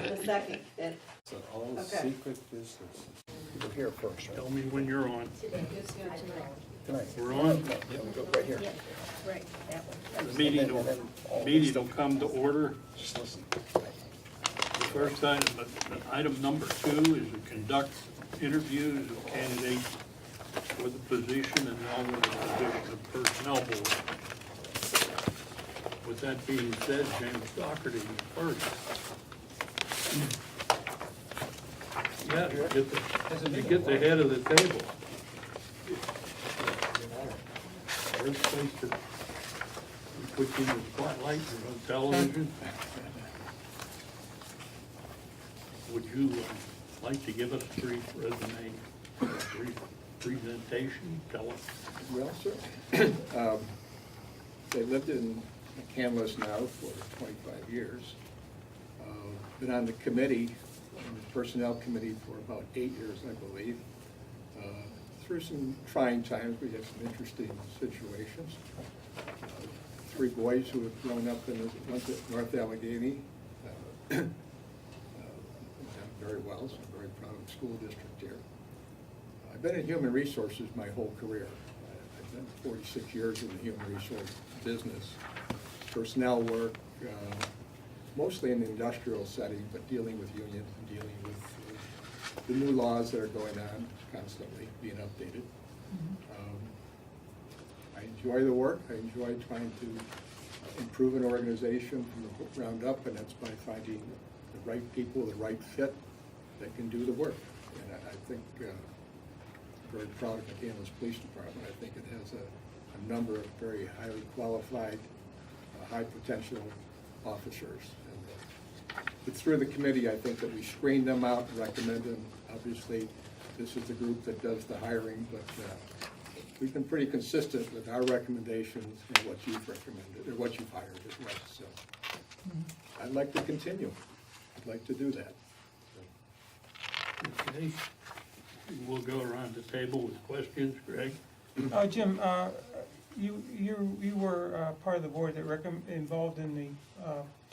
The second. So all Okay. secret business. We're here first, right? Tell me when you're on. Tonight. We're on. Yeah, we'll go right here. Right, that one. The meeting will come to order. Just listen. The first item number 2 is to conduct interviews of candidates for the position and now with the position of personnel board. With that being said, James Doherty, you first. Yeah, you get the head of the table. First place to put you in the spotlight, you're on television. Would you like to give us a brief resume, brief presentation? Tell us. Well, sir. They lived in McCandless now for 25 years. Been on the committee, on the personnel committee for about 8 years, I believe. Through some trying times, we had some interesting situations. 3 boys who have grown up in North Allegheny. Done very well, so I'm very proud of the school district here. I've been in human resources my whole career. I've been 46 years in the human resource business. Personnel work, mostly in the industrial setting, but dealing with unions and dealing with the new laws that are going on constantly, being updated. I enjoy the work. I enjoy trying to improve an organization from the ground up, and that's by finding the right people, the right fit that can do the work. And I think, I'm very proud of McCandless Police Department. I think it has a number of very highly qualified, high potential officers. And through the committee, I think that we screen them out and recommend them. Obviously, this is the group that does the hiring, but we've been pretty consistent with our recommendations and what you've recommended, or what you've hired as well. So I'd like to continue. I'd like to do that. Okay. We'll go around the table with questions. Greg? Jim, you were part of the board that involved in the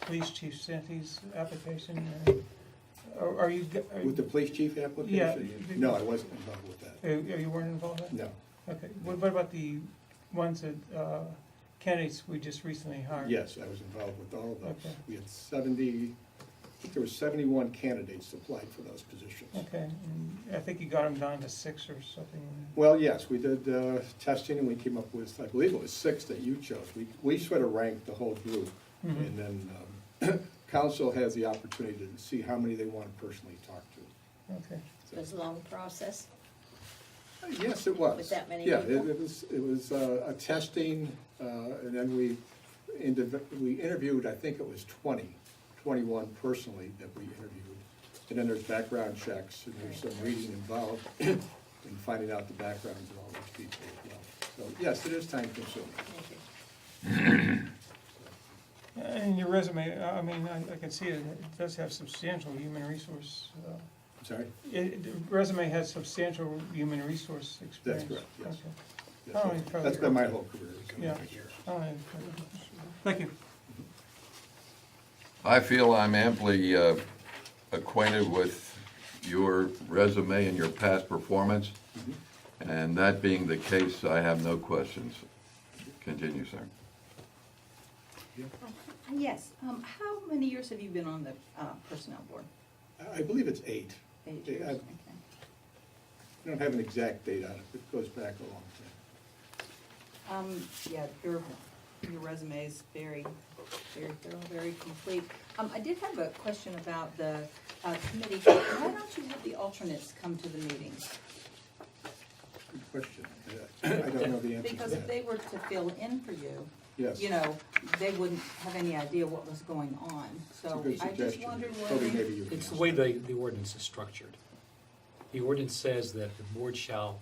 police chief Santi's application. Are you? With the police chief application? Yeah. No, I wasn't involved with that. You weren't involved in that? No. Okay. What about the ones that candidates we just recently hired? Yes, I was involved with all of those. Okay. We had 70, I think there were 71 candidates applied for those positions. Okay. And I think you got them down to 6 or something. Well, yes, we did testing and we came up with, I believe it was 6 that you chose. We sort of ranked the whole group. Mhm. And then council has the opportunity to see how many they want to personally talk to. Okay. It was a long process. Yes, it was. With that many Yeah, people? it was a testing, and then we interviewed, I think it was 21 personally that we interviewed. And then there's background checks, and there's some reading involved in finding out the backgrounds of all these people as well. So, yes, it is time consuming. Thank you. And your resume, I mean, I can see it. It does have substantial human resource. I'm sorry? The resume has substantial human resource experience. That's correct, yes. Okay. Yes, Oh, you probably- that's been my whole career. Yeah. All right. Thank you. I feel I'm amply acquainted with your resume and your past performance, and that being the case, I have no questions. Continue, sir. Yes, how many years have you been on the personnel board? I believe it's 8. 8 years, I okay. don't have an exact date on it, it goes back a long time. Yeah, your resume is very thorough, very complete. I did have a question about the committee. Why don't you have the alternates come to the meetings? Good question. I don't know the answer to Because if that. they were to fill in for you, Yes. you know, they wouldn't have any idea what was going on. It's a So good I just suggestion. wondered Toby, whether, maybe you can It's the answer. way the ordinance is structured. The ordinance says that the board shall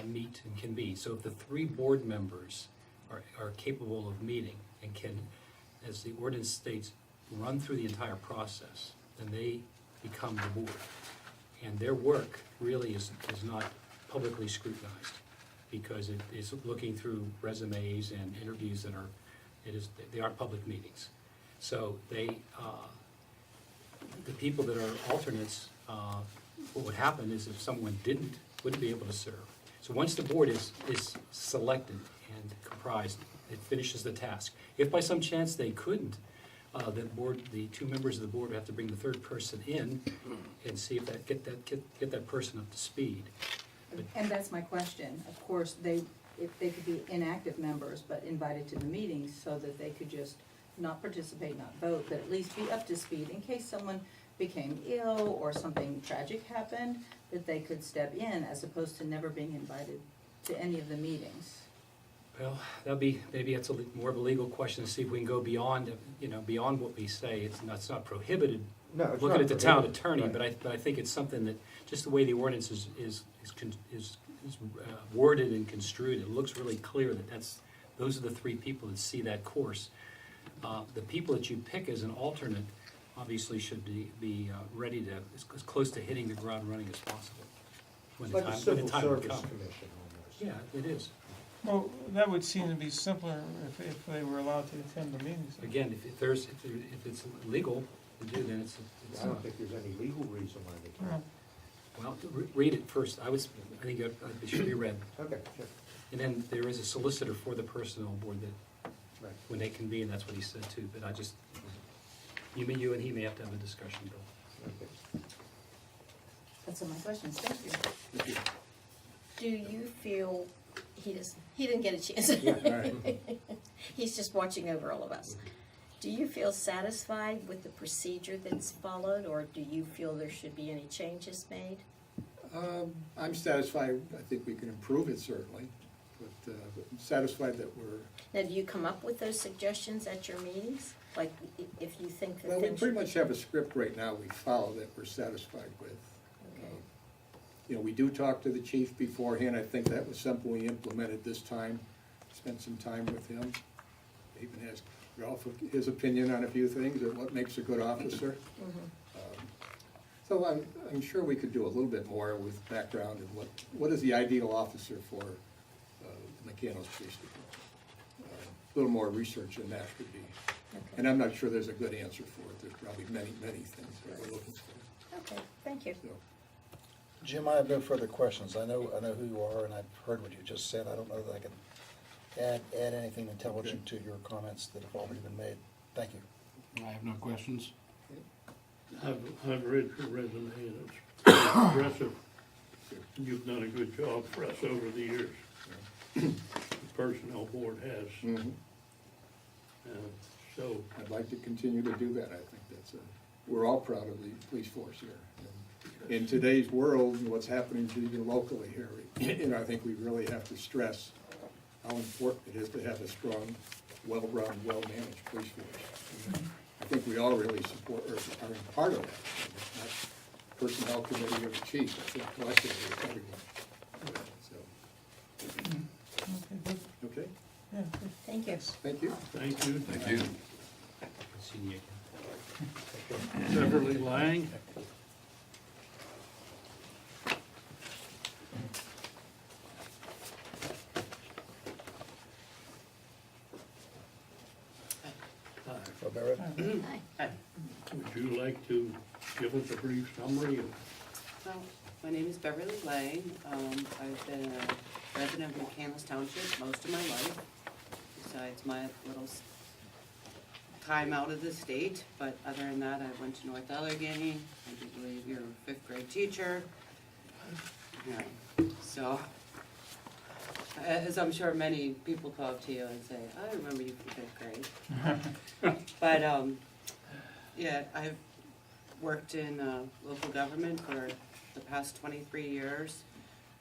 meet and convene. So if the 3 board members are capable of meeting and can, as the ordinance states, run through the entire process, then they become the board. And their work really is not publicly scrutinized, because it is looking through resumes and interviews that they are public meetings. So they the people that are alternates, what would happen is if someone wouldn't be able to serve. So once the board is selected and comprised, it finishes the task. If by some chance they couldn't, the two members of the board would have to bring the third person in and see if that, get that person up to speed. And that's my question. Of course, if they could be inactive members, but invited to the meetings so that they could just not participate, not vote, but at least be up to speed in case someone became ill or something tragic happened, that they could step in as opposed to never being invited to any of the meetings. Well, maybe that's more of a legal question to see if we can go beyond, beyond what we say. It's not prohibited. No, it's Looking not at the town prohibited, attorney, right. but I think it's something that, just the way the ordinance is worded and construed, it looks really clear that those are the three people that see that course. The people that you pick as an alternate obviously should be ready to, as close to hitting the ground running as possible. When It's the like a time civil service comes. commission almost. Yeah, it is. Well, that would seem to be simpler if they were allowed to attend the meetings. Again, if it's legal to do, then it's. I don't think there's any legal reason why they Yeah. can't. Well, read it first. I think it should be read. Okay, sure. And then there is a solicitor for the personnel board that, Right. when they convene, that's what he said too. But you and he may have to have a discussion, Bill. Okay. That's all my questions. Thank you. Do you feel, he didn't get a chance. All right. He's just watching over all of us. Do you feel satisfied with the procedure that's followed, or do you feel there should be any changes made? I'm satisfied. I think we can improve it certainly, but I'm satisfied that we're, Now, do you come up with those suggestions at your meetings? Like, if you think that well, we things pretty should much have a script right now we follow that we're satisfied with. Okay. We do talk to the chief beforehand. I think that was something we implemented this time. Spent some time with him. Even asked Ralph his opinion on a few things and what makes a good officer. So I'm sure we could do a little bit more with background and what is the ideal officer for the McCandless Police Department. A little more research in that would be, and I'm not sure there's a good answer for it. There's probably many things that we're looking for. Okay, thank you. So, Jim, I have no further questions. I know who you are, and I've heard what you just said. I don't know that I can add anything intelligent to your comments that have already been made. Thank you. I have no questions. I've read your resume and it's pretty impressive. You've done a good job for us over the years. The personnel board has. mhm. So, I'd like to continue to do that. I think we're all proud of the police force here. And in today's world, and what's happening even locally here, I think we really have to stress how important it is to have a strong, well-run, well-managed police force. I think we all really support, or are in part of that. It's not personnel committee or the chief, I think collectively it's everyone. So, Okay, good. okay, Yeah, good. Thank you. thank you. thank you. Thank you. See you again. Beverly Lang. So, Barrett? Would you like to give us a brief summary of Well, my name is Beverly Lang. I've been a resident of McCandless Township most of my life, besides my little time out of the state. But other than that, I went to North Allegheny. I do believe you're a fifth grade teacher. Yeah. So, as I'm sure many people come up to you and say, I remember you from fifth grade. But, yeah, I've worked in local government for the past 23 years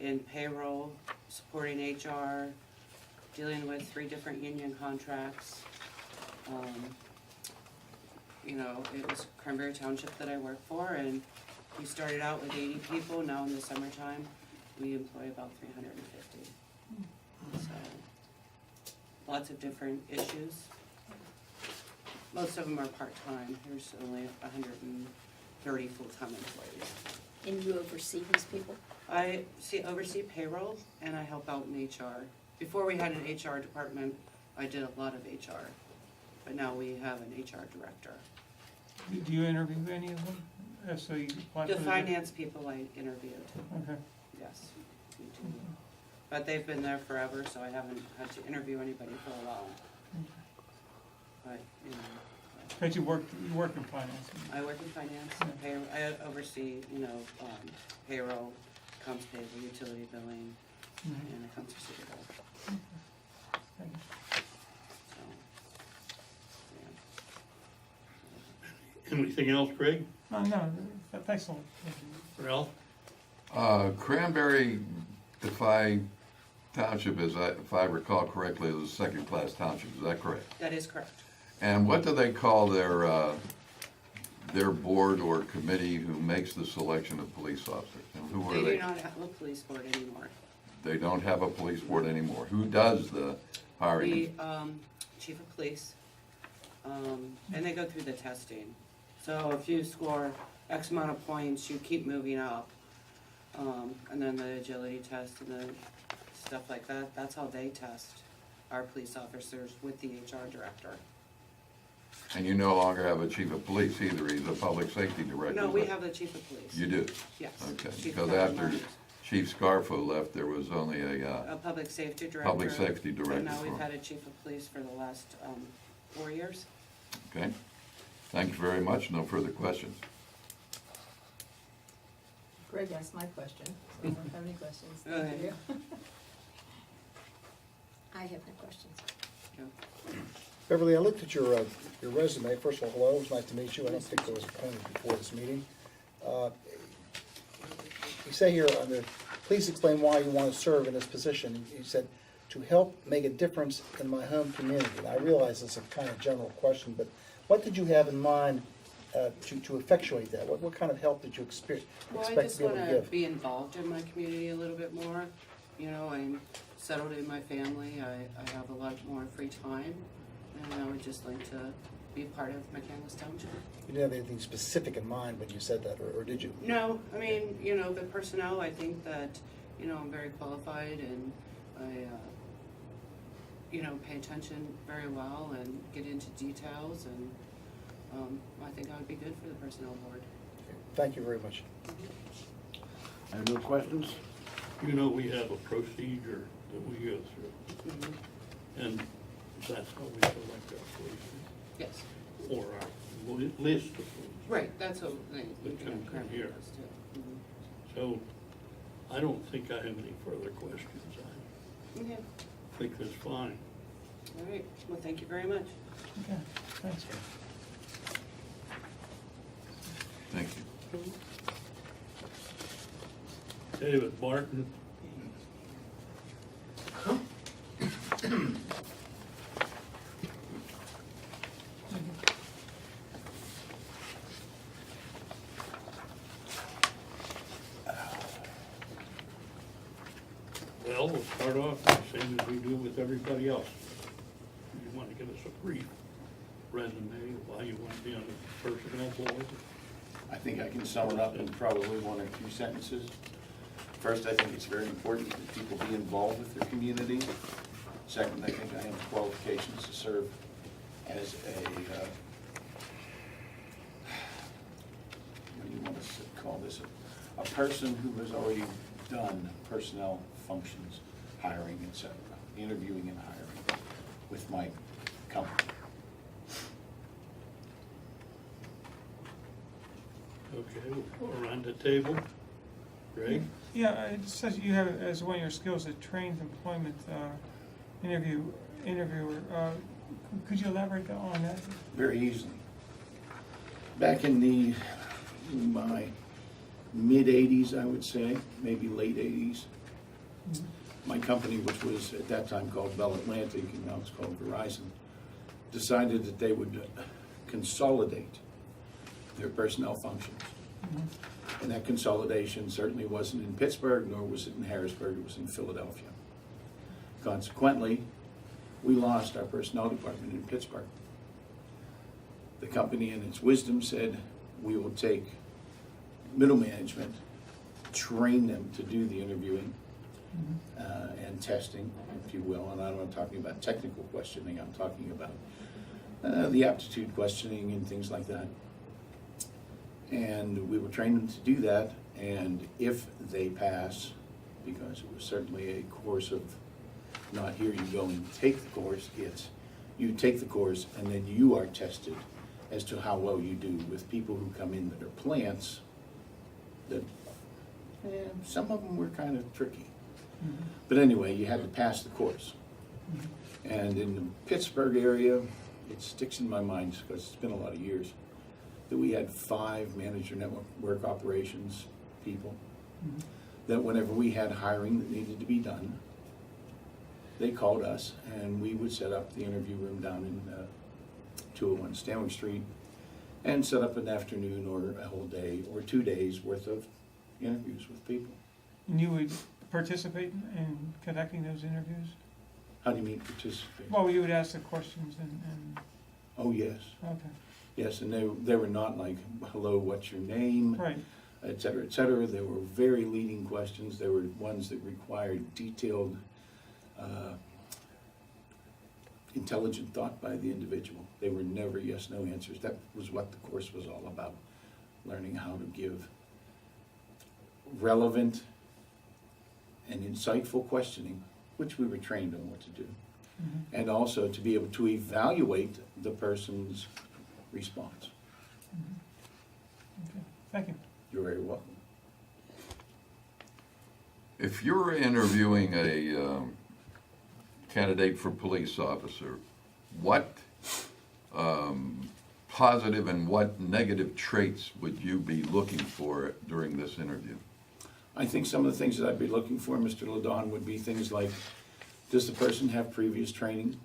in payroll, supporting HR, dealing with 3 different union contracts. It was Cranberry Township that I worked for, and we started out with 80 people. Now in the summertime, we employ about 350. So, lots of different issues. Most of them are part-time. There's only 130 full-time employees. And you oversee these people? I oversee payroll, and I help out in HR. Before we had an HR department, I did a lot of HR, but now we have an HR director. Do you interview any of them? So you applied The for finance people I interviewed, Okay. yes. me too. But they've been there forever, so I haven't had to interview anybody for a while. But, you know, But you work in finance. I work in finance, Yeah. I oversee, payroll, accounts payable, utility billing, Mhm. and accounts receivable, Thank you. so, yeah. Anything else, Craig? No, thanks a lot. Ralph? Cranberry Defy Township is, if I recall correctly, is a second-class township, is that correct? That is correct. And what do they call their board or committee who makes the selection of police officers? And who are They they? do not have a police board anymore. They don't have a police board anymore. Who does the hiring? The chief of police, and they go through the testing. So if you score X amount of points, you keep moving up. And then the agility test and the stuff like that, that's how they test our police officers with the HR director. And you no longer have a chief of police either, he's a public safety director. No, we but- have the chief of police. You do? Yes. Okay, Chief because Captain after Myers. Chief Scarfo left, there was only a, A public safety director. Public safety director And now we've for- had a chief of police for the last 4 years. okay? Thank you very much, no further questions. Greg asked my question, so I don't have any questions. Go ahead. Thank you. I have no questions. Beverly, I looked at your resume. First of all, hello, it was nice to meet you. I don't think there was appointed before this meeting. You say here under, please explain why you want to serve in this position. You said, to help make a difference in my home community. And I realize it's a kind of general question, but what did you have in mind to effectuate that? What kind of help did you Well, I expect to just be able want to to give? be involved in my community a little bit more. I'm settled in my family. I have a lot more free time, and I would just like to be part of McCandless Township. You didn't have anything specific in mind when you said that, or did you? No, I mean, the personnel, I think that, I'm very qualified, and I, pay attention very well and get into details, and I think I would be good for the personnel board. Thank you very much. I have no questions? We have a procedure that we go through, and that's how we select our police, Yes. or our list of police. Right, that's what we That can comes from currently here. do too. So, I don't think I have any further questions. Okay, I think that's fine. all right, well, thank you very much. Okay, thanks. Thank you. David Martin. Well, we'll start off the same as we do with everybody else. You want to give us a brief resume of why you want to be on the personnel board? I think I can sum it up in probably one or two sentences. First, I think it's very important that people be involved with their community. Second, I think I have the qualifications to serve as a, what do you want to call this? A person who has already done personnel functions, hiring, et cetera, interviewing and hiring with my company. Okay, we'll go around the table. Greg? Yeah, it says you have as one of your skills a trained employment interviewer. Could you elaborate on that? Very easily. Back in my mid-'80s, I would say, maybe late '80s, my company, which was at that time called Bell Atlantic, and now it's called Verizon, decided that they would consolidate their personnel functions. And that consolidation certainly wasn't in Pittsburgh, nor was it in Harrisburg, it was in Philadelphia. Consequently, we lost our personnel department in Pittsburgh. The company in its wisdom said, we will take middle management, train them to do the interviewing and testing, if you will. And I'm not talking about technical questioning, I'm talking about the aptitude questioning and things like that. And we will train them to do that, and if they pass, because it was certainly a course of not here you go and take the course, it's you take the course and then you are tested as to how well you do with people who come in that are plants that, some of them were kind of tricky. But anyway, you had to pass the course. And in the Pittsburgh area, it sticks in my mind because it's been a lot of years, that we had 5 manager network operations people, that whenever we had hiring that needed to be done, they called us and we would set up the interview room down in 201 Stanwick Street and set up an afternoon or a whole day or 2 days worth of interviews with people. And you would participate in conducting those interviews? How do you mean participate? Well, you would ask the questions and, Oh, yes. okay, Yes, and they were not like, hello, what's your name? right. Et cetera, et cetera. They were very leading questions. There were ones that required detailed, intelligent thought by the individual. They were never yes, no answers. That was what the course was all about, learning how to give relevant and insightful questioning, which we were trained on what to do, and also to be able to evaluate the person's response. Okay, thank you. You're very welcome. If you're interviewing a candidate for police officer, what positive and what negative traits would you be looking for during this interview? I think some of the things that I'd be looking for, Mr. Ladon, would be things like, does the person have previous training,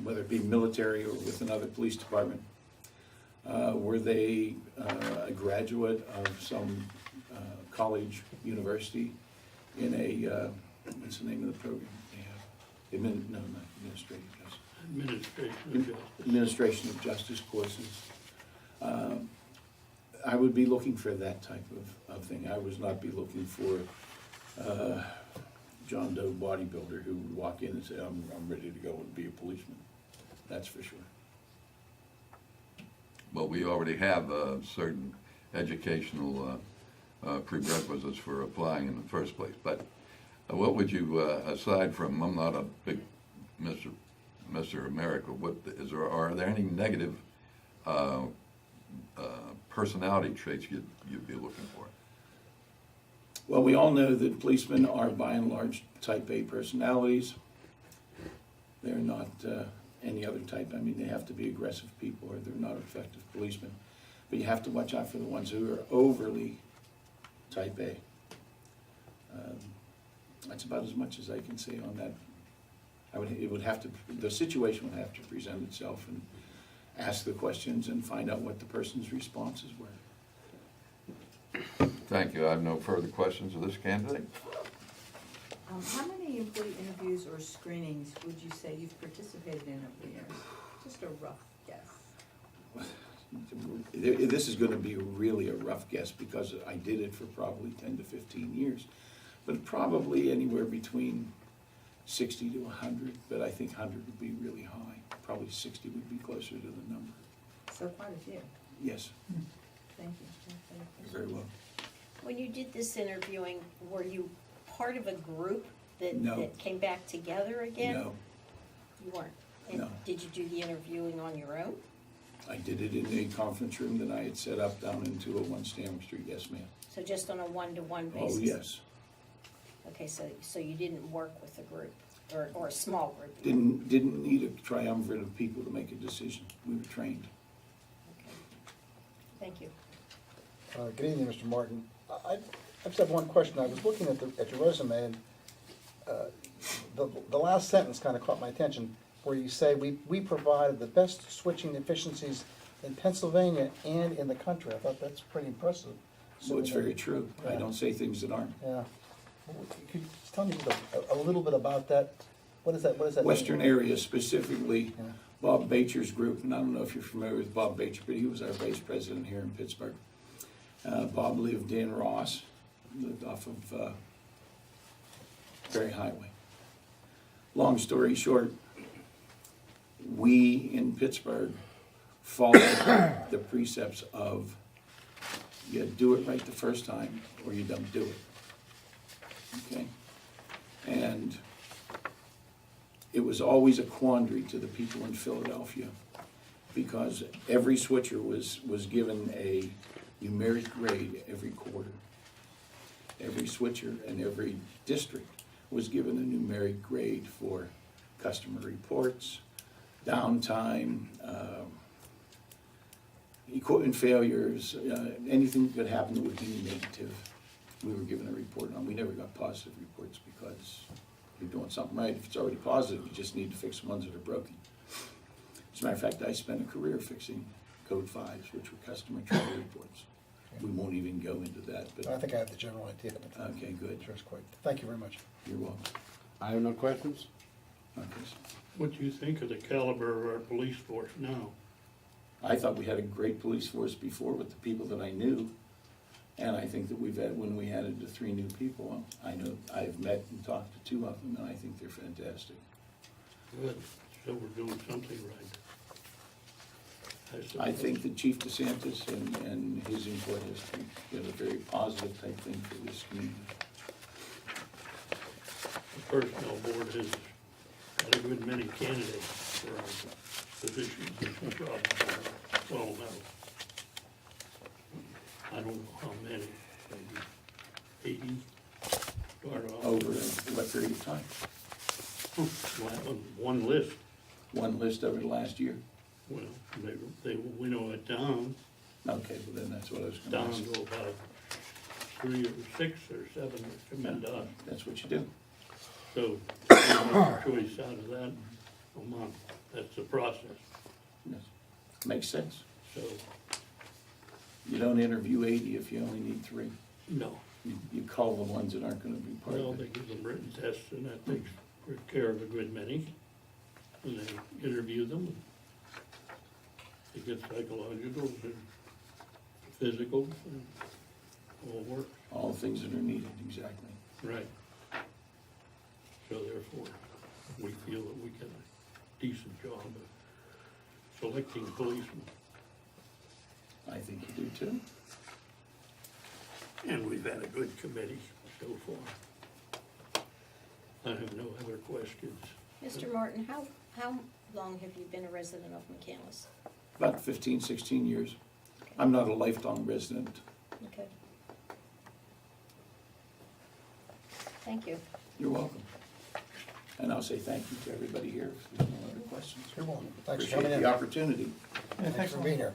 whether it be military or with another police department? Were they a graduate of some college, university in a, what's the name of the program they have? No, not administrative justice. Administration of justice courses. I would be looking for that type of thing. I would not be looking for John Doe bodybuilder who would walk in and say, I'm ready to go and be a policeman. That's for sure. Well, we already have certain educational prerequisites for applying in the first place, but what would you, aside from, I'm not a big Mr. America, are there any negative personality traits you'd be looking for? Well, we all know that policemen are by and large type A personalities. They're not any other type. I mean, they have to be aggressive people or they're not effective policemen. But you have to watch out for the ones who are overly type A. That's about as much as I can say on that. The situation would have to present itself and ask the questions and find out what the person's responses were. Thank you. I have no further questions of this candidate. How many employee interviews or screenings would you say you've participated in over the years? Just a rough guess. This is going to be really a rough guess because I did it for probably 10 to 15 years. But probably anywhere between 60 to 100, but I think 100 would be really high. Probably 60 would be closer to the number. So quite a few. Yes, Thank you. you're very well. When you did this interviewing, were you part of a group that, No. that came back together again? No, You weren't? And No. did you do the interviewing on your own? I did it in a conference room that I had set up down in 201 Stanwick Street. Yes, ma'am. So just on a one-to-one basis? Oh, yes. Okay, so you didn't work with a group, or a small group? Didn't need a triumvirate of people to make a decision. We were trained. Okay. Thank you. Good evening, Mr. Martin. I just have one question. I was looking at your resume, and the last sentence kind of caught my attention, where you say, we provided the best switching efficiencies in Pennsylvania and in the country. I thought that's pretty impressive. So it's very true. I Yeah. don't say things that aren't. Yeah. Could you just tell me a little bit about that? What is that mean? Western area specifically, Yeah. Bob Bacher's group, and I don't know if you're familiar with Bob Bacher, but he was our vice president here in Pittsburgh. Bob lived in Ross, lived off of Ferry Highway. Long story short, we in Pittsburgh followed the precepts of You do it right the first time, or you don't do it. Okay? And it was always a quandary to the people in Philadelphia, because every switcher was given a numeric grade every quarter. Every switcher and every district was given a numeric grade for customer reports, downtime, equipment failures, anything that could happen that would be negative, we were given a report on. We never got positive reports because you're doing something right. If it's already positive, you just need to fix the ones that are broken. As a matter of fact, I spent a career fixing code 5s, which were customer trouble reports. We won't even go into that, I but, think I have the general idea, but okay, good. sure it's quite, thank you very much. You're welcome. I have no questions. Okay, so What do you think of the caliber of our police force now? I thought we had a great police force before with the people that I knew. And I think that we've had, when we added the 3 new people, I know, I've met and talked to 2 of them, and I think they're fantastic. Good, so we're doing something right. I suppose. think that Chief DeSantis and his input has been a very positive type thing for this community. The personnel board has got a good many candidates for our positions. It's a problem. Well, no. I don't know how many, maybe 80, start off. Over what period of time? One list. One list over the last year? Well, they winnow it down, Okay, well then that's what I was gonna down ask. to about 3 or 6 or 7 that come into us. That's what you do. So, you make a choice out of that a month. That's the process. Yes. Makes sense. So, You don't interview 80 if you only need 3. no. You call the ones that aren't gonna be part Well, of they it. give them written tests, and that takes good care of a good many. And they interview them. They get psychologicals and physicals and all work. All the things that are needed, exactly. Right. So therefore, we feel that we get a decent job of selecting policemen. I think you do too. And we've had a good committee so far. I have no other questions. Mr. Martin, how long have you been a resident of McCandless? About 15, 16 years. I'm not a lifelong resident. Okay. Thank you. You're welcome. And I'll say thank you to everybody here if there's no other questions. You're welcome. Thanks for coming Appreciate in. the opportunity. Yeah, Thanks for being here.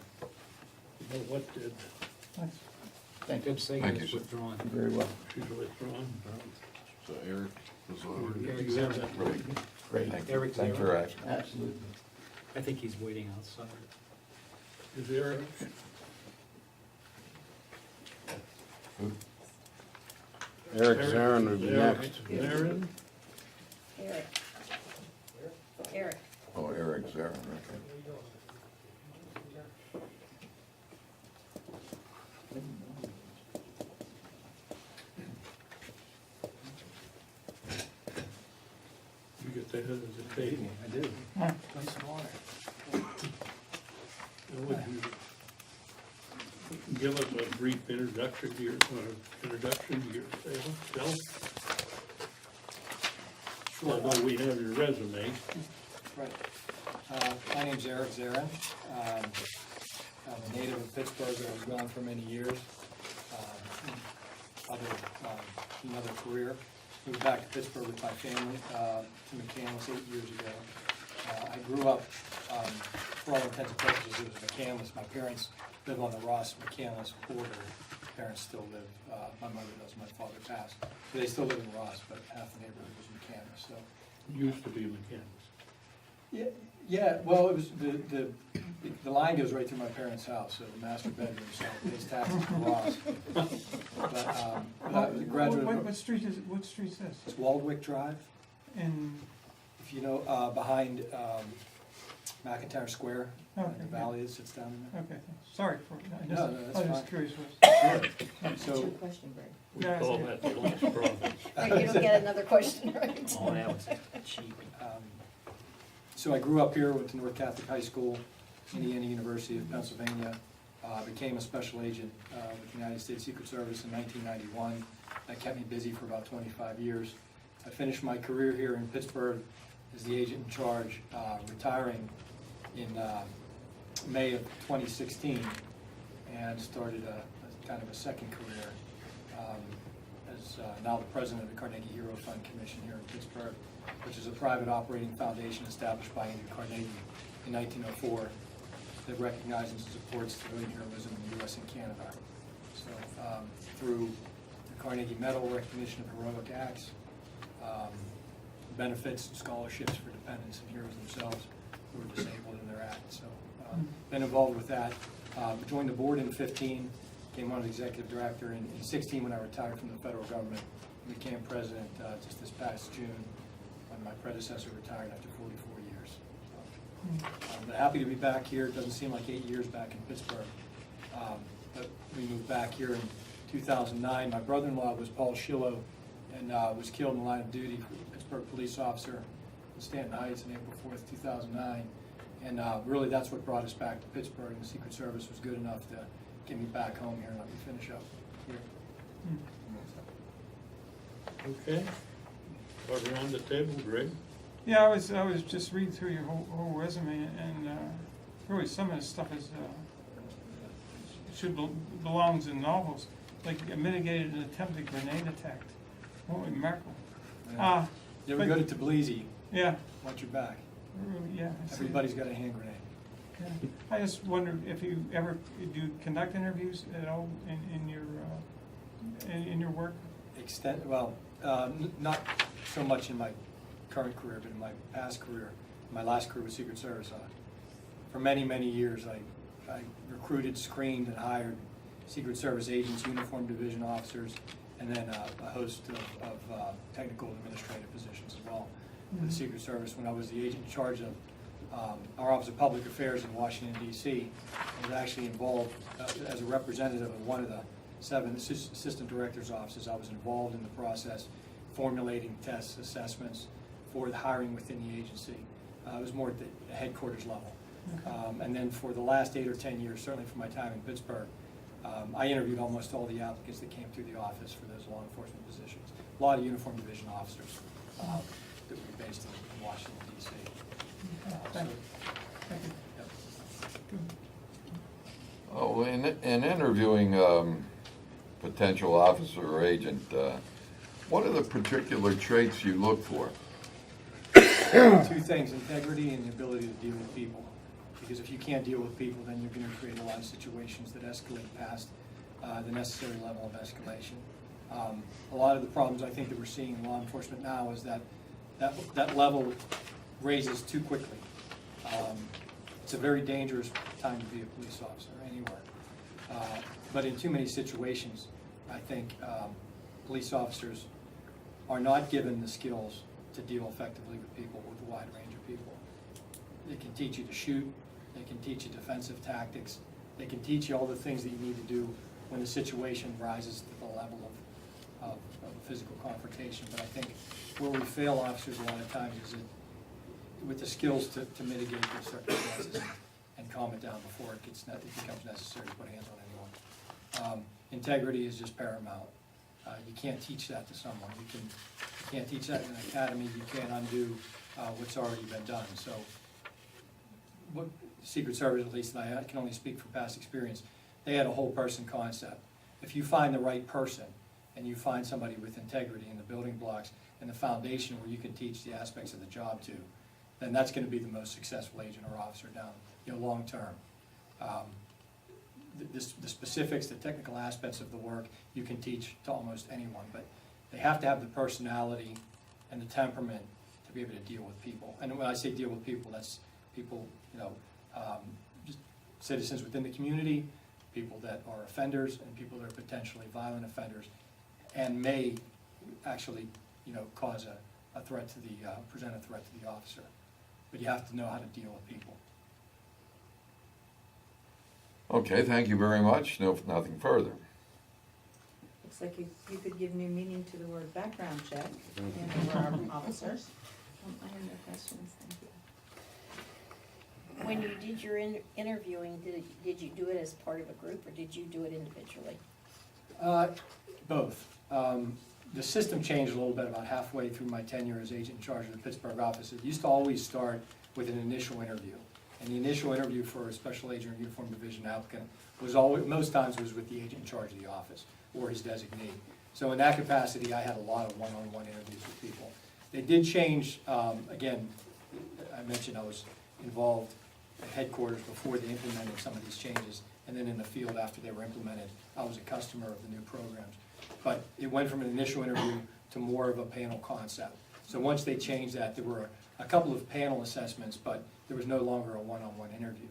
You know what, did Thanks. Thank you. Good saying Thank you, it's sir. withdrawn. You're very welcome. she's withdrawn? So Eric was over. Eric You have Zara. that? Great. Eric Thanks for Zara. asking. Absolutely. I think he's waiting outside. Is Eric? Eric Zarin would be Eric next. Zarin? Eric. Eric. Oh, Eric Zarin, okay. You get the head of the table. I do. Nice and water. Now, would you give us a brief introduction to yourself? Sure. Although we have your resume. Right. My name's Eric Zarin. I'm a native of Pittsburgh. I was gone for many years. Another career. Moved back to Pittsburgh with my family to McCandless 8 years ago. I grew up, for all intents and purposes, it was McCandless. My parents live on the Ross-McCandless border. My parents still live, my mother does, my father passed. But they still live in Ross, but half the neighborhood was McCandless, so. Used to be McCandless. Yeah, well, it was, the line goes right through my parents' house, so the master bedroom, so it pays taxes to Ross. But, I was a graduate of- What street is, what street's this? It's Waldwick Drive, In, if you know, behind, McIntyre Square, Okay. the valley is, sits down in okay, sorry for, I No, no, that's was just fine. curious. there. What's So, your question, Greg? We Yeah, call it's- that the lost province. Right, you don't get another question, right? Oh, that was cheap. so I grew up here, went to North Catholic High School, Indiana University of Pennsylvania, Became a special agent with the United States Secret Service in 1991. That kept me busy for about 25 years. I finished my career here in Pittsburgh as the agent in charge, retiring in May of 2016, and started a kind of a second career as now the president of the Carnegie Hero Fund Commission here in Pittsburgh, which is a private operating foundation established by Andrew Carnegie in 1904 that recognizes and supports civilian heroism in the U.S. and Canada. So through the Carnegie Medal, recognition of heroic acts, benefits and scholarships for dependents and heroes themselves who are disabled in their acts. So been involved with that. Joined the board in 15, became one of the executive director in 16 when I retired from the federal government. Became president just this past June when my predecessor retired after 44 years. So, I'm happy to be back here. It doesn't seem like 8 years back in Pittsburgh. But we moved back here in 2009. My brother-in-law was Paul Schillo and was killed in the line of duty, Pittsburgh police officer in Stanton Heights on April 4th, 2009. And really that's what brought us back to Pittsburgh, and the Secret Service was good enough to get me back home here and let me finish up here. Okay. Around the table, Greg? Yeah, I was just reading through your whole resume, and really some of the stuff is belongs in novels, like mitigated an attempted grenade attack. Holy mackerel! You ever go to Tbilisi? Yeah. Watch your back. Yeah. Everybody's got a hand grenade. Yeah. I just wondered if you ever do you conduct interviews at all in your work. Not so much in my current career, but in my past career, my last career with Secret Service. For many, many years, I recruited, screened, and hired Secret Service agents, uniformed division officers, and then a host of technical administrative positions as well for the Secret Service. When I was the agent in charge of our Office of Public Affairs in Washington, D.C., I was actually involved as a representative of one of the 7 assistant directors' offices. I was involved in the process, formulating tests, assessments for the hiring within the agency. It was more at the headquarters level. And then for the last 8 or 10 years, certainly for my time in Pittsburgh, I interviewed almost all the applicants that came through the office for those law enforcement positions. A lot of uniform division officers that were based in Washington, D.C. Thank you. Oh, in interviewing potential officer or agent, what are the particular traits you look for? 2 things: integrity and the ability to deal with people. Because if you can't deal with people, then you're going to create a lot of situations that escalate past the necessary level of escalation. A lot of the problems I think that we're seeing in law enforcement now is that level raises too quickly. It's a very dangerous time to be a police officer anywhere. But in too many situations, I think police officers are not given the skills to deal effectively with people, with a wide range of people. They can teach you to shoot, they can teach you defensive tactics, they can teach you all the things that you need to do when the situation rises to the level of physical confrontation. But I think where we fail officers a lot of times is with the skills to mitigate those circumstances and calm it down before it becomes necessary to put hands on anyone. Integrity is just paramount. You can't teach that to someone. You can't teach that in an academy. You can't undo what's already been done. So, what Secret Service, at least, and I can only speak from past experience, they had a whole person concept. If you find the right person and you find somebody with integrity and the building blocks and the foundation where you can teach the aspects of the job to, then that's going to be the most successful agent or officer down, long term. The specifics, the technical aspects of the work, you can teach to almost anyone, but they have to have the personality and the temperament to be able to deal with people. And when I say deal with people, that's people, just citizens within the community, people that are offenders, and people that are potentially violent offenders, and may actually, cause a threat to the, present a threat to the officer. But you have to know how to deal with people. Okay, thank you very much. No, nothing further. Looks like you could give new meaning to the word background check and for our officers. I have no questions, thank you. When you did your interviewing, did you do it as part of a group or did you do it individually? Both. The system changed a little bit about halfway through my tenure as agent in charge of the Pittsburgh office. It used to always start with an initial interview. And the initial interview for a special agent or uniform division applicant was always, most times was with the agent in charge of the office or his designee. So in that capacity, I had a lot of one-on-one interviews with people. They did change, again, I mentioned I was involved at headquarters before they implemented some of these changes, and then in the field after they were implemented, I was a customer of the new programs. But it went from an initial interview to more of a panel concept. So once they changed that, there were a couple of panel assessments, but there was no longer a one-on-one interview.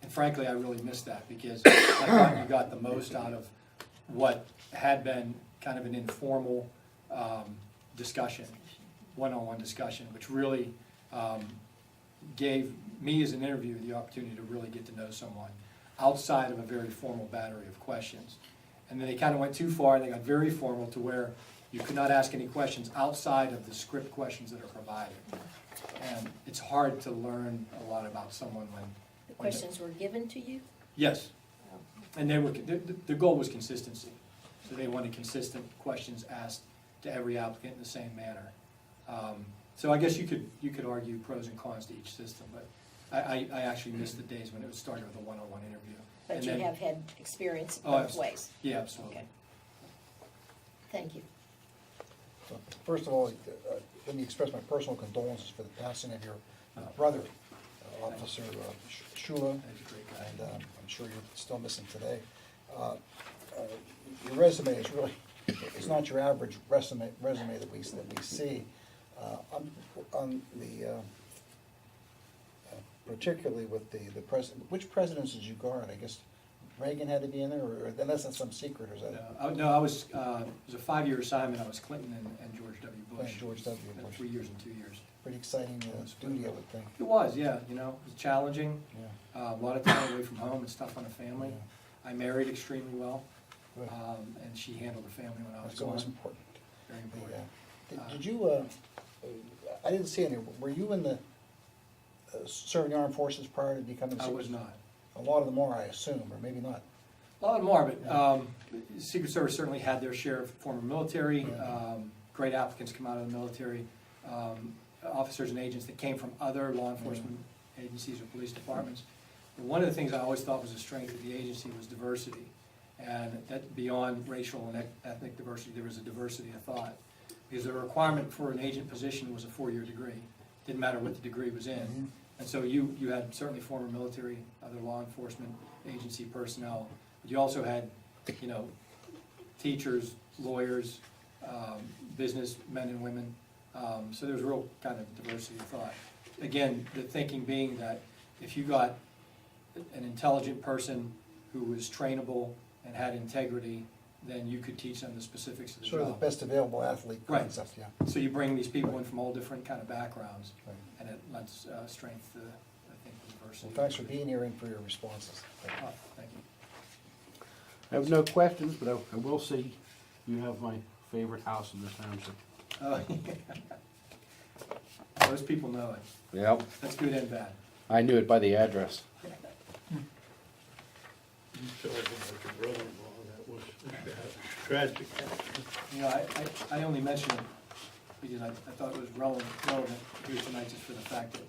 And frankly, I really missed that because I thought you got the most out of what had been kind of an informal discussion, one-on-one discussion, which really gave me as an interviewer the opportunity to really get to know someone outside of a very formal battery of questions. And then they kind of went too far and they got very formal to where you could not ask any questions outside of the script questions that are provided. And it's hard to learn a lot about someone when... The questions were given to you? Yes. And they were, the goal was consistency. So they wanted consistent questions asked to every applicant in the same manner. So I guess you could argue pros and cons to each system, but I actually missed the days when it was started with a one-on-one interview. But And you then- have had experience Oh, both absolutely. ways? Yeah, absolutely. Okay. Thank you. So, first of all, let me express my personal condolences for the passing of your brother, Officer Shula, That's a great guy. and I'm sure you're still missing today. Your resume is really, it's not your average resume that we see. On the, particularly with the president, which presidents did you guard? I guess Reagan had to be in there, or that's not some secret, or is that? No, I was, it was a 5-year assignment. I was Clinton and George W. Bush. George W. Bush. 3 years and 2 years. Pretty exciting duty, I would think. It was, yeah, you know, it was challenging. Yeah. A lot of time away from home, it's tough on a family. Yeah. I married extremely well, Good. and she handled the family when I was That's gone. always important. Very important. Did you, I didn't see any, were you in the, serving the armed forces prior to becoming? I was not. A lot of them are, I assume, or maybe not. A lot more, but Secret Service certainly had their share of former military. Great applicants come out of the military. Officers and agents that came from other law enforcement agencies or police departments. And one of the things I always thought was a strength of the agency was diversity. And that beyond racial and ethnic diversity, there was a diversity of thought. Because the requirement for an agent position was a 4-year degree. Didn't matter what the degree was in. And so you had certainly former military, other law enforcement agency personnel. But you also had, you know, teachers, lawyers, businessmen and women. So there's real kind of diversity of thought. Again, the thinking being that if you got an intelligent person who was trainable and had integrity, then you could teach them the specifics of the Sort of the job. best available athlete Right. concept, yeah. So you bring these people in from all different kind of backgrounds, Right. and it lends strength to, I think, the diversity. Well, thanks for being here and for your responses. Thank you. Thank you. I have no questions, but I will say you have my favorite house in this township. Most people know it. Yep, That's good and bad. I knew it by the address. You told him about your brother-in-law, that was tragic. You know, I only mention it because I thought it was relevant here tonight just for the fact that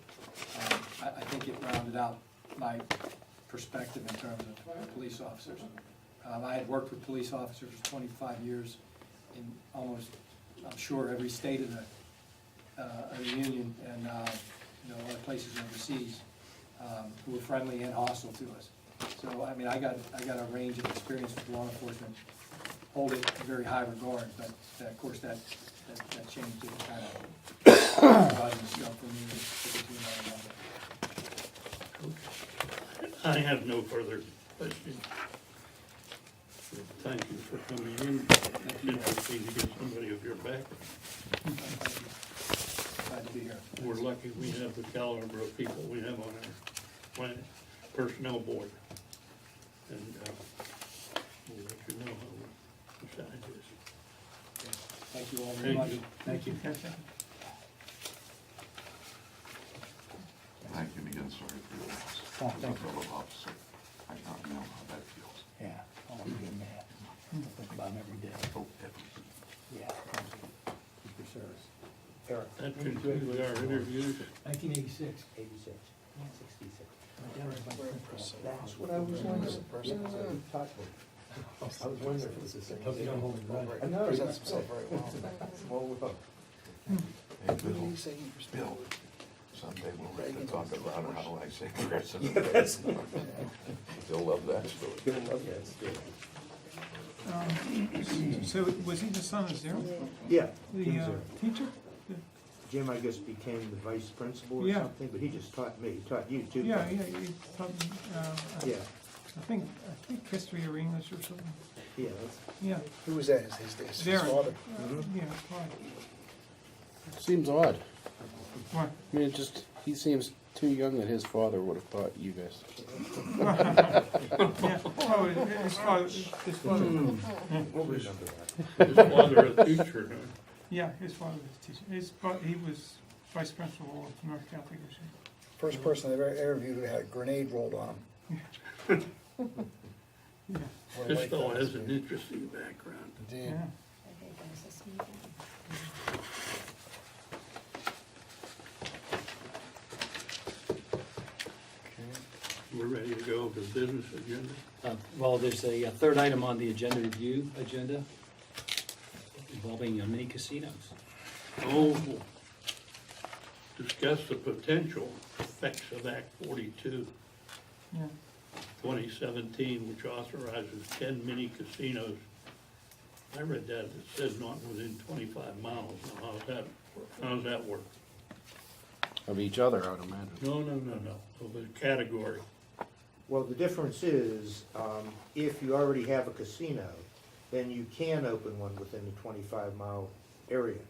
I think it rounded out my perspective in terms of police officers. I had worked with police officers for 25 years in almost, I'm sure, every state of the union and, you know, a lot of places overseas who were friendly and hostile to us. So, I mean, I got a range of experience with law enforcement, hold it in very high regard, but of course that changed it kind of broadened the scope for me to another level. I have no further questions. Thank you for coming in. It's interesting to get somebody of your background. Glad to be here. We're lucky we have the caliber of people we have on our personnel board. And we'll let you know how we decide this. Thank you all very much. Thank you. Thank you again, sir. sorry for your loss. Oh, As a thank you. fellow officer, I know how that feels. Yeah, oh, I'm getting mad. I think about him every day. Oh, every Yeah, thank you. Thank you for service. Eric? That concludes our interviews. 1986. 86. 66. That's what I was wondering. I was wondering if it was the same. I know, he presents himself very well. Hey, Bill, someday we'll have to talk about how I say president. He'll love that story. So was he the son of Zero? Yeah, The he was teacher? Jim, I guess, became the vice principal or Yeah. something, but he just taught me, he taught you too. Yeah, he taught me, Yeah, I think history or English or something. yeah, Yeah, Who was that? His Darren. father? Yeah, why? Seems odd. Why? I mean, he seems too young that his father would have taught you guys. Yeah, oh, his father, we'll remember that. His father a teacher, huh? yeah, his father was a teacher. He was vice principal of North Catholic or something. First person I've ever interviewed who had a grenade rolled on him. Yeah, Boy, I This like fellow that. has an interesting background. Indeed. yeah. Okay, guys, let's move on. We're ready to go to business agenda. Well, there's a third item on the agenda review agenda involving mini casinos. Oh, discuss the potential effects of Act 42, Yeah. 2017, which authorizes 10 mini casinos. I read that, it says not within 25 miles. Now, how does that work? Of each other, I would imagine. No, of the category. Well, the difference is, if you already have a casino, then you can open one within the 25-mile area.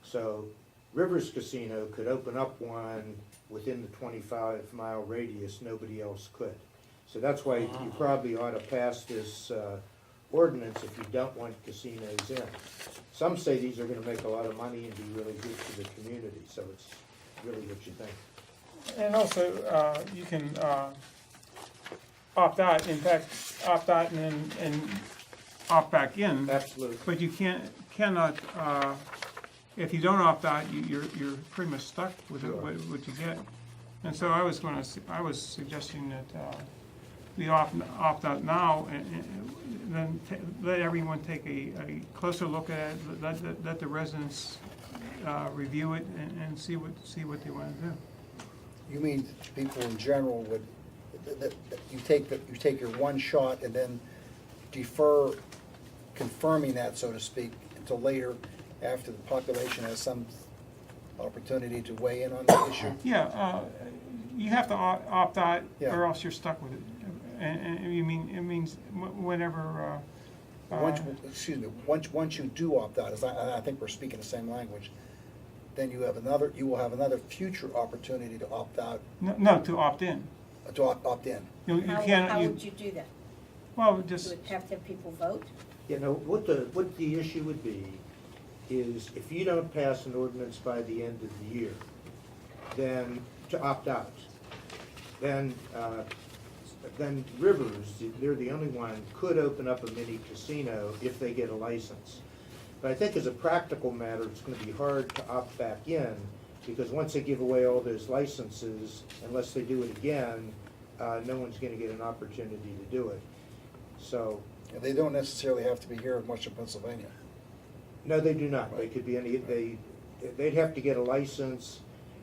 So Rivers Casino could open up one within the 25-mile radius, nobody else could. So that's why you probably ought to pass this ordinance if you don't want casinos in. Some say these are gonna make a lot of money and be really good for the community, so it's really what you think. And also, you can opt out, in fact, opt out and opt back in. Absolutely. But you cannot, if you don't opt out, you're pretty much stuck with Sure. what you get. And so I was suggesting that we opt out now and then let everyone take a closer look at it, let the residents review it and see what they want to do. You mean people in general would, that you take your one shot and then defer confirming that, so to speak, until later after the population has some opportunity to weigh in on the issue? Yeah, you have to opt out Yeah. or else you're stuck with it. And it means whenever, Once you do opt out, I think we're speaking the same language, then you will have another future opportunity to opt out, no, to opt in. to opt in. You How can't, would you do that? well, You just, would have to have people vote? You know, what the issue would be is if you don't pass an ordinance by the end of the year, then to opt out, then Rivers, they're the only one, could open up a mini casino if they get a license. But I think as a practical matter, it's gonna be hard to opt back in, because once they give away all those licenses, unless they do it again, no one's gonna get an opportunity to do it. So, And they don't necessarily have to be here in Western Pennsylvania. no, they do not. They could be they'd have to get a license.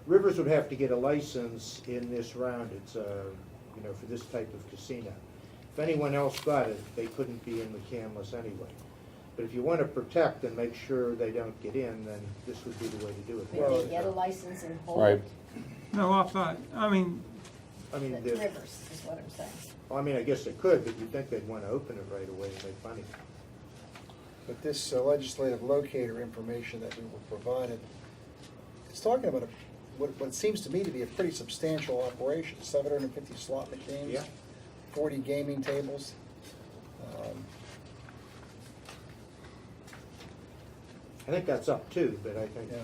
Rivers would have to get a license in this round. It's, for this type of casino. If anyone else got it, they couldn't be in McCandless anyway. But if you want to protect and make sure they don't get in, then this would be the way to do it. Maybe they get a license and hold Right. it. no, opt out. I mean, I mean, The Rivers is what I'm saying. I guess they could, but you'd think they'd want to open it right away and make money. But this legislative locator information that we were provided, it's talking about what seems to me to be a pretty substantial operation, 750 slot machines, Yeah. 40 gaming tables. I think that's up too, but I think, Yeah.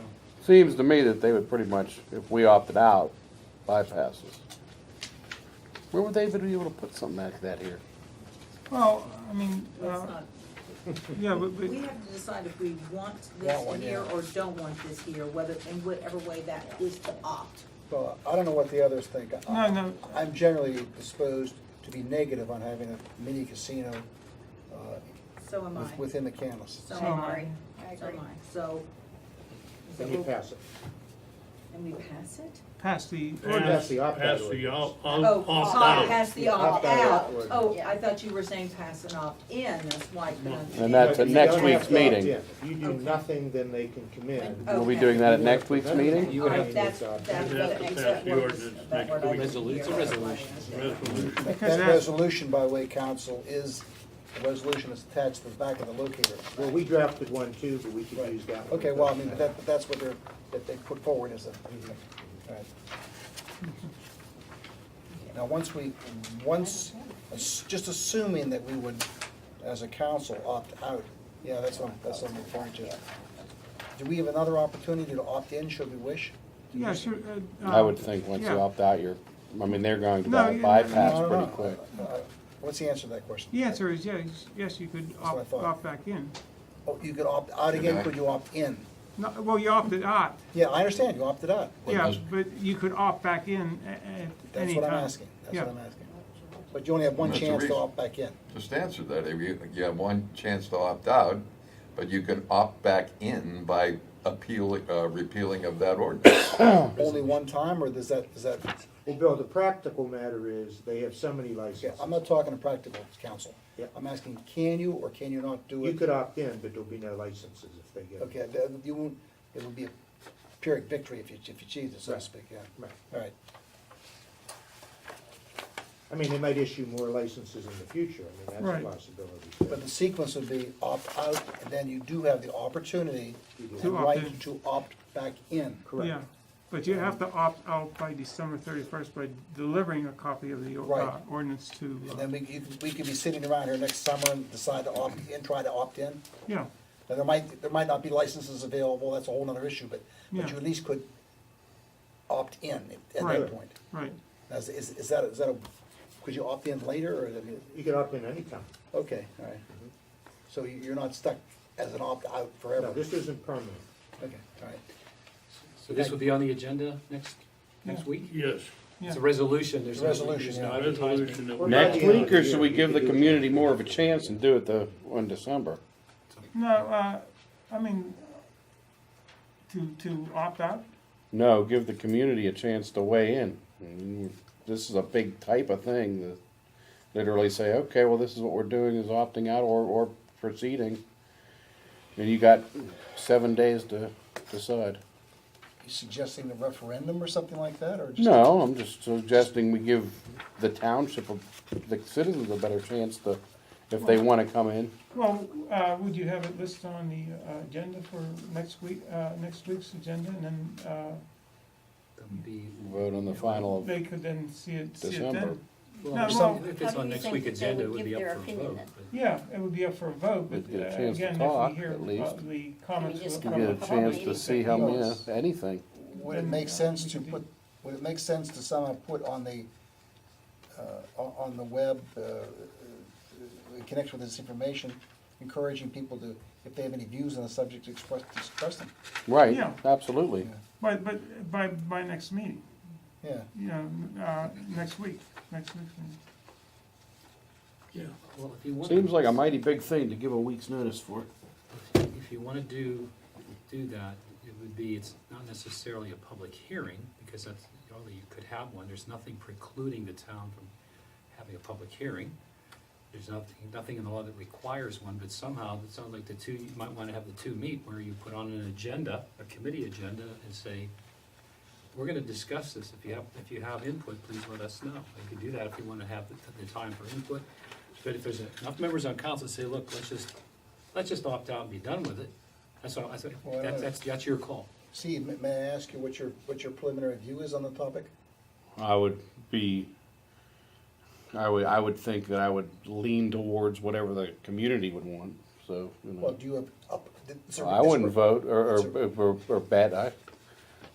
Seems to me that they would pretty much, if we opted out, bypass us. Where would they be able to put something like that here? Well, I mean, Let's not, yeah, but, we have to decide if we want Want this one, in here yeah. or don't want this here, whether, in whatever way that is to opt. Well, I don't know what the others think. no, I'm generally disposed to be negative on having a mini casino So am I. within the canvas. So So am am I. I. So am I. So. Then you pass it. And we pass it? pass the Pass ordinance. the opt-out Pass the ordinance. Oh, opt sorry, out. pass the opt Opt-out out. ordinance. Oh, Yeah. I thought you were saying pass and opt in, that's why I couldn't understand. And that's at You next don't week's have to opt meeting. in. If you do Okay. nothing, then they can come in. Oh. We'll be Okay. doing that at next week's meeting? You All would right, have that's You'd have what, to pass that the word ordinance that next word I week. didn't hear. It's a resolution. Resolution. Because That that- resolution, by the way, council, is, the resolution is attached to the back of the locator. Well, we drafted one too, but we could use that one. Okay, well, I mean, but that's what that they put forward as a, all right. Now, just assuming that we would, as a council, opt out, yeah, that's what I'm referring to. Do we have another opportunity to opt in, should we wish? Yeah, sure. I would think once you yeah. opt out, they're going to No, yeah, bypass No, no, pretty no. quick. What's the answer to that question? The answer is yes, you could what I thought. opt back in. Oh, you could opt out again, could you opt in? No, well, you opted out, Yeah, I understand, you opted out. yeah, but you could opt back in at That's any what I'm time. asking, that's Yeah. what I'm asking. But you only have one That's the chance to reason. opt back in. Just answer that. You have one chance to opt out, but you can opt back in by repealing of that ordinance. Only one time, or does that, Well, Bill, the practical matter is, they have so many yeah, licenses. I'm not talking to practical counsel. Yeah. I'm asking, can you or can you not do it? You could opt in, but there'll be no licenses if they get. Okay, you won't, it would be a Pyrrhic victory if you achieved it, so to Right. speak, yeah. Right. All right, I mean, they might issue more licenses in the future, I mean, Right. that's a possibility. but the sequence would be opt out, and then you do have the opportunity To and opt right in. to opt back in. Correct. Yeah, but you have to opt out by December 31st by delivering a copy of the Right. Ordinance to, And then we could be sitting around here next summer and decide to opt in, try to opt in. yeah, Now, there might not be licenses available, that's a whole nother issue, but Yeah. you at least could opt in at Right. that point. right. Now, is that a, could you opt in later, or, I mean, You can opt in anytime. okay, all right. So you're not stuck as an opt-out forever? No, this isn't permanent. Okay, all right. So this will be on the agenda next week? Yes. It's a resolution, there's It's a resolution, no yeah. advertisement. Resolution that We're we- not Next the end of week, the or should year. we You give the could do it. community more of a chance and do it in December? No, I mean, to opt out, No, give the community a chance to weigh in. I mean, this is a big type of thing that literally say, okay, well, this is what we're doing is opting out or proceeding. And you got 7 days to decide. You suggesting a referendum or something like that, or just? No, I'm just suggesting we give the township, the citizens a better chance to, if they wanna come in. well, would you have it listed on the agenda for next week's agenda, and then That would be, Vote on the final of they could then see it December. then? well, No, if well, it's How do on you next think week that they agenda, it would would be give up their for a opinion vote. then? but- Yeah, it would be up for a vote, but We'd get a chance to again, if talk, we hear at least. the comments just from You come get the a public chance to meeting. see how many, anything. Would it make sense to put, would it make sense to somehow put on the web, in connection with this information, encouraging people to, if they have any views on the subject, to express them? Right, Yeah. absolutely. But by next meeting, Yeah, next week's meeting. Yeah, well, if you want. Seems like a mighty big thing to give a week's notice for. If you wanna do that, it would be, it's not necessarily a public hearing, because that's, although you could have one, there's nothing precluding the town from having a public hearing. There's nothing in the law that requires one, but somehow, it sounds like you might wanna have the two meet, where you put on an agenda, a committee agenda, and say, we're gonna discuss this, if you have input, please let us know. You could do that if you wanna have the time for input, but if there's enough members on council that say, look, let's just opt out and be done with it, that's all, Well, that's your call. Steve, may I ask you what your preliminary view is on the topic? I would think that I would lean towards whatever the community would want, so, you Well, know. do you have, I wouldn't vote or bet.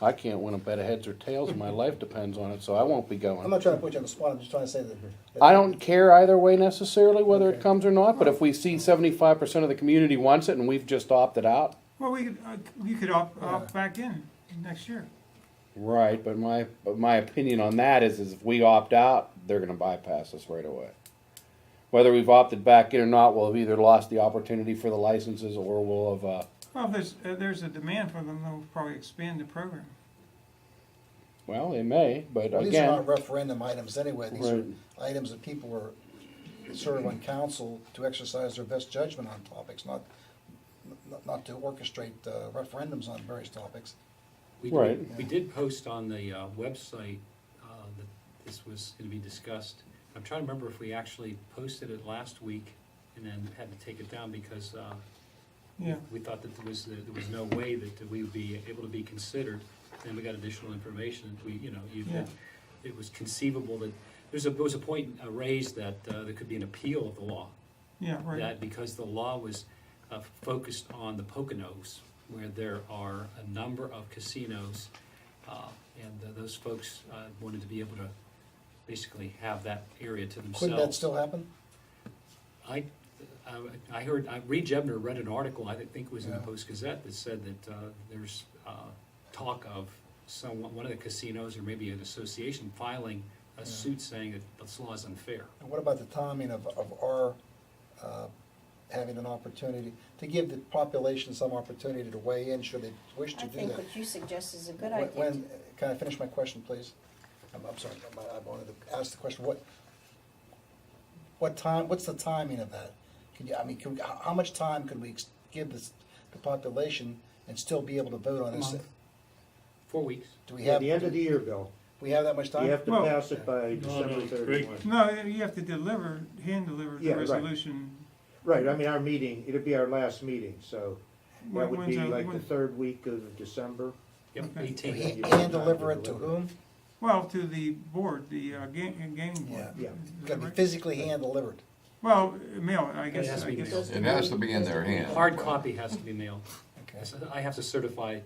I can't win a bet of heads or tails, and my life depends on it, so I won't be I'm going. not trying to put you on the spot, I'm just trying to say that. I don't care either way necessarily whether it Okay. comes or not, but if we see 75% of the community wants it and we've just opted out, Well, we could opt back in next year. right, but my opinion on that is if we opt out, they're gonna bypass us right away. Whether we've opted back in or not, we'll have either lost the opportunity for the licenses or we'll have, Well, if there's a demand for them, they'll probably expand the program. well, they may, but Well, these are not again, referendum items anyway, these are Right. items that people were, serve on council to exercise their best judgment on topics, not to orchestrate referendums on various topics. Right. We did post on the website that this was going to be discussed. I'm trying to remember if we actually posted it last week and then had to take it down because Yeah. we thought that there was no way that we would be able to be considered. And we got additional information. Yeah. It was conceivable that there was a point raised that there could be an appeal of the law. Yeah, right. That because the law was focused on the Poconos, where there are a number of casinos, and those folks wanted to be able to basically have that area to themselves. Couldn't that still happen? I heard, Reed Jebner read an article, I think it was in the Yeah. Post-Gazette, that said that there's talk of one of the casinos or maybe an association filing a suit saying that this law is unfair. And what about the timing of our having an opportunity, to give the population some opportunity to weigh in should they wish I to do think that? what you suggest is a good When- idea. Can I finish my question, please? I'm sorry, I wanted to ask the question, what's the timing of that? How much time could we give the population and still be able to vote on this? 4 weeks. Do we At have, the end of the year, Bill, we have that much time? you have to Well- pass it by No, December no, 31. No, you have to hand deliver the Yeah, right. resolution. Right, I mean, our meeting, it'll be our last meeting, so that would be When's like the when- third week of December. Yep, Okay. 18. Hand deliver it to whom? Well, to the board, the gaming board. Yeah. Yeah. It's gotta be physically hand delivered. Well, mail, I guess. It has to be mailed. It has to be in their hand. Hard copy has to be mailed. Okay. So I have to certify,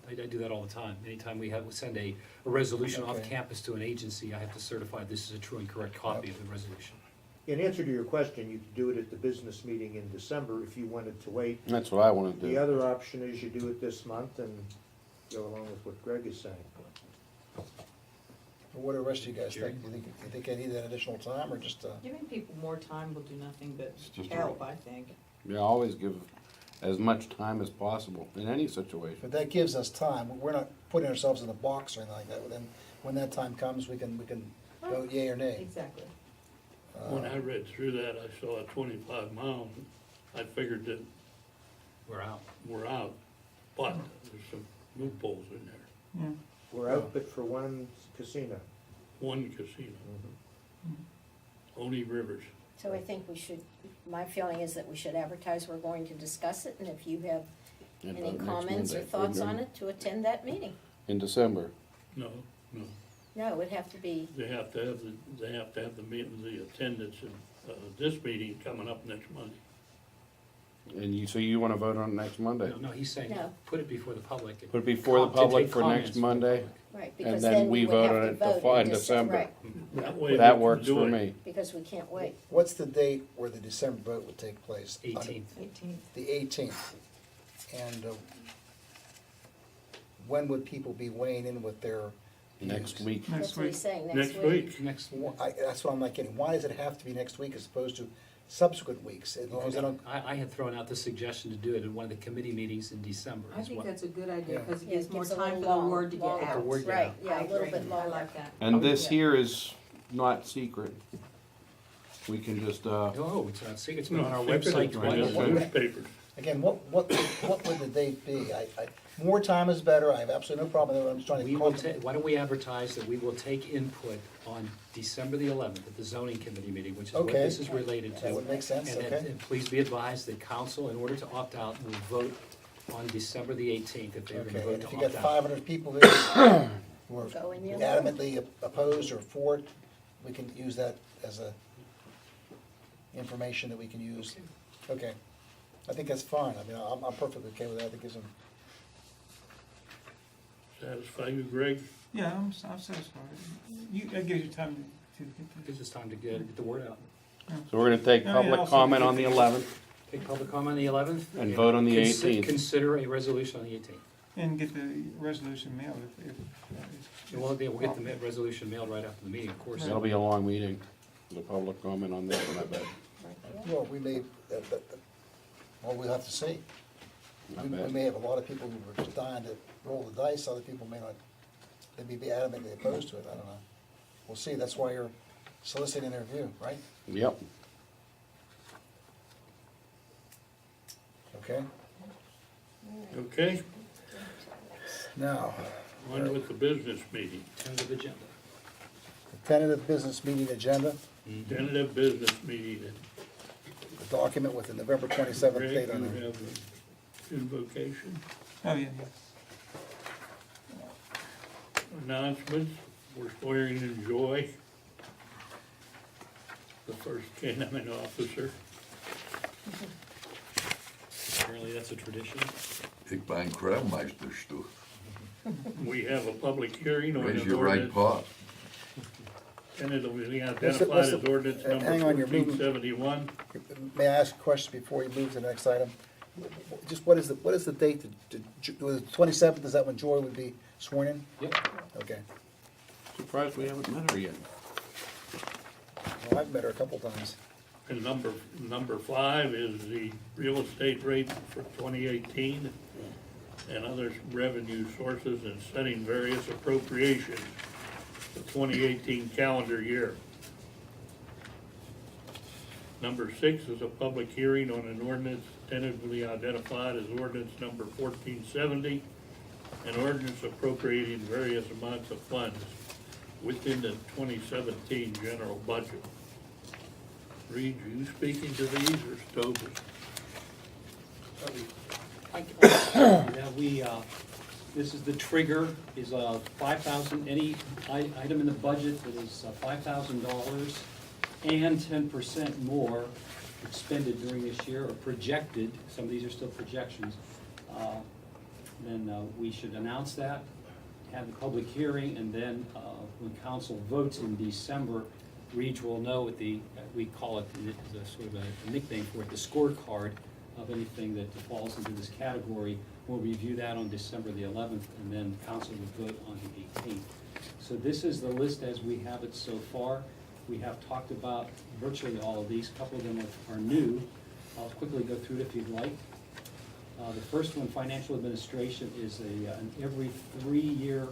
I do that all the time. Anytime we send a resolution off Okay. campus to an agency, I have to certify this is a true and correct copy of the resolution. In answer to your question, you could do it at the business meeting in December if you wanted to wait. that's what I wanna The do. other option is you do it this month and go along with what Greg is saying. What do the rest of you guys think? You think I need that additional time, or just, Giving people more time will do nothing but It's just a- help, I think. Yeah, always give as much time as possible in any situation. but that gives us time. We're not putting ourselves in a box or anything like that. Then, when that time comes, we can vote yea or nay. Exactly. When I read through that, I saw a 25 mile, I figured that We're out. we're out, but there's some loopholes in there. Yeah. We're out but for one casino. One casino, Oni Rivers. So I think my feeling is that we should advertise we're going to discuss it, and if you have And any vote next comments or Monday. thoughts on it, to attend that meeting. In December. No, No, it would have to be, they have to have the meeting, the attendance of this meeting coming up next Monday. And so you wanna vote on it next Monday? No, he's saying, No. put it before the public. Put it before the To public take for comments next from the Monday? public. right, And because then then we we would vote have on to it vote in December. Right, That way we That can works do for it. me. because we can't wait. What's the date where the December vote would take place? 18th. 18th. The 18th. And when would people be weighing in with their views? Next week. That's Next what he's week. saying, Next week. Next, That's what I'm not getting. Why does it have to be next week as opposed to subsequent weeks? As long as they don't, I had thrown out the suggestion to do it at one of the committee meetings in December. I is think what- that's a good idea, Yeah. because it Yeah, gives it more gives a time for little the word to get long- out. The word get Right, out. yeah, I a little agree. bit I longer. like that. And this Yeah. here is not secret. We can just, Oh, it's not secret, it's been No, on our secret website is twice. in the newspapers. again, what would the date be? More time is better. I have absolutely no problem with it. I'm just trying We to. will why don't we advertise that we will take input on December the 11th at the zoning committee meeting, which is what Okay. this is related to. That would make sense, And okay. and please be advised that council, in order to opt out, will vote on December the 18th if they're gonna Okay, vote and if to you got opt out. 500 people here who are Go in the adamantly opposed or for it, we can use that as a information that we can use. Okay, I think that's fine. I mean, I'm perfectly okay with that. I think it's Satisfy you, Greg? Yeah, I'm satisfied. That gives you time to get Gives us time to get the word out. So we're gonna take Yeah, public also comment get on the the- 11th. Take public comment on the 11th. And vote on the 18th. Consider a resolution on the 18th. and get the resolution mailed if And we'll get the resolution mailed right after the meeting, of course. That'll be a long meeting, the public comment on this one, I bet. Well, we may, well, we'll have to see. I We bet. may have a lot of people who are dying to roll the dice, other people may not, they may be adamantly opposed to it, I don't know. We'll see, that's why you're soliciting their view, right? Yep. Okay? Okay, Now, on with the business meeting. Tentative agenda. the tentative business meeting agenda, Tentative business meeting. the document with the November 27th Greg, date on you it. have an invocation. Oh, yeah. Announcements, we're swearing in Joy, the first canine officer. Apparently that's a tradition. Ik ben Krabmeisterstoel. We have a public hearing on Raise an your right ordinance paw. tentatively What's identified the- as ordinance hang number on, you're moving- 1471. May I ask a question before you move to the next item? Just what is the date, the 27th, is that when Joy would be sworn in? Yep. Okay, Surprised we haven't met her yet. well, I've met her a couple times. And number 5 is the real estate rate for 2018 and other revenue sources and setting various appropriations for 2018 calendar year. Number 6 is a public hearing on an ordinance tentatively identified as ordinance number 1470, an ordinance appropriating various amounts of funds within the 2017 general budget. Reed, are you speaking to these or Stover? Yeah, this is the trigger, is 5,000, any item in the budget that is $5,000 and 10% more expended during this year or projected, some of these are still projections, then we should announce that, have the public hearing, and then when council votes in December, Reach will know what we call it, the sort of a nickname for it, the scorecard of anything that falls into this category. We'll review that on December the 11th, and then council will vote on the 18th. So this is the list as we have it so far. We have talked about virtually all of these. A couple of them are new. I'll quickly go through it if you'd like. The first one, financial administration, is an every 3-year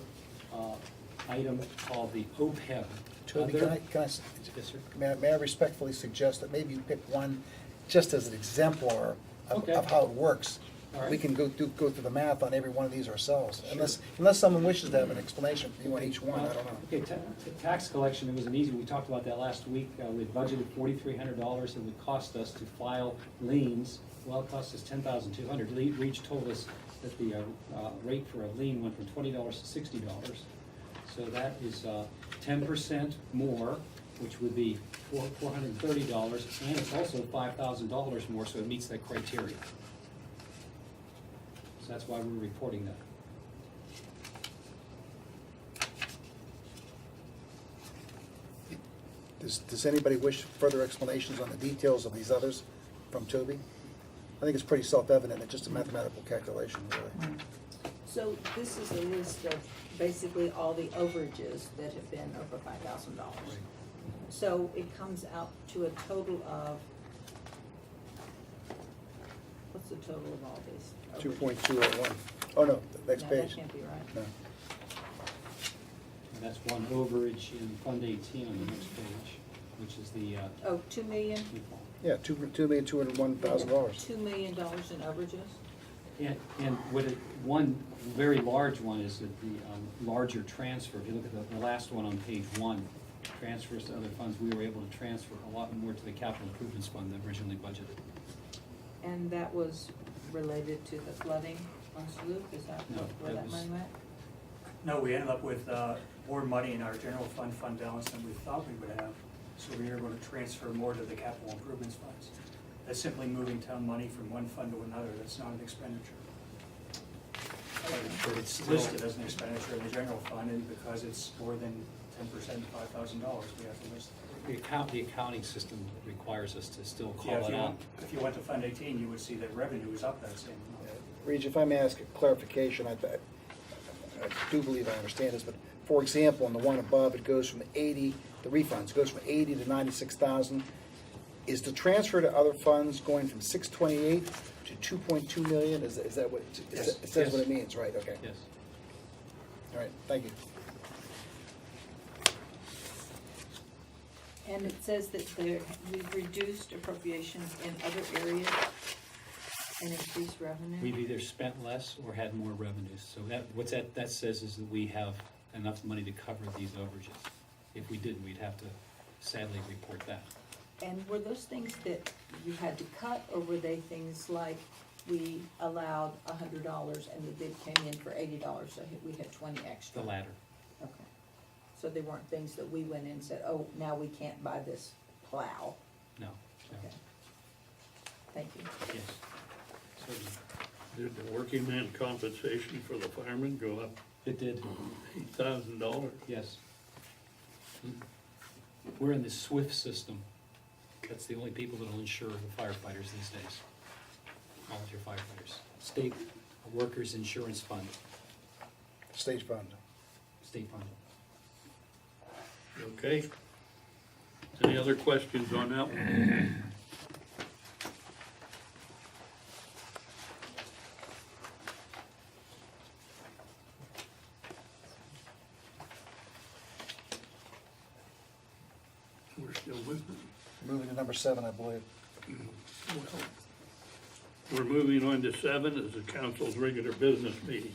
item called the OPEB. Toby, Other- can I, Yes, sir. may I respectfully suggest that maybe you pick one just as an exemplar Okay. of how it works? All right. We can go through the math on every one of these ourselves, unless someone wishes to have an explanation for you on each one, I don't know. Okay, tax collection, it was an easy, we talked about that last week. We had budgeted $4,300 it would cost us to file liens. Well, it cost us $10,200. Reach told us that the rate for a lien went from $20 to $60. So that is 10% more, which would be $430, and it's also $5,000 more, so it meets that criteria. So that's why we're reporting that. Does anybody wish further explanations on the details of these others from Toby? I think it's pretty self-evident, it's just a mathematical calculation, really. So this is a list of basically all the overages that have been over $5,000. So it comes out to a total of, what's the total of all these? 2.201. Oh, no, the next No, page. that can't be right. No. And that's one overage in Fund 18 on the next page, which is the, Oh, 2 million? Yeah, $2,201,000. $2 million in overages? and one very large one is that the larger transfer. If you look at the last one on page 1, transfers to other funds, we were able to transfer a lot more to the capital improvements fund than originally budgeted. And that was related to the flooding on Sloop, is that No, where that that was- money went? No, we ended up with more money in our general fund balance than we thought we would have, so we were able to transfer more to the capital improvements funds. That's simply moving town money from one fund to another, that's not an expenditure. But it's listed as an expenditure in the general fund, and because it's more than 10% of $5,000, we have to list it. The accounting system requires us to still Yeah, call it out. if you went to Fund 18, you would see that revenue is up that same amount. Reg, if I may ask a clarification, I do believe I understand this, but for example, on the one above, it goes from 80, the refunds goes from 80 to 96,000. Is the transfer to other funds going from 628 to 2.2 million? Is that what, Yes. it says what Yes. it means, right? Okay. Yes. All right, thank you. And it says that we've reduced appropriations in other areas and increased revenue. We've either spent less or had more revenues. So that says is that we have enough money to cover these overages. If we didn't, we'd have to sadly report that. And were those things that you had to cut, or were they things like we allowed $100 and the bid came in for $80, so we had 20 extra? The latter. Okay. So they weren't things that we went in and said, oh, now we can't buy this plow? No. Okay. Thank you. Yes. Certainly. Did the working man compensation for the firemen go up It did. $8,000? Yes. We're in the SWIFT system. That's the only people that will insure the firefighters these days. Volunteer firefighters. State Workers Insurance Fund, State fund. state fund. Okay. Any other questions on that one? We're still with them. Moving to number 7, I believe. Well, we're moving on to 7 as the council's regular business meeting.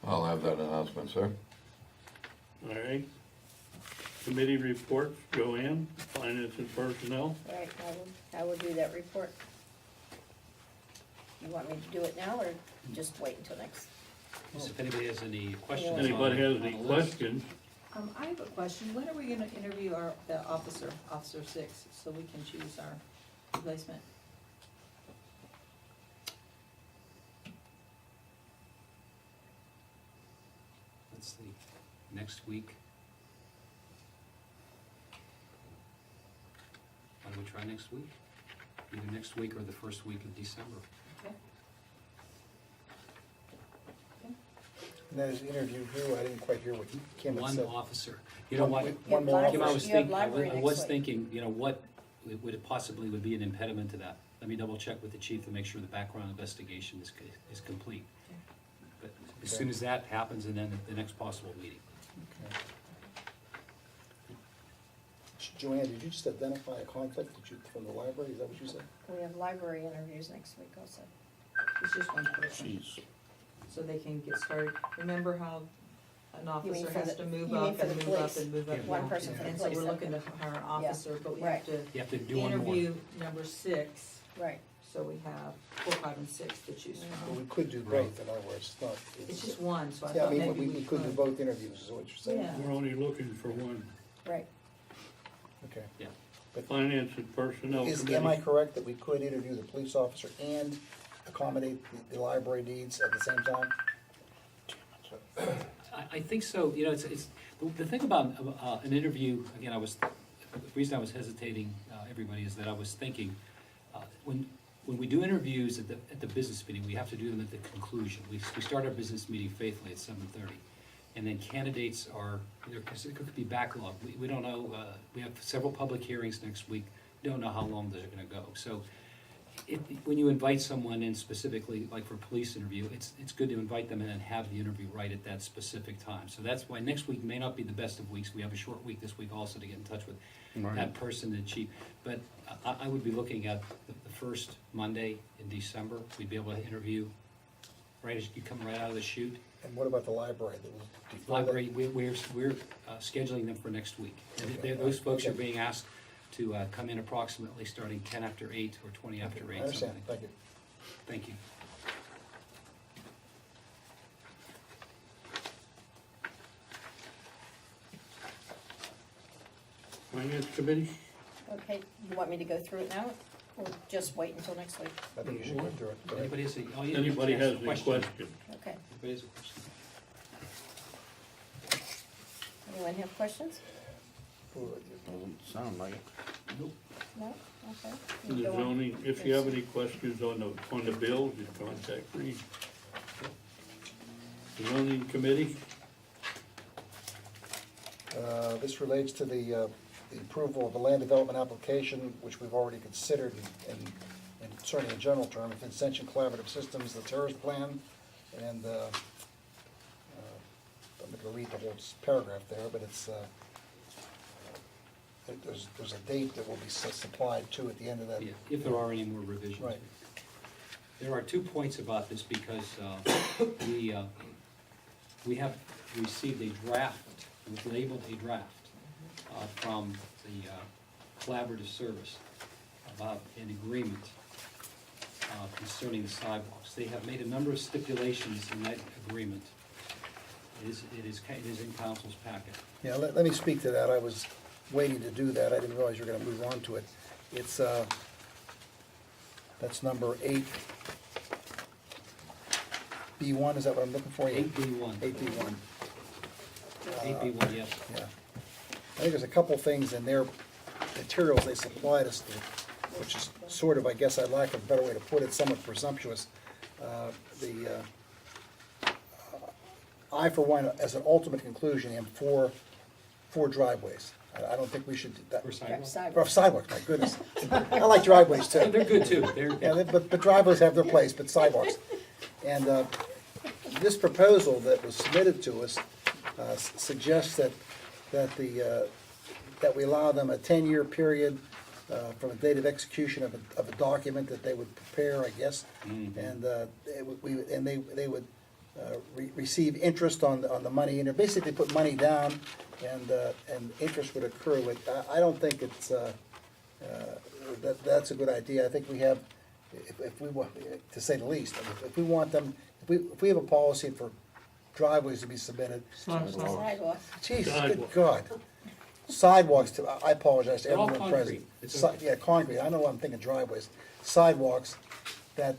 I'll have that announcement, sir. All right. Committee reports, Joanne, Finance and Personnel. Right, I will do that report. You want me to do it now, or just wait until next? So if anybody has any questions on Anybody has on any the list? questions? I have a question. When are we gonna interview the Officer 6, so we can choose our replacement? Let's see, next week. Why don't we try next week? Either next week or the first week of December. Okay. And that is interview who? I didn't quite hear what Kim had One said. officer. You know what? One more You have Kim, I officer. was You have thinking, library I next was week. thinking, you know, what would it possibly would be an impediment to that? Let me double check with the chief to make sure the background investigation is complete. But as soon as that happens, and then the next possible meeting. Okay. Joanne, did you just identify a conflict from the library? Is that what you said? We have library interviews next week also. It's just one person. So they can get started. Remember how an You mean officer for has the- to move you mean up for and the move up police? and move up? Yeah. One person for the And so police, we're looking to okay. hire an officer, but we have Right. to You have to do one more. interview number 6, Right. so we have 4, 5, and 6 to choose Well, we from. could do both, in other words. It's not. It's just one, so I Yeah, I thought mean, maybe we could do both interviews, is what you're saying? Yeah. We're only looking for one. Right. Okay. Yeah. Finance and Personnel Am I Committee. correct that we could interview the police officer and accommodate the library needs at the same time? I think so, you know, it's, the thing about an interview, again, the reason I was hesitating, everybody, is that I was thinking, when we do interviews at the business meeting, we have to do them at the conclusion. We start our business meeting faithfully at 7:30, and then candidates are, because it could be backlog, we don't know, we have several public hearings next week, we don't know how long those are gonna go, so when you invite someone in specifically, like for a police interview, it's good to invite them in and have the interview right at that specific time. So that's why next week may not be the best of weeks. We have a short week this week also to get in touch with that person, the chief. But I would be looking at the first Monday in December. We'd be able to interview right as you come right out of the chute. And what about the library? That was before that? Library, we're scheduling them for next week. And those folks are being asked to come in approximately starting 10 after 8 or 20 after 8. I understand, something. thank you. Thank you. Finance Committee. Okay, you want me to go through it now, or just wait until next week? I think you should go through it. Go ahead. Anybody has any Anybody has any questions? Okay. Anybody anybody has a question. Anyone have questions? Doesn't sound like it. Nope. No? Okay. The You go on. zoning, if you have any questions on the bill, you contact me. Zoning committee, This relates to the approval of the land development application, which we've already considered in certainly in general term, with Ascension Collaborative Systems, the terrace plan, and I'm not gonna read the whole paragraph there, but it's, there's a date that will be supplied to at the end of that. Yeah, if there are any more revisions. Right. There are 2 points about this because we have received a draft, it was labeled a draft, from the collaborative service about an agreement concerning the sidewalks. They have made a number of stipulations in that agreement. It is in council's packet. Yeah, let me speak to that. I was waiting to do that. I didn't realize you were gonna move on to it. It's, that's number 8B1, is that what I'm looking for? 8B1. 8B1, 8B1, yes. yeah. I think there's a couple things in their materials they supplied us, which is sort of, I guess, I lack of a better way to put it, somewhat presumptuous. I, for one, as an ultimate conclusion, am for driveways. I don't think we should do that. For sidewalks? For sidewalks, my goodness. I like driveways too. They're good too. Yeah, but driveways have their place, but sidewalks. And this proposal that was submitted to us suggests that we allow them a 10-year period from a date of execution of a document that they would prepare, I guess. And they would receive interest on the money, and they basically put money down, and interest would accrue. I don't think it's that's a good idea. I think we have, if we want, to say the least, if we want them, if we have a policy for driveways to be submitted, Sidewalk. Jesus, good Sidewalk. God. Sidewalks, I apologize to They're all everyone present. concrete. It's okay. Yeah, concrete, I know I'm thinking driveways. Sidewalks, that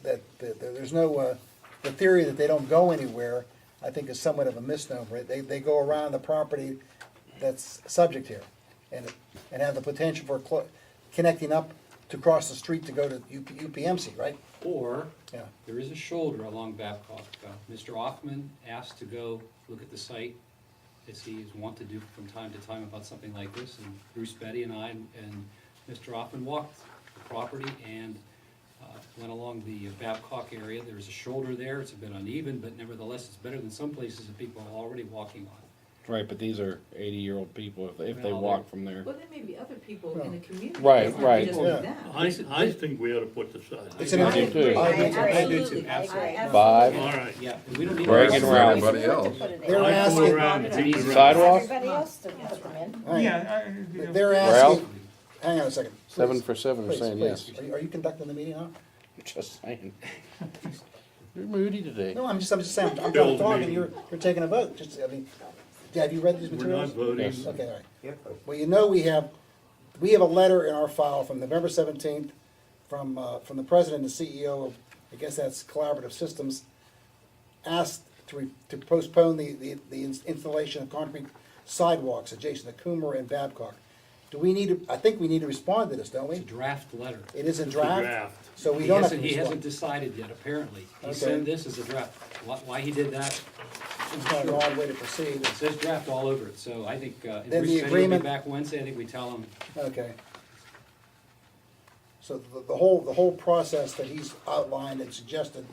there's no, the theory that they don't go anywhere, I think is somewhat of a misnomer. They go around the property that's subject here, and have the potential for connecting up to cross the street to go to UPMC, right? Or, Yeah. there is a shoulder along Babcock. Mr. Offman asked to go look at the site, as he is wont to do from time to time about something like this, and Bruce Betty and I and Mr. Offman walked the property and went along the Babcock area. There's a shoulder there, it's a bit uneven, but nevertheless, it's better than some places that people are already walking on. Right, but these are 80-year-old people if they Well, walk from there. Well, there may be other people in the community. Right, that right. just Yeah. do that. I think we ought to put the sign. It's an I do too. I agree. do I do too, Absolutely. absolutely. Five. All right. Yeah, and we don't need. Greg and Ralph. Everybody else. They're I asking- pull around and beat around. Sidewalk? Everybody else to put them in. All right. Yeah, They're Ralph? asking, hang on a second. 7 Please, for 7 are please, saying please. yes. Are you conducting the meeting now? Just saying. You're moody today. No, I'm just saying, I'm Bill's talking, meeting. you're taking a vote, just, I mean, have you read these We're materials? not voting. Yes. Okay, all right. Yep. Well, you know, we have a letter in our file from November 17th from the president and CEO of, I guess that's Collaborative Systems, asked to postpone the installation of concrete sidewalks adjacent to Coomer and Babcock. Do we need to, I think we need to respond to this, don't It's a we? draft letter. It is in It's a draft, draft. so we He don't have to hasn't, he hasn't respond. decided yet, apparently. He Okay. sent this as a draft. Why he did that, It's kind of an odd way to proceed. it says draft all over it, so I think, if Then the Bruce said he'll be agreement- back Wednesday, I think we tell him, Okay. So the whole process that he's outlined and suggested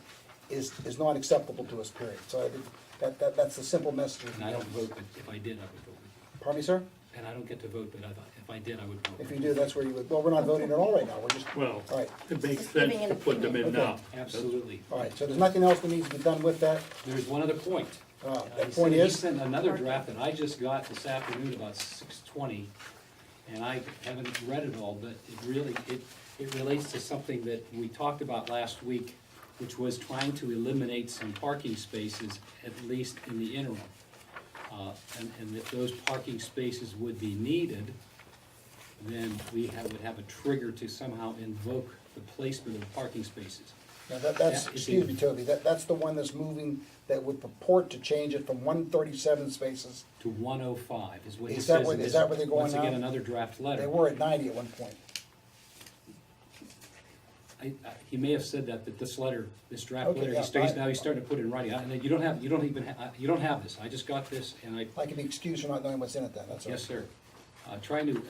is not acceptable to us, period. So I think that's the simple message. and I don't vote, but if I did, I would vote. Pardon me, sir? And I don't get to vote, but if I did, I would vote. If you do, that's where you would, well, we're not voting at all right now, we're just, Well, all right, it makes Just sense giving an to put them in opinion. now. Absolutely. all right. So there's nothing else that needs to be done with that? There's one other point. That point He is, sent another draft that I just got this afternoon about 6:20, and I haven't read it all, but it really, it relates to something that we talked about last week, which was trying to eliminate some parking spaces, at least in the interim. And if those parking spaces would be needed, then would have a trigger to somehow invoke the placement of parking spaces. Now, that's, That is excuse a- me, Toby, that's the one that's moving, that would purport to change it from 137 spaces. To 105 is what he Is says. that where- in is this- that where they're going Once again, now? another draft They letter. were at 90 at one point. He may have said that this letter, this draft Okay, letter, yeah, now he's starting to put it in writing. And you don't have this. I just got this and I can be excused for not knowing what's in it then, that's all. yes, sir. Trying to,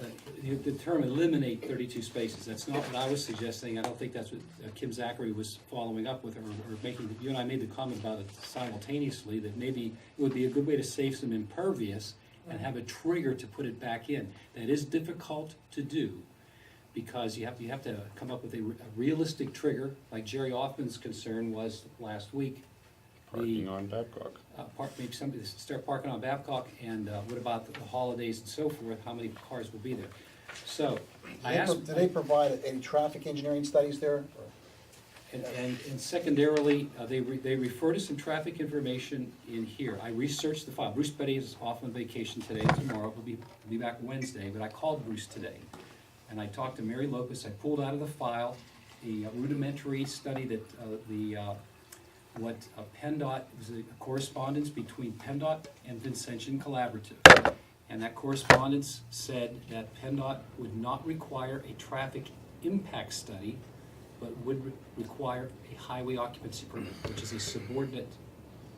the term eliminate 32 spaces, that's not what I was suggesting. I don't think that's what Kim Zachary was following up with, or making, you and I made the comment about it simultaneously, that maybe it would be a good way to save some impervious and have a trigger to put it back in. That is difficult to do, because you have to come up with a realistic trigger, like Jerry Offman's concern was last week. Parking on Babcock. Maybe somebody start parking on Babcock, and what about the holidays and so forth, how many cars will be there? So, I asked. Do they provide any traffic engineering studies there? And secondarily, they refer to some traffic information in here. I researched the file. Bruce Betty is off on vacation today and tomorrow. He'll be back Wednesday, but I called Bruce today. And I talked to Mary Locust. I pulled out of the file the rudimentary study that what PennDOT, was a correspondence between PennDOT and Vincentian Collaborative. And that correspondence said that PennDOT would not require a traffic impact study, but would require a highway occupancy permit, which is a subordinate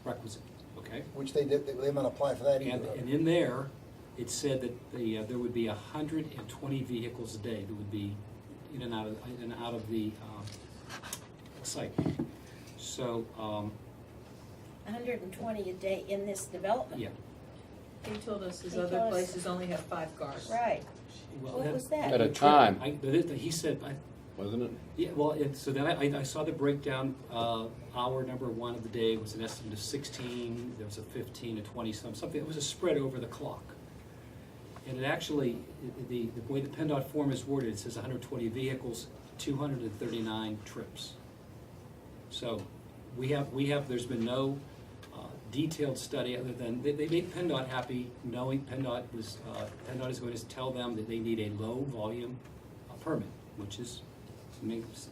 requisite, okay? Which they did, they did not apply for that either. And in there, it said that there would be 120 vehicles a day that would be in and out of the site. So, 120 a day in this development? yeah. He told us his He other told us- places only have 5 cars. Right. Well, What was that? At a time, He said, wasn't it? yeah, well, so then I saw the breakdown, hour number 1 of the day was an estimate of 16, there was a 15, a 20, something, it was a spread over the clock. And it actually, the way the PennDOT form is worded, it says 120 vehicles, 239 trips. So there's been no detailed study other than, they made PennDOT happy, knowing PennDOT is going to tell them that they need a low volume permit, which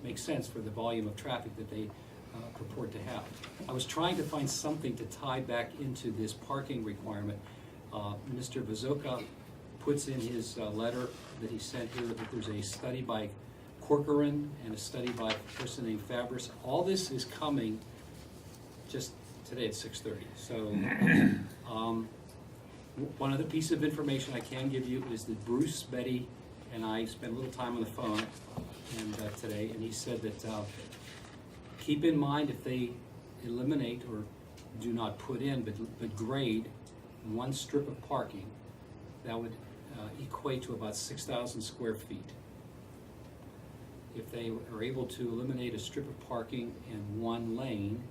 makes sense for the volume of traffic that they purport to have. I was trying to find something to tie back into this parking requirement. Mr. Vazoka puts in his letter that he sent here that there's a study by Corcoran and a study by a person named Fabris. All this is coming just today at 6:30. So one other piece of information I can give you is that Bruce, Betty, and I spent a little time on the phone today, and he said that keep in mind if they eliminate or do not put in, but grade one strip of parking, that would equate to about 6,000 square feet. If they are able to eliminate a strip of parking in one lane,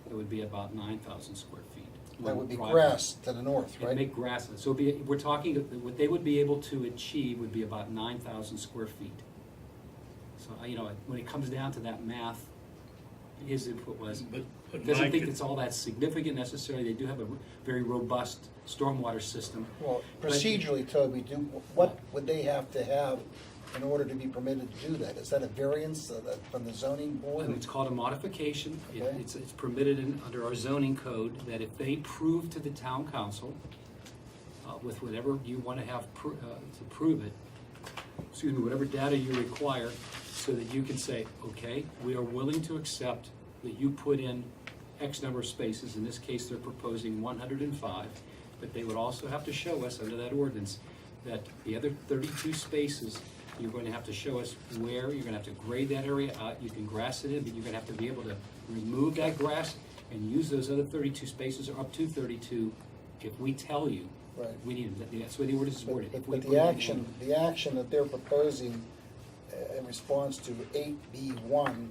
that would be about 9,000 square feet. That would be Driveway. grass to the north, It'd right? make grass, so we're talking, what they would be able to achieve would be about 9,000 square feet. So, when it comes down to that math, his input was, But doesn't Mike, think it's all that significant necessarily. They do have a very robust stormwater system. Well, procedurally, Toby, what would they have to have in order to be permitted to do that? Is that a variance from the zoning board? And it's called a modification. Okay. It's permitted under our zoning code that if they prove to the town council, with whatever you want to have to prove it, whatever data you require, so that you can say, okay, we are willing to accept that you put in X number of spaces. In this case, they're proposing 105, but they would also have to show us under that ordinance that the other 32 spaces, you're going to have to show us where, you're going to have to grade that area out, you can grass it in, but you're going to have to be able to remove that grass and use those other 32 spaces, or up to 32, if we tell you. Right. We need them. That's the way the ordinance is worded. If we But put it in the action that they're proposing in response to 8B1,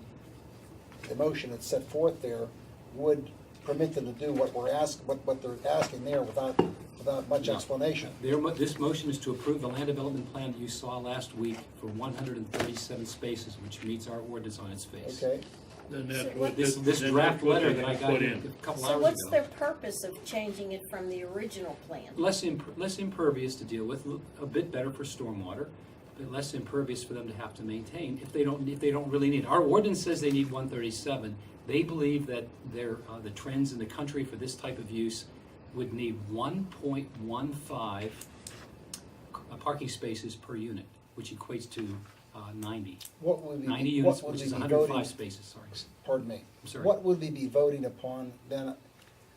the motion that's set forth there, would permit them to do what they're asking there without much No. explanation. This motion is to approve the land development plan that you saw last week for 137 spaces, which meets our ordinance on its face. Okay? then that's So what, This then draft that's what letter they that I can got put a in. couple So hours what's ago. their purpose of changing it from the original plan? Less impervious to deal with, a bit better for stormwater, less impervious for them to have to maintain if they don't really need it. Our ordinance says they need 137. They believe that the trends in the country for this type of use would need 1.15 parking spaces per unit, which equates to 90. What would we, 90 be- units, what would which we is be 105 voting, spaces, sorry. pardon me, I'm sorry. what would we be voting upon then?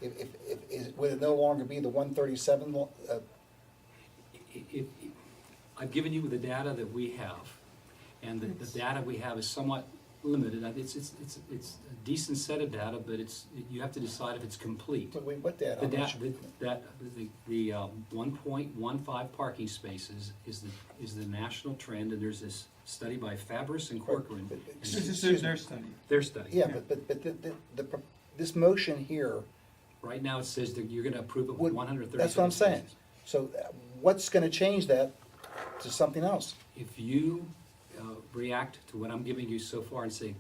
Would it no longer be the 137? If- I've given you the data that we have, and the data we have is somewhat limited. It's a decent set of data, but you have to decide if it's complete. Wait, what data? The I'm not sure. the 1.15 parking spaces is the national trend, and there's this study by Fabris and Corcoran. But- and This is Excuse me. their study. their study. Yeah, but this motion here, Right now, it says that you're gonna approve it with Would- 137 that's what I'm saying. spaces. So what's gonna change that to something else? If you react to what I'm giving you so far and say,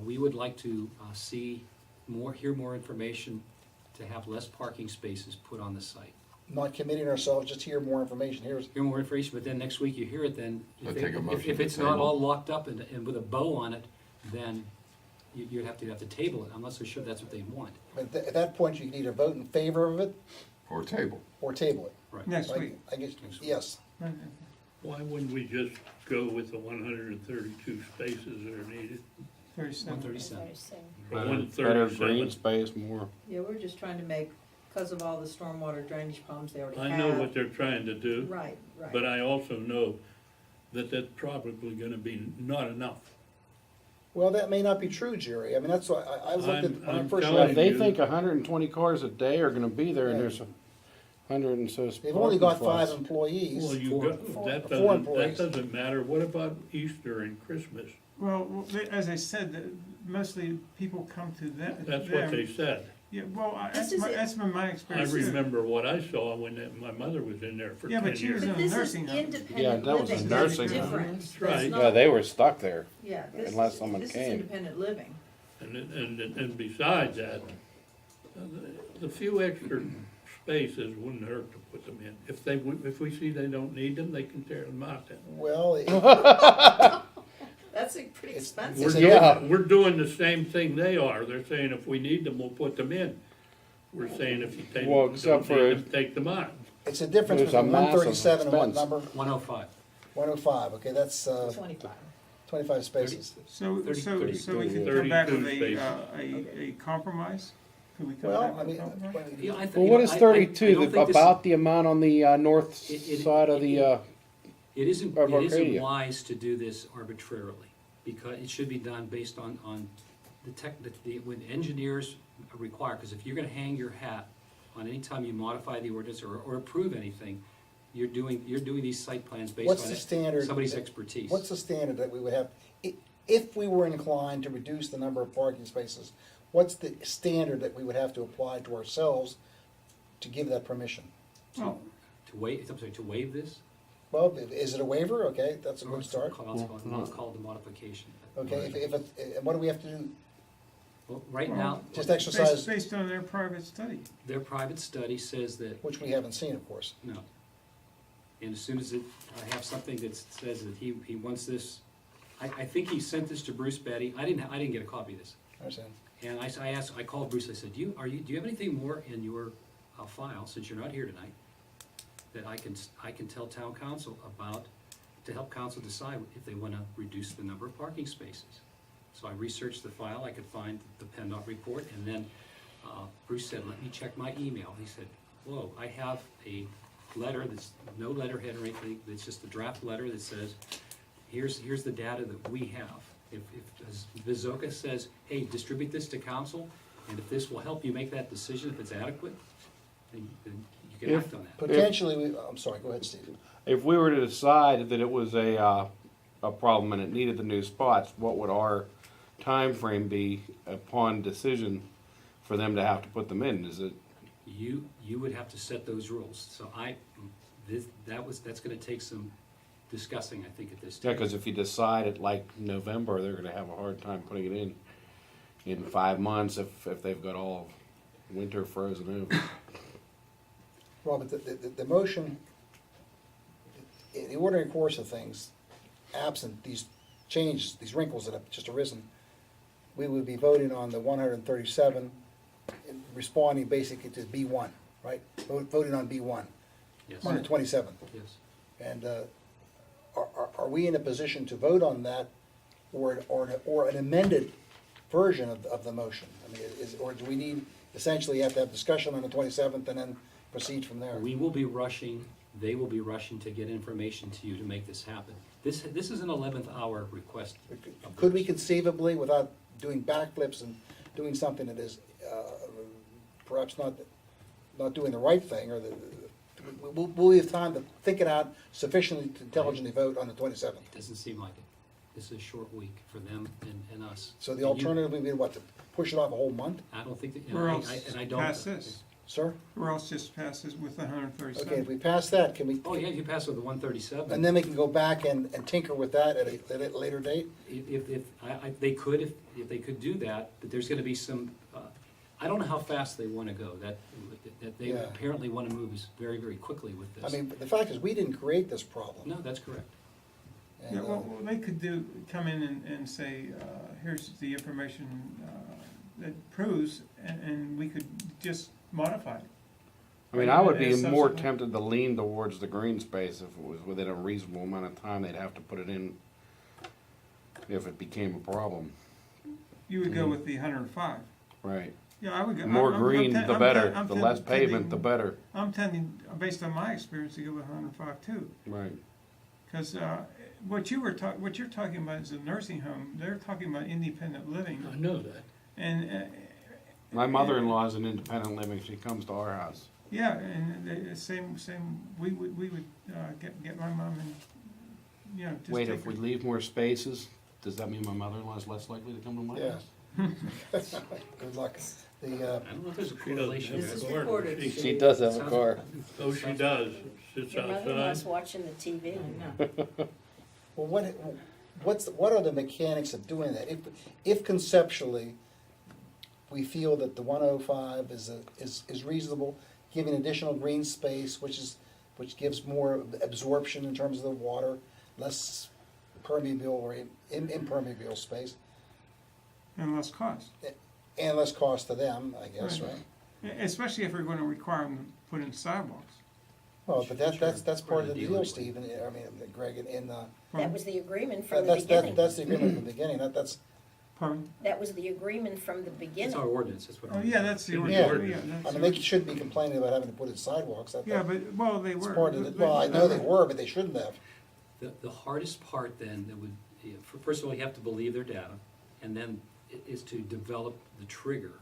we would like to hear more information to have less parking spaces put on the site. Not committing ourselves, just hear more information. Hear more information, but then next week you hear it, then So take a motion if to it's not table. all locked up and with a bow on it, then you'd have to table it. I'm not so sure that's what they want. But at that point, you can either vote in favor of it Or table. or table it. Right. Next Right? week. I guess, yes. Why wouldn't we just go with the 132 spaces that are needed? 37. 137. Better 137. green space, more. Yeah, we're just trying to make, because of all the stormwater drainage problems they already have. I know what they're trying to do, Right, right. but I also know that that's probably gonna be not enough. Well, that may not be true, Jerry. I mean, that's why I looked at, when I I'm first telling Well, read if it, they you- think 120 cars a day are gonna be there and Yeah. there's 100 and so. they've only got parking 5 spots. employees. Well, you Four- got, four- that four doesn't, employees. that doesn't matter. What about Easter and Christmas? Well, as I said, mostly people come to them. That's what they said. Yeah, well, This is it. that's been my I experience. too. remember what I saw when my mother was in there for Yeah, 10 but she was years. But in a this is nursing home. Yeah, independent that was a living, that's nursing home. different. That's right. not- Yeah, they were stuck there. Yeah, unless someone this came. is independent living. And besides that, the few extra spaces wouldn't hurt to put them in. If we see they don't need them, they can tear them out then. Well, That's pretty It's- expensive. Yeah. We're doing the same thing they are. They're saying if we need them, we'll put them in. We're saying if you take, Well, don't except need for- them, take them out. it's a difference There's a between massive 137 and what expense. number? 105. 105, okay, that's 25. 25 spaces. So, 30, so we 32 can come back with spaces. a compromise? Can we come Well, back I with mean, a compromise? Yeah, I Well, what is I 32, don't think this- about the amount on the north It- side of the, It isn't, of it isn't Arcadia. wise to do this arbitrarily, because it should be done based on when engineers require, because if you're gonna hang your hat on any time you modify the ordinance or approve anything, you're doing these site plans based What's the on standard? somebody's expertise. What's the standard that we would have, if we were inclined to reduce the number of parking spaces, what's the standard that we would have to apply to ourselves to give that permission? Well, To waive, I'm sorry, to waive this? Well, is it a waiver? Okay, that's a Or good start. I'll call it a modification. Okay, and what do we have to do? Well, right now, Just exercise, based on their private study. their private study says that, which we haven't seen, of course. no. And as soon as I have something that says that he wants this, I think he sent this to Bruce Betty. I didn't get a copy of this. I understand. And I called Bruce, I said, do you have anything more in your file, since you're not here tonight, that I can tell town council about, to help council decide if they wanna reduce the number of parking spaces? So I researched the file, I could find the PennDOT report, and then Bruce said, let me check my email. He said, whoa, I have a letter that's no letterhead or anything, it's just a draft letter that says, here's the data that we have. If as Vizoka says, hey, distribute this to council, and if this will help you make that decision, if it's adequate, then you can act on that. Potentially, I'm sorry, go ahead, Steve. if we were to decide that it was a problem and it needed the new spots, what would our time frame be upon decision for them to have to put them in? Is it, You would have to set those rules, so that's gonna take some discussing, I think, at this yeah, time. because if you decide it like November, they're gonna have a hard time putting it in 5 months if they've got all winter frozen over. Robert, the motion, in the ordinary course of things, absent these changes, these wrinkles that have just arisen, we would be voting on the 137, and responding basically to B1, right? Voting on B1, Yes. on the 27th. Yes. And are we in a position to vote on that, or an amended version of the motion? I mean, or do we need, essentially have to have discussion on the 27th and then proceed from there? We will be rushing, they will be rushing to get information to you to make this happen. This is an 11th hour request. Could we conceivably, without doing backflips and doing something that is perhaps not doing the right thing, or will we have time to think it out sufficiently to intelligently vote on the 27th? It doesn't seem like it. This is a short week for them and us. So the And you- alternative would be what, to push it off a whole month? I don't think that, Or else and I don't. pass this, Sir? or else just pass this with the Okay, if 137. we pass that, can we, Oh, yeah, you pass with the 137. and then we can go back and tinker with that at a later date? They could, if they could do that, but there's gonna be some, I don't know how fast they wanna go. That they Yeah. apparently wanna move very, very quickly with this. I mean, the fact is, we didn't create this problem. No, that's correct. And, Yeah, well, they could come in and say, here's the information that proves, and we could just modify it. I mean, I would be As more subsequent- tempted to lean towards the green space if it was within a reasonable amount of time they'd have to put it in if it became a problem. You would go with the 105. Right. Yeah, I would go. The more I'm green, ten- the I'm better. ten- I'm The ten- less pavement, the tending- better. I'm tending, based on my experience, to go with 105 too. Right. Because what you're talking about is a nursing home. They're talking about independent living. I know that. And, My mother-in-law is an independent living. She comes to our house. yeah, and the same, we would get my mom and, you know, just Wait, take if her. we leave more spaces, does that mean my mother-in-law is less likely to come to my Yeah. house? Good luck. I don't know if there's a correlation. This is there. recorded. She does have a car. Oh, she does, sits Your mother-in-law's outside. watching the TV. Well, what are the mechanics of doing that? If conceptually, we feel that the 105 is reasonable, giving additional green space, which gives more absorption in terms of the water, less permeable or impermeable space, And less cost. and less cost to them, I guess, Right. right? Especially if we're going to require them to put in sidewalks. Well, but that's part of the Deal deal, anyway. Steve, and, I mean, Greg, in That was the agreement from the that's beginning. the agreement from the beginning, that's, Pardon? That was the agreement from the It's beginning. our ordinance, that's what. Oh, yeah, that's the Yeah. ordinance. I That's mean, the- they shouldn't be complaining about having to put in sidewalks, Yeah, but, well, they it's were. part of it, well, I know they were, but they shouldn't have. The hardest part then, that would, first of all, you have to believe their data, and then is to develop the trigger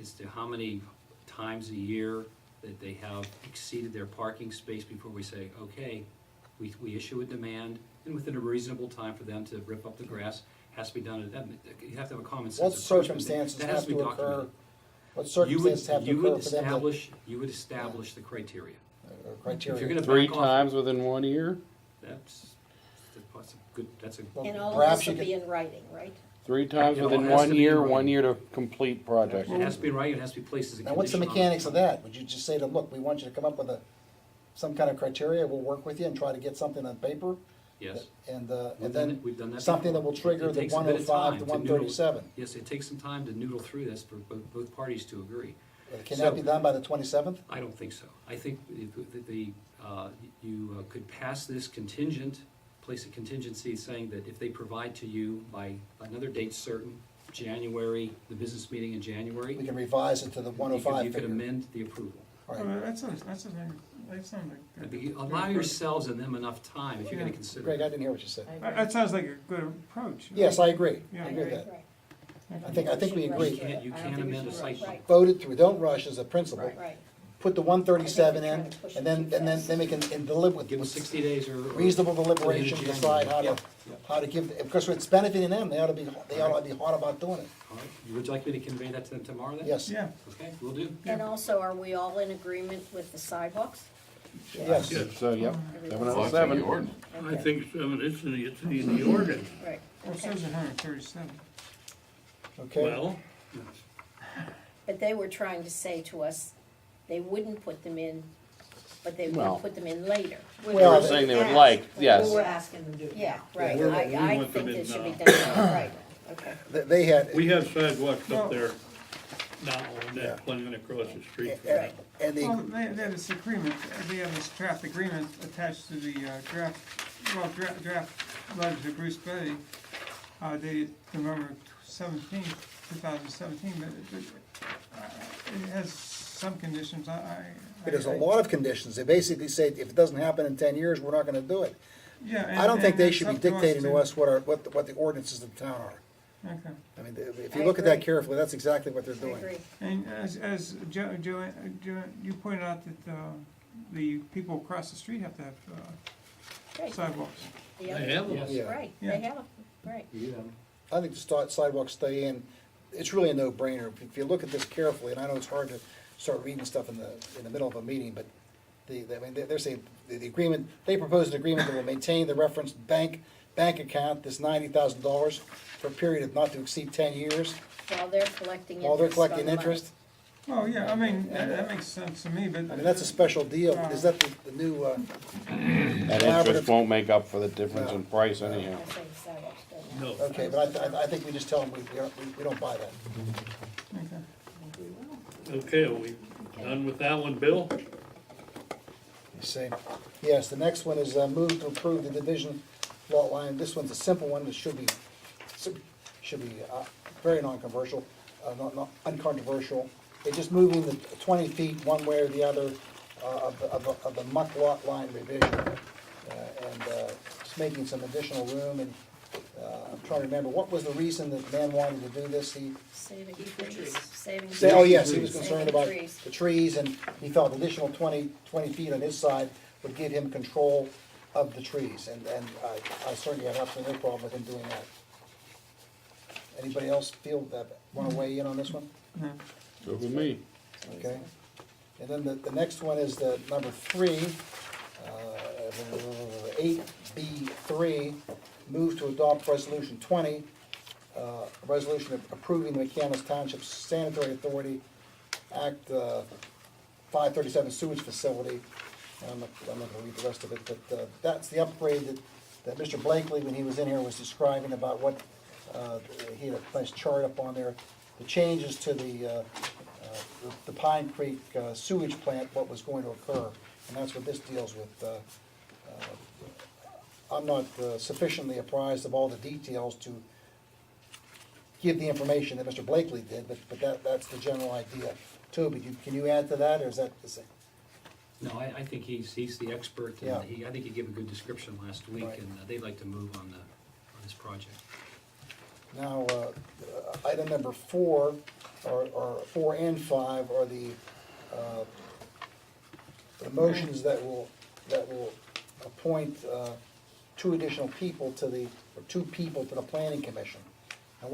as to how many times a year that they have exceeded their parking space before we say, okay, we issue a demand, and within a reasonable time for them to rip up the grass, has to be done. You have to have a common sense. What approach. circumstances That has have be to occur, documented. what circumstances have to You would occur for them to, you would establish the criteria. If you're criteria? gonna Three back off, times within 1 year? that's a good, that's a. Well, And all of perhaps this you will could- be in writing, right? 3 times It all within has to 1 be year, right. 1 year to complete project. It has to be right, it has to be placed as a Now, what's the condition on- mechanics of that? Would you just say to them, look, we want you to come up with some kind of criteria, we'll work with you and try to get something on paper? Yes. And We've done then it- we've done that something that before. will trigger It the takes a bit of 105 time to noodle- 137. Yes, it takes some time to noodle through this for both parties to agree. Can that be So- done by the 27th? I don't think so. I think you could pass this contingent, place a contingency saying that if they provide to you by another date certain, January, the business meeting in January, We can revise it to the 105 you could figure. amend the approval. All Oh, right. That sounds like. Allow yourselves and them enough time if you're gonna consider Greg, I it. didn't hear what you said. That sounds like a good approach. Yes, I agree. Yeah. I agree with that. Right. I think we agree. You can't amend a site plan. Right, Voted through, don't rush as a principle. right. Put the 137 I think in, we're trying to push and it then, too and then we can, and deliver Give them 60 days or. reasonable deliberation, January. decide Yeah. how to give, because it's benefiting them, they ought to be hot about doing it. All right. Would you like me to convey that to them tomorrow then? Yes, Yeah, Okay, will do. And also, are we all in agreement with the sidewalks? yes. Yes. So, yep, Everyone's- Well, it's in 707. the ordinance. I Okay. think so, it's in the ordinance. Right, well, it okay. says 137. Okay, Well, But they were trying to say to us, they wouldn't put them in but they Well- would put them in later. They were saying they would like, yes. We're asking them to do it Yeah, now. right, we I want them think in it should be now. done, right, okay. They had, We have sidewalks Well- up there now, and Yeah. that plan across the street from Right. that. and Well, the, they have this agreement, they have this draft agreement attached to the draft letter to Bruce Betty, dated November 2017, but it has some conditions, there's a lot of conditions. They basically say if it doesn't happen in 10 years, we're not gonna do it. Yeah, I don't think they and should be it's up dictating to to us what the ordinances of the town are. Okay. I mean, if you I look at that agree. carefully, that's exactly what they're I doing. agree. And as Joanne, you pointed out that the people across the street have to have Right. sidewalks. The They other- have them. Yes. Yeah. Right, Yeah. they have, 'em. right. I think the sidewalks stay in. It's really a no-brainer. If you look at this carefully, and I know it's hard to start reading stuff in the middle of a meeting, but they're saying the agreement, they propose an agreement that will maintain the referenced bank account, this $90,000 for a period of not to exceed 10 years, While they're collecting interest while they're on collecting the money. interest. Oh, yeah, I mean, that makes sense to me, but. I mean, that's a special deal. Is that the new, That interest won't make up for the difference in price anyhow. I say the sidewalks don't matter. No. okay, but I think we just tell them we don't buy that. Okay. Okay, are we done with that one, Bill? You see? Yes, the next one is move to approve the division lot line. This one's a simple one. It should be very non-controversial, not uncontroversial. It's just moving the 20 feet one way or the other of the muck lot line revision, and just making some additional room. And I'm trying to remember, what was the reason that man wanted to do this? Saving trees, saving. Oh, yes, he was Saving concerned about trees. the trees, and he felt additional 20 feet on his side would give him control of the trees, and I certainly have absolutely no problem with him doing that. Anybody else feel that, want to weigh in on this one? No. Good with me. Okay. And then the next one is the number 3, 8B3, move to adopt resolution 20, a resolution approving the McCandless Township Sanitary Authority Act 537 sewage facility. And I'm not gonna read the rest of it, but that's the upgrade that Mr. Blakely, when he was in here, was describing about what, he had a nice chart up on there. The changes to the Pine Creek sewage plant, what was going to occur, and that's what this deals with. I'm not sufficiently apprised of all the details to give the information that Mr. Blakely did, but that's the general idea. Toby, can you add to that, or is that the same? No, I think he's the expert, Yeah. and I think he gave a good description last week, Right. and they'd like to move on this project. Now, item number 4, or 4 and 5 are the motions that will appoint 2 additional people to the, or 2 people to the planning commission. And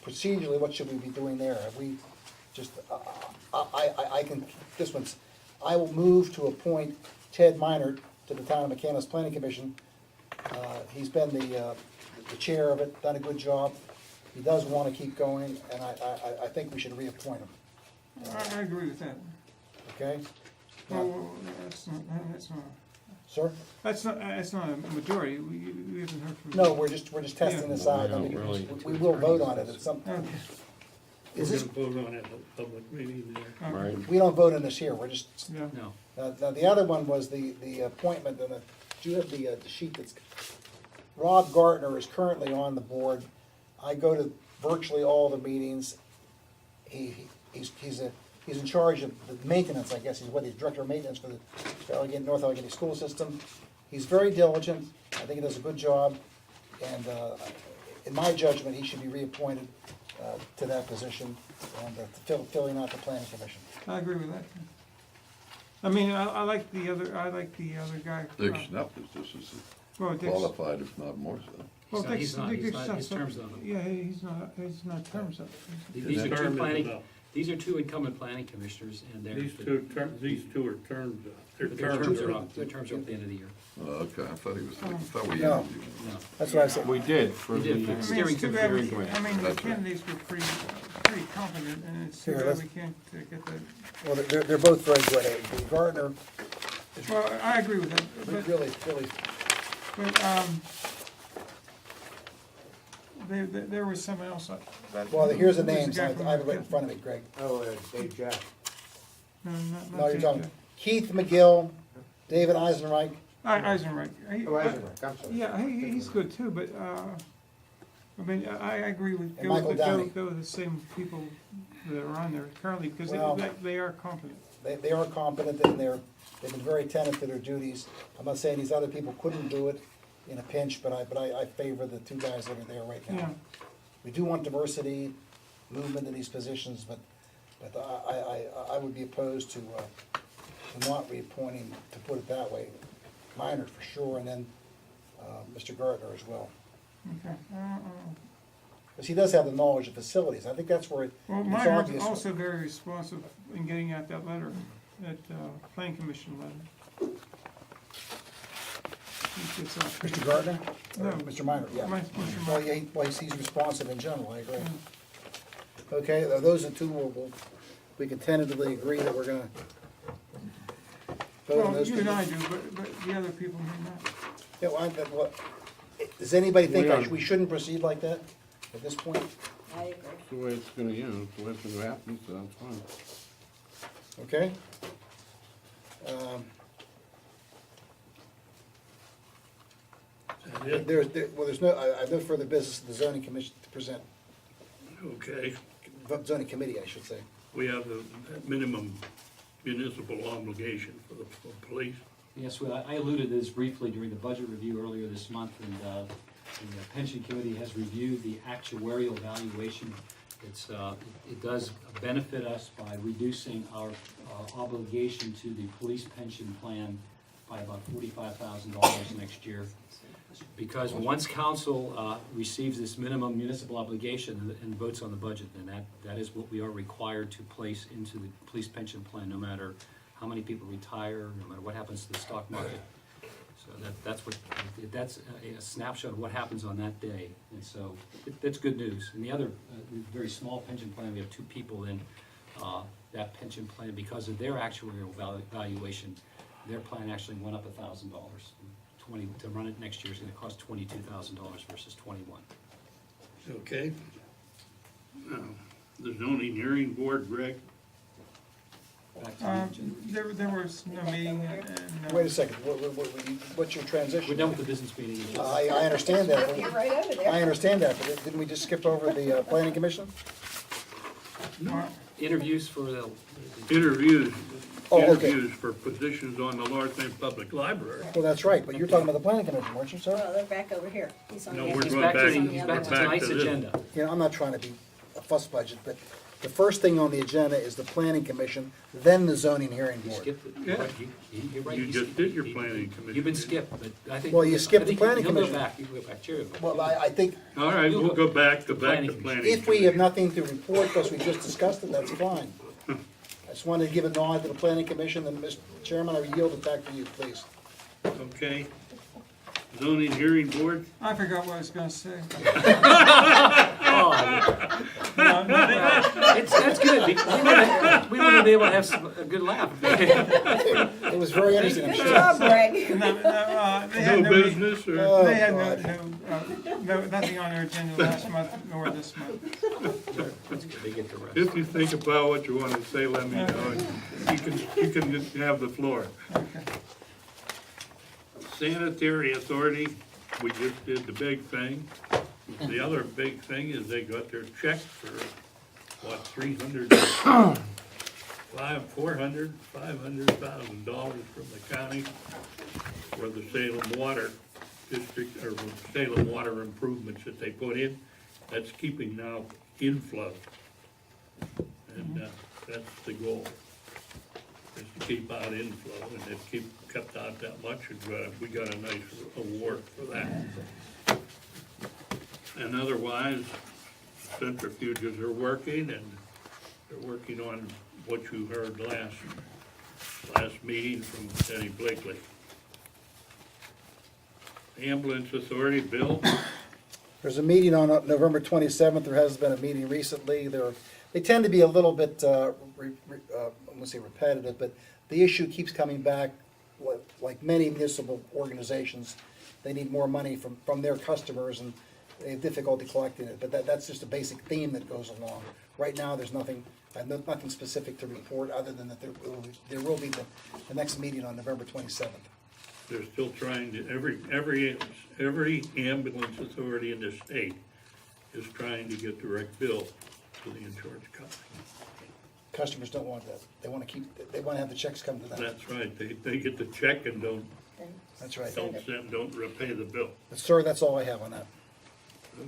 procedurally, what should we be doing there? Have we just, I can, this one's, I will move to appoint Ted Minert to the Town of McCandless Planning Commission. He's been the chair of it, done a good job. He does want to keep going, and I think we should reappoint him, I agree with that. okay? Well, that's not, Sir? that's not a majority, we haven't heard from. No, we're just testing this out. I mean, No, really. we will vote on it at some, Okay, We're is this, gonna vote on it at the public meeting there. okay, Right. we don't vote on this here, we're just, yeah. No, now the other one was the appointment, and do you have the sheet that's, Rob Gartner is currently on the board. I go to virtually all the meetings. He's in charge of the maintenance, I guess, he's director of maintenance for the North Allegheny School System. He's very diligent, I think he does a good job, and in my judgment, he should be reappointed to that position, and filling out the planning commission. I agree with that. I mean, I like the other guy. Dick Schnapp is just as Well, Dick's- qualified, if not more so. well, He's not- Dick's- he's not- Dick's he's not- his not- term's not up. Yeah, he's not terms up. these are Term two is planning, up. these are 2 incumbent planning commissioners, and These two are terms, their their terms are up, their terms are up at the end of the year. Oh, okay, I thought we No. interviewed him. No. That's what I said. We did for We did, the for I mean, Steering it's too committee. bad, Steering I mean, the That's right. candidates were pretty competent, and it's too Yeah, bad that's- we can't get the, Well, they're both very good. Gardner Well, I agree with that, but, Really, there was someone else that. well, here's the who was names, I guy from have it right in front of me, Greg. Oh, Dave Jack. No, not No, you're Jake, talking Keith McGill, David Eisenreich. Eisenreich. Oh, Eisenreich, I'm sorry. Yeah, he's good too, but, I mean, I agree with, And Michael Downey. go with the same people that are on there currently, because Well- they are competent. They are competent and they've been very attentive to their duties. I'm not saying these other people couldn't do it in a pinch, but I favor the two guys that are there right Yeah, now. We do want diversity, movement in these positions, but I would be opposed to not reappointing, to put it that way. Minor for sure, and then Mr. Gardner as well. okay. Because he does have the knowledge of facilities. I think that's where Well, it's Meiner's obvious. also very responsive in getting out that letter, that planning commission letter. He gets out- Mr. Gardner? No. Or Mr. Minor, yeah. Mr. Well, yeah, he's responsive in general, I agree. Okay, those are two, we can tentatively agree that we're gonna vote on Well, those you two. and I do, but the other people may not. Yeah, does anybody think We are- we shouldn't proceed like that at this point? I agree. It's the way it's gonna, it's the way it's gonna happen, so that's fine. Okay? Um, Is that it? there's no, I have no further business of the zoning commission to present, Okay, zoning committee, I should say. we have the minimum municipal obligation for the police. Yes, well, I alluded to this briefly during the budget review earlier this month, and the pension committee has reviewed the actuarial valuation. It does benefit us by reducing our obligation to the police pension plan by about $45,000 next year. Because once council receives this minimum municipal obligation and votes on the budget, then that is what we are required to place into the police pension plan, no matter how many people retire, no matter what happens to the stock market. So that's a snapshot of what happens on that day, and so that's good news. And the other very small pension plan, we have two people in that pension plan because of their actuarial valuation. Their plan actually went up $1,000. To run it next year is going to cost $22,000 versus $21,000. Okay. Now, the zoning hearing board, Greg? Back to the agenda. There was no meeting, and. Wait a second, what's your transition? We're done with the business meeting. I understand that, You're but, right over there. I understand that, but didn't we just skip over the planning commission? Interviews for the Interviews, Oh, okay. interviews for positions on the Larsen Public Library. Well, that's right, but you're talking about the planning commission, weren't you, sir? Well, they're back over here. He's on No, the we're other going back to, back- he's back to back to tonight's this. agenda. You know, I'm not trying to be a fuss budget, but the first thing on the agenda is the planning commission, then the zoning hearing You board. skipped it. Yeah. You're right. You You just skipped did it. your planning commission. You've been skipped, but I think. Well, you skipped I think the planning you'll commission. go back, you can go back, sure. Well, I think All right, we'll go back to Planning planning. if we have nothing to report, because we just discussed it, that's fine. I just wanted to give a nod to the planning commission, and Mr. Chairman, I yield it back to you, please. Okay. Zoning hearing board? I forgot what I was gonna say. Oh, that's good. We wouldn't be able to have a good laugh. It was very interesting, I'm Good sure. job, Greg. They had No no, business or? Oh, they had God. nothing on their agenda last month nor this month. They get the rest. If you think about what you want to say, let me know. You can have the floor. Sanitary Authority, we just did the big thing. The other big thing is they got their check for, what, $500,000 from the county for the Salem Water District, or Salem Water improvements that they put in. That's keeping now inflow. And that's the goal, is to keep out inflow, and they've kept out that much, and we got a nice award for that. And otherwise, centrifuges are working, and they're working on what you heard last meeting from Denny Blakely. Ambulance Authority, Bill? There's a meeting on November 27th, there has been a meeting recently, they tend to be a little bit, I won't say repetitive, but the issue keeps coming back like many municipal organizations, they need more money from their customers, and they have difficulty collecting it, but that's just a basic theme that goes along. Right now, there's nothing, nothing specific to report, other than that there will be the next meeting on November 27th. They're still trying to, every ambulance authority in the state is trying to get direct bill to the insurance company. Customers don't want that. They want to have the checks come to them. That's right, they get the check and don't That's right. don't repay the bill. But sir, that's all I have on that.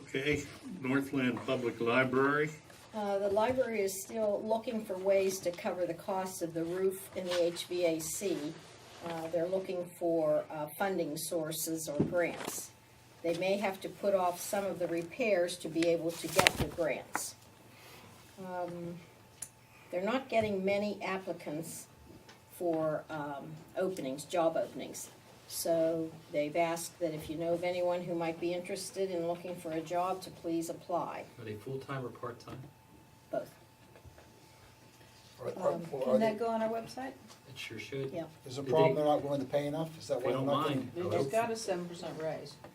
Okay, Northland Public Library, The library is still looking for ways to cover the cost of the roof and the HVAC. They're looking for funding sources or grants. They may have to put off some of the repairs to be able to get the grants. They're not getting many applicants for openings, job openings. So they've asked that if you know of anyone who might be interested in looking for a job, to please apply. Are they full-time or part-time? Both. Can that go on our website? It sure should. Yeah. Is the problem they're not willing to pay enough? Is that They why don't they're not mind. getting? It's got a 7% raise. Yeah,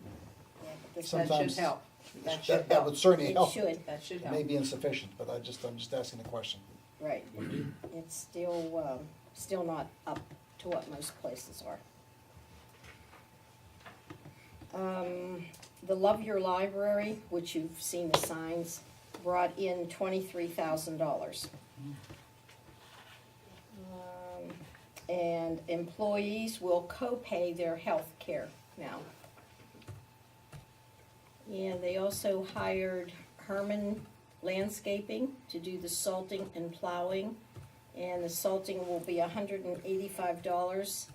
but this- That should Sometimes help. That should That would help. certainly It help. should, That should It help. may be insufficient, but I'm just asking the question. right. It's still not up to what most places are. The Love Your Library, which you've seen the signs, brought in $23,000. And employees will co-pay their health care now. And they also hired Herman Landscaping to do the salting and plowing. And the salting will be $185,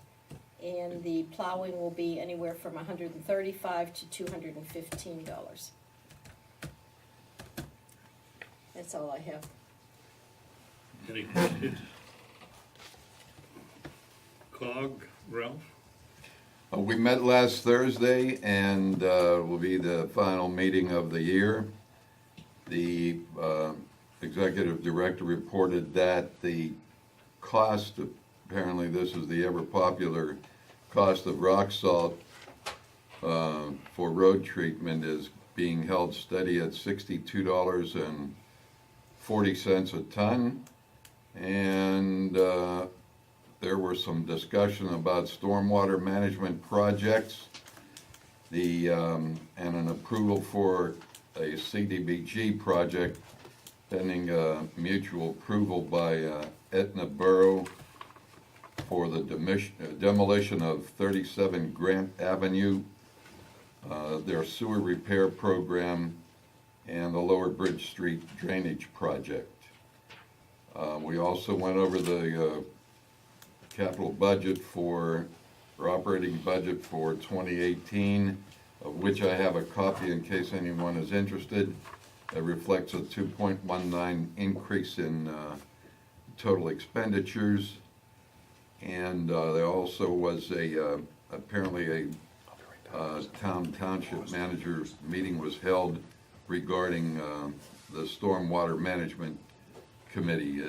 and the plowing will be anywhere from $135 to $215. That's all I have. any questions? COG, Ralph? We met last Thursday, and will be the final meeting of the year. The executive director reported that the cost, apparently this is the ever-popular cost of rock salt for road treatment, is being held steady at $62.40 a ton. And there were some discussion about stormwater management projects, and an approval for a CDBG project pending mutual approval by Etna Borough for the demolition of 37 Grant Avenue, their sewer repair program, and the Lower Bridge Street drainage project. We also went over the capital budget or operating budget for 2018, of which I have a copy in case anyone is interested. It reflects a 2.19 increase in total expenditures, and there also was apparently a township manager meeting was held regarding the stormwater management committee.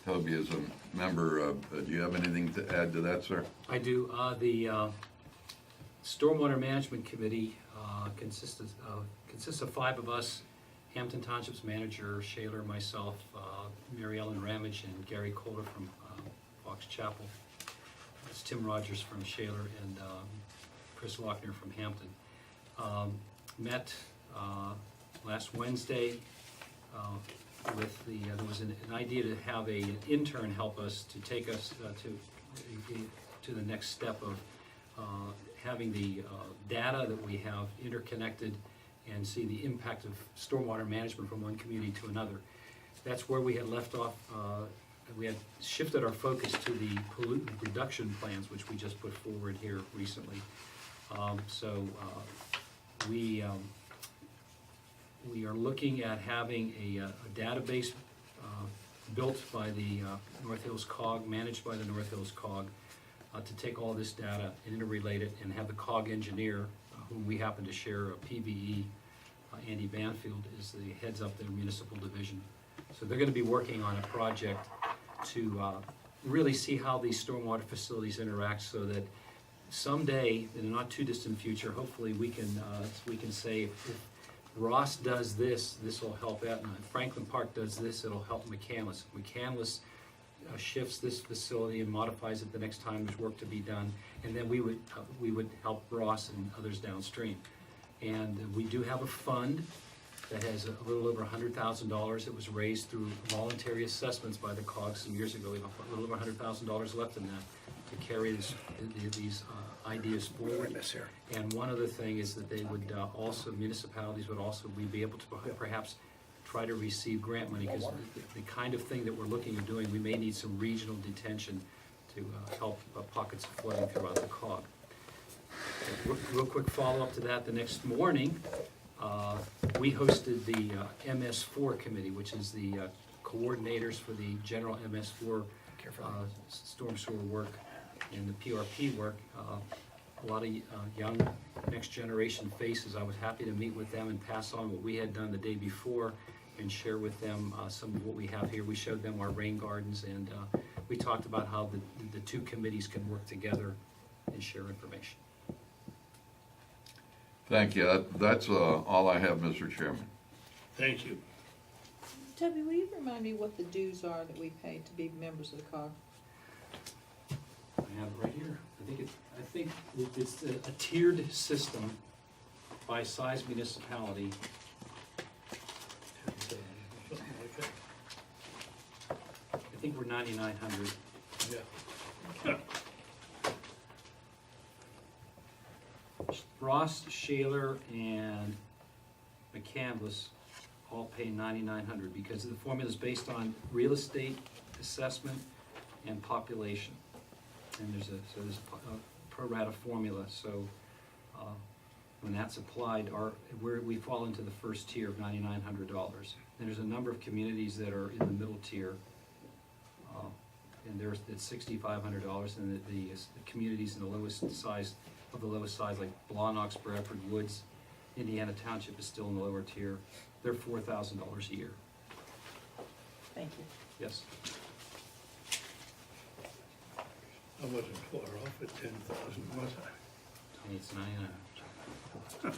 Toby is a member of. Do you have anything to add to that, sir? I do. The Stormwater Management Committee consists of 5 of us: Hampton Township's manager, Shaler, myself, Mary Ellen Ramage, and Gary Kohler from Fox Chapel. It's Tim Rogers from Shaler and Chris Lochner from Hampton. Met last Wednesday with there was an idea to have an intern help us to take us to the next step of having the data that we have interconnected and see the impact of stormwater management from one community to another. That's where we had left off. We had shifted our focus to the pollutant reduction plans, which we just put forward here recently. We are looking at having a database built by the North Hills COG, managed by the North Hills COG, to take all this data and interrelate it, and have the COG engineer, whom we happen to share a PVE, Andy Banfield, is the heads up their municipal division. So they're going to be working on a project to really see how these stormwater facilities interact so that someday, in a not too distant future, hopefully we can say if Ross does this, this will help Etna. If Franklin Park does this, it'll help McCandless. McCandless shifts this facility and modifies it the next time there's work to be done, and then we would help Ross and others downstream. And we do have a fund that has a little over $100,000 that was raised through voluntary assessments by the COG some years ago. We have a little over $100,000 left in that to carry these ideas forward. And one other thing is that they would also, municipalities would also, we'd be able to perhaps try to receive grant money, because the kind of thing that we're looking at doing, we may need some regional detention to help pockets of flooding throughout the COG. Real quick follow-up to that, the next morning, we hosted the MS4 committee, which is the coordinators for the general MS4 storm sewer work and the PRP work. A lot of young next generation faces. I was happy to meet with them and pass on what we had done the day before and share with them some of what we have here. We showed them our rain gardens, and we talked about how the two committees can work together and share information. Thank you. That's all I have, Mr. Chairman. Thank you. Toby, will you remind me what the dues are that we pay to be members of the COG? I have it right here. I think it's a tiered system by size municipality. Something like that. I think we're 9,900. Yeah. Ross, Shaler, and McCandless all pay 9,900 because the formula is based on real estate assessment and population. And there's a pro rata formula. So when that's applied, we fall into the first tier of $9,900. And there's a number of communities that are in the middle tier, and there's it's $6,500. And the communities in the lowest size, like Blawnox, Bradford Woods, Indiana Township is still in the lower tier. They're $4,000 a year. Thank you. Yes. I wasn't far off at 10,000, was I? And it's 9,900.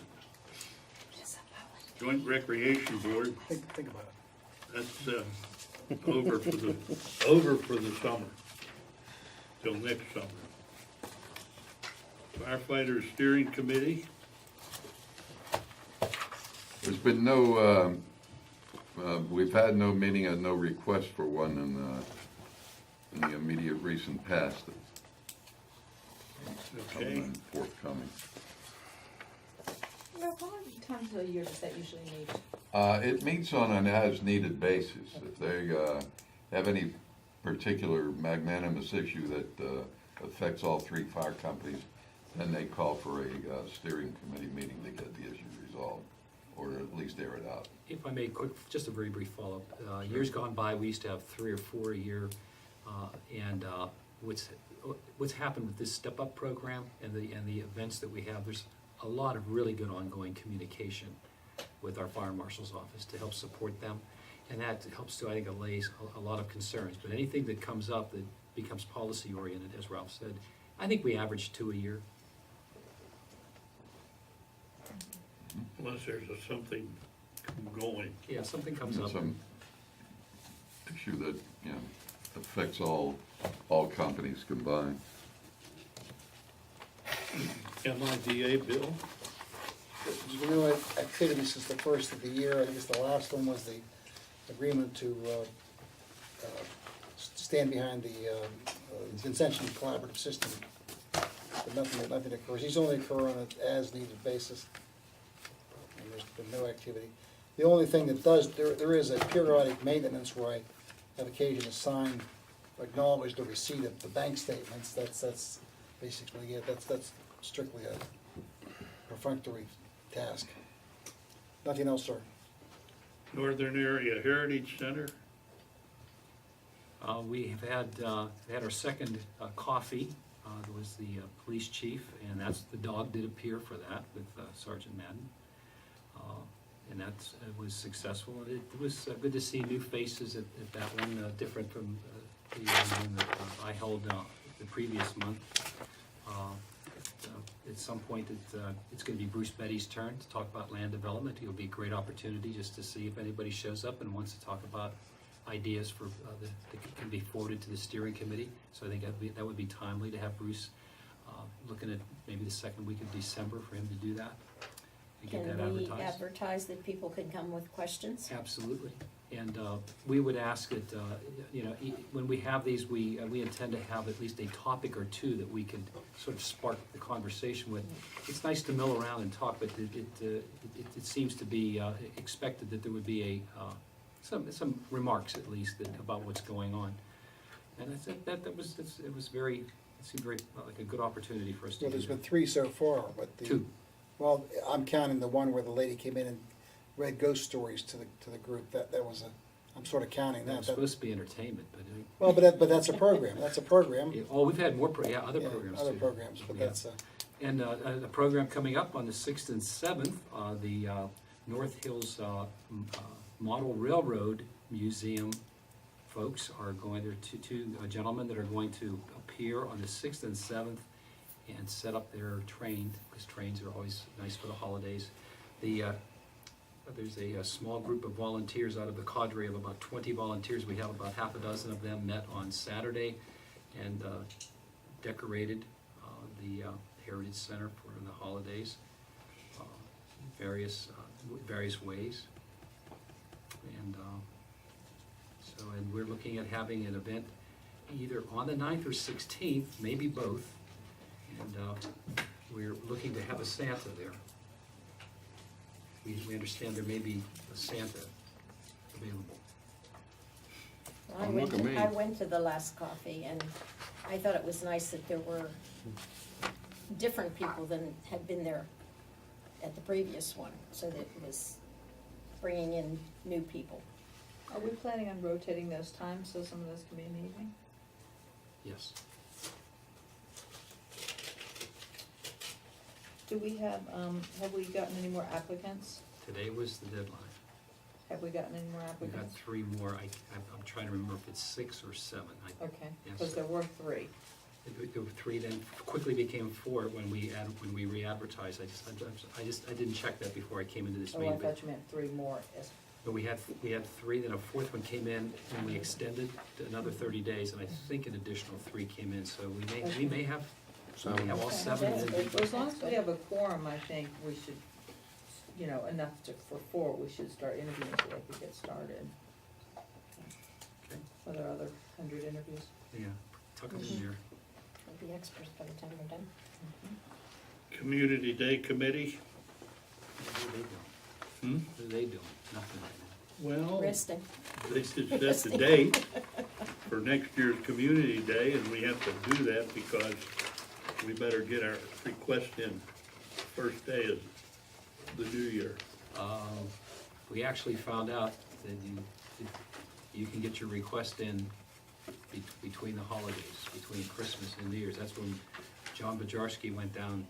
Joint Recreation Board, Think about it. that's over for the summer, till next summer. Firefighter Steering Committee, There's been no, we've had no meeting and no request for one in the immediate recent past. okay. Something forthcoming. Well, how many times a year does that usually meet? It meets on an as-needed basis. If they have any particular magnanimous issue that affects all three fire companies, then they call for a steering committee meeting to get the issue resolved, or at least air it out. If I may, just a very brief follow-up. Years gone by, we used to have 3 or 4 a year, and what's happened with this step-up program and the events that we have, there's a lot of really good ongoing communication with our fire marshal's office to help support them, and that helps to, I think, allay a lot of concerns. But anything that comes up that becomes policy-oriented, as Ralph said, I think we average 2 a year. Unless there's something going. Yeah, something comes up. Some issue that, affects all companies combined. MIDA bill, There's no activity since the first of the year. I guess the last one was the agreement to stand behind the Consensus Collaborative System. But nothing occurs. These only occur on an as-needed basis. And there's been no activity. The only thing that does, there is a periodic maintenance where I have occasion to sign, acknowledge the receipt of the bank statements. That's basically it. That's strictly a perfunctory task. Nothing else, sir. Northern Area Heritage Center, We have had our second coffee. There was the police chief, and the dog did appear for that with Sergeant Madden. And it was successful, and it was good to see new faces at that one, different from the one that I held the previous month. At some point, it's going to be Bruce Betty's turn to talk about land development. It'll be a great opportunity just to see if anybody shows up and wants to talk about ideas for that can be forwarded to the steering committee. So I think that would be timely to have Bruce looking at maybe the second week of December for him to do that and get that Can we advertised. advertise that people can come with questions? Absolutely. And we would ask that, when we have these, we intend to have at least a topic or two that we can sort of spark the conversation with. It's nice to mill around and talk, but it seems to be expected that there would be some remarks at least about what's going on. And I think it seemed very like a good opportunity for us to Well, do there's that. been 3 so far, but the. Two. Well, I'm counting the one where the lady came in and read ghost stories to the group. That was I'm sort of counting That that. was supposed to be entertainment, but. Well, but that's a program. That's a program. Oh, we've had more, other Yeah, programs other too. programs, but Yeah. that's, And a program coming up on the 6th and 7th, the North Hills Model Railroad Museum folks are going, there are two gentlemen that are going to appear on the 6th and 7th and set up their train, because trains are always nice for the holidays. There's a small group of volunteers out of the cadre of about 20 volunteers. We have about half a dozen of them met on Saturday and decorated the Heritage Center for the holidays, various ways. And and we're looking at having an event either on the 9th or 16th, maybe both. And we're looking to have a Santa there. We understand there may be a Santa available. I went to the last coffee, and I thought it was nice that there were different people than had been there at the previous one, so that it was bringing in new people. Are we planning on rotating those times so some of those can be in the evening? Yes. Do we have we gotten any more applicants? Today was the deadline. Have we gotten any more We've got applicants? 3 more. I'm trying to remember if it's 6 or 7. Okay, Yes. because there were 3. There were 3, then quickly became 4 when we re-advertised. I didn't check that before I came into this Oh, I meeting. but- thought you meant 3 more. Yes. But we had 3, then a 4th one came in, and we extended to another 30 days, and I think an additional 3 came in, so we may have all 7. and then Well, as long as we have a quorum, I think we should, enough for 4, we should start interviewing so they could get started. Okay. Are there other 100 interviews? Yeah, tuck it in there. We'll be experts by the time we're done. Community Day Committee, What are they doing? What are they doing? Nothing right now. well, Resting. they should set the date for next year's Community Day, and we have to do that because we better get our request in first day of the new year. We actually found out that you can get your request in between the holidays, between Christmas and New Year's. That's when John Bajarski went down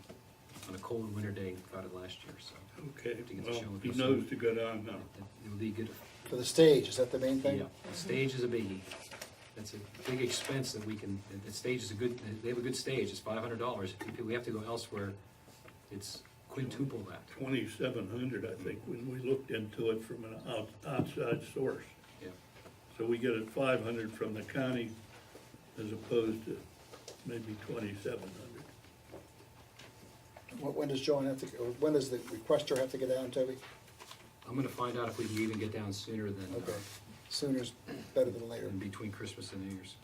on a cold winter day, got it last year, so. Okay, To get the well, show he with knows us. to go down now. It would be good. for the stage, is that the main thing? Yeah, the stage is a biggie. That's a big expense that we can, the stage is they have a good stage, it's $500. If we have to go elsewhere, it's quintuple that. 2,700, I think, when we looked into it from an outside source. Yeah. So we get it 500 from the county as opposed to maybe 2,700. When does John have to, or when does the requester have to get down, Toby? I'm gonna find out if we can even get down sooner than, Okay, sooner's better than later. than between Christmas and New Year's.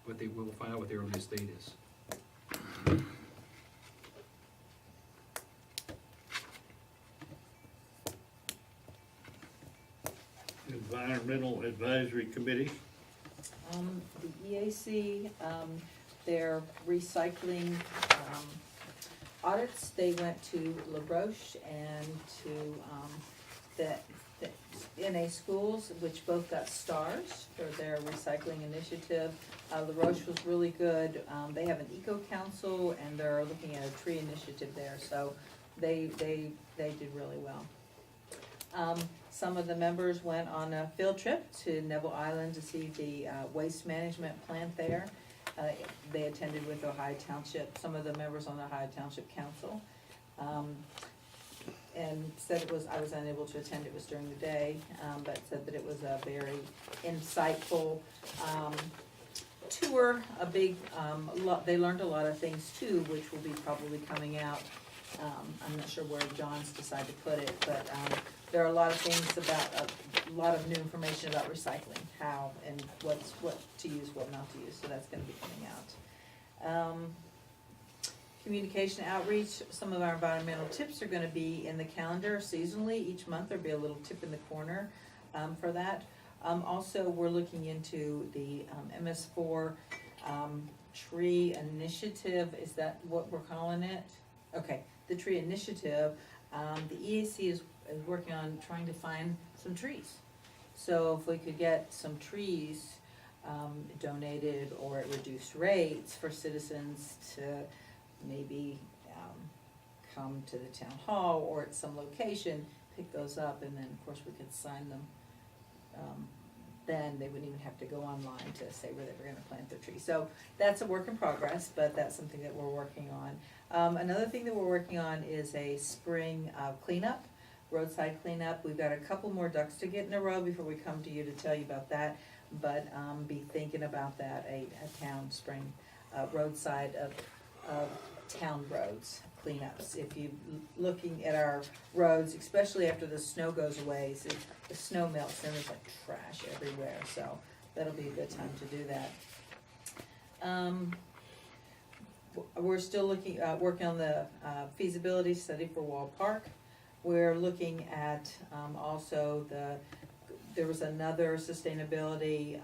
We'll find out what the earliest date is. Environmental Advisory Committee, The EAC, their recycling audits, they went to La Roche and to the NA schools, which both got stars for their recycling initiative. La Roche was really good. They have an eco council and they're looking at a tree initiative there, so they did really well. Some of the members went on a field trip to Neville Island to see the waste management plant there. They attended with Ohio Township, some of the members on the Ohio Township Council. And said I was unable to attend, it was during the day, but said that it was a very insightful tour, a big, they learned a lot of things too, which will be probably coming out. I'm not sure where John's decided to put it, but there are a lot of things about, a lot of new information about recycling, how and what to use, what not to use, so that's gonna be coming out. Communication outreach, some of our environmental tips are gonna be in the calendar seasonally. Each month there'll be a little tip in the corner for that. Also, we're looking into the MS4 tree initiative. Is that what we're calling it? Okay, the tree initiative. The EAC is working on trying to find some trees. So if we could get some trees donated or at reduced rates for citizens to maybe come to the town hall or at some location, pick those up, and then of course we could sign them. Then they wouldn't even have to go online to say where they were gonna plant their tree. So that's a work in progress, but that's something that we're working on. Another thing that we're working on is a spring cleanup, roadside cleanup. We've got a couple more ducks to get in a row before we come to you to tell you about that, but be thinking about that, a town spring roadside of town roads cleanups. If you looking at our roads, especially after the snow goes away, so the snow melts and there's like trash everywhere, so that'll be a good time to do that. We're still looking, working on the feasibility study for Wall Park. We're looking at also there was another sustainability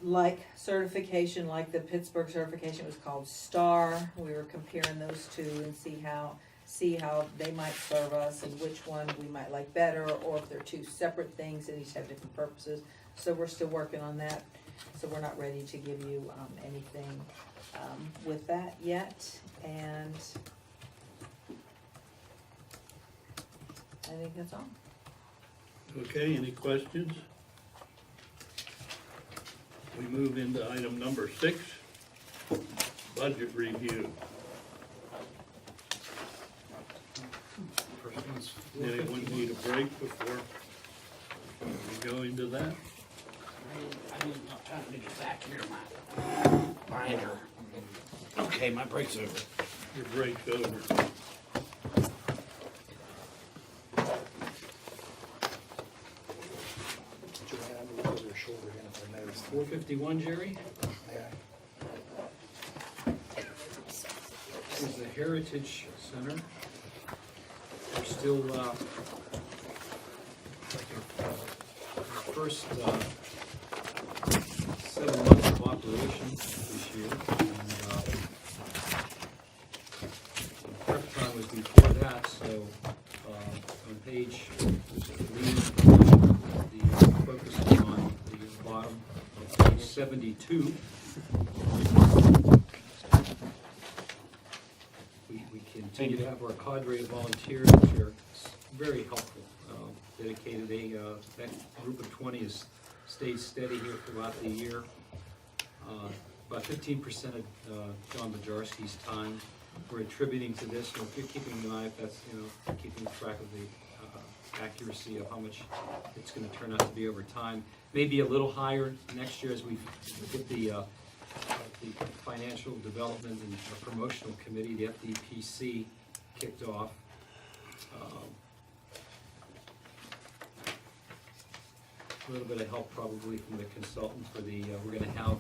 like certification, like the Pittsburgh certification, it was called STAR. We were comparing those two and see how they might serve us and which one we might like better, or if they're two separate things and each have different purposes. So we're still working on that. So we're not ready to give you anything with that yet. And I think that's all. Okay, any questions? We move into item number 6, budget review. Anyone need a break before we go into that? I need enough time to get back here, my binder. Okay, my break's over. Your break's over. Joanne, I'm over her shoulder again if I noticed. 451, Jerry? Yeah. This is the Heritage Center. We're still, first 7 months of operation this year. And prep time was before that, so on page 3, the focus is on the bottom of page 72. We continue to have our cadre of volunteers, which are very helpful, dedicated. That group of 20 has stayed steady here throughout the year. About 15% of John Bajarski's time we're attributing to this. So if you're keeping an eye, if that's, keeping track of the accuracy of how much it's going to turn out to be over time. Maybe a little higher next year as we get the Financial Development and Promotional Committee, the FDPC, kicked off. A little bit of help probably from the consultant for the, we're going to have,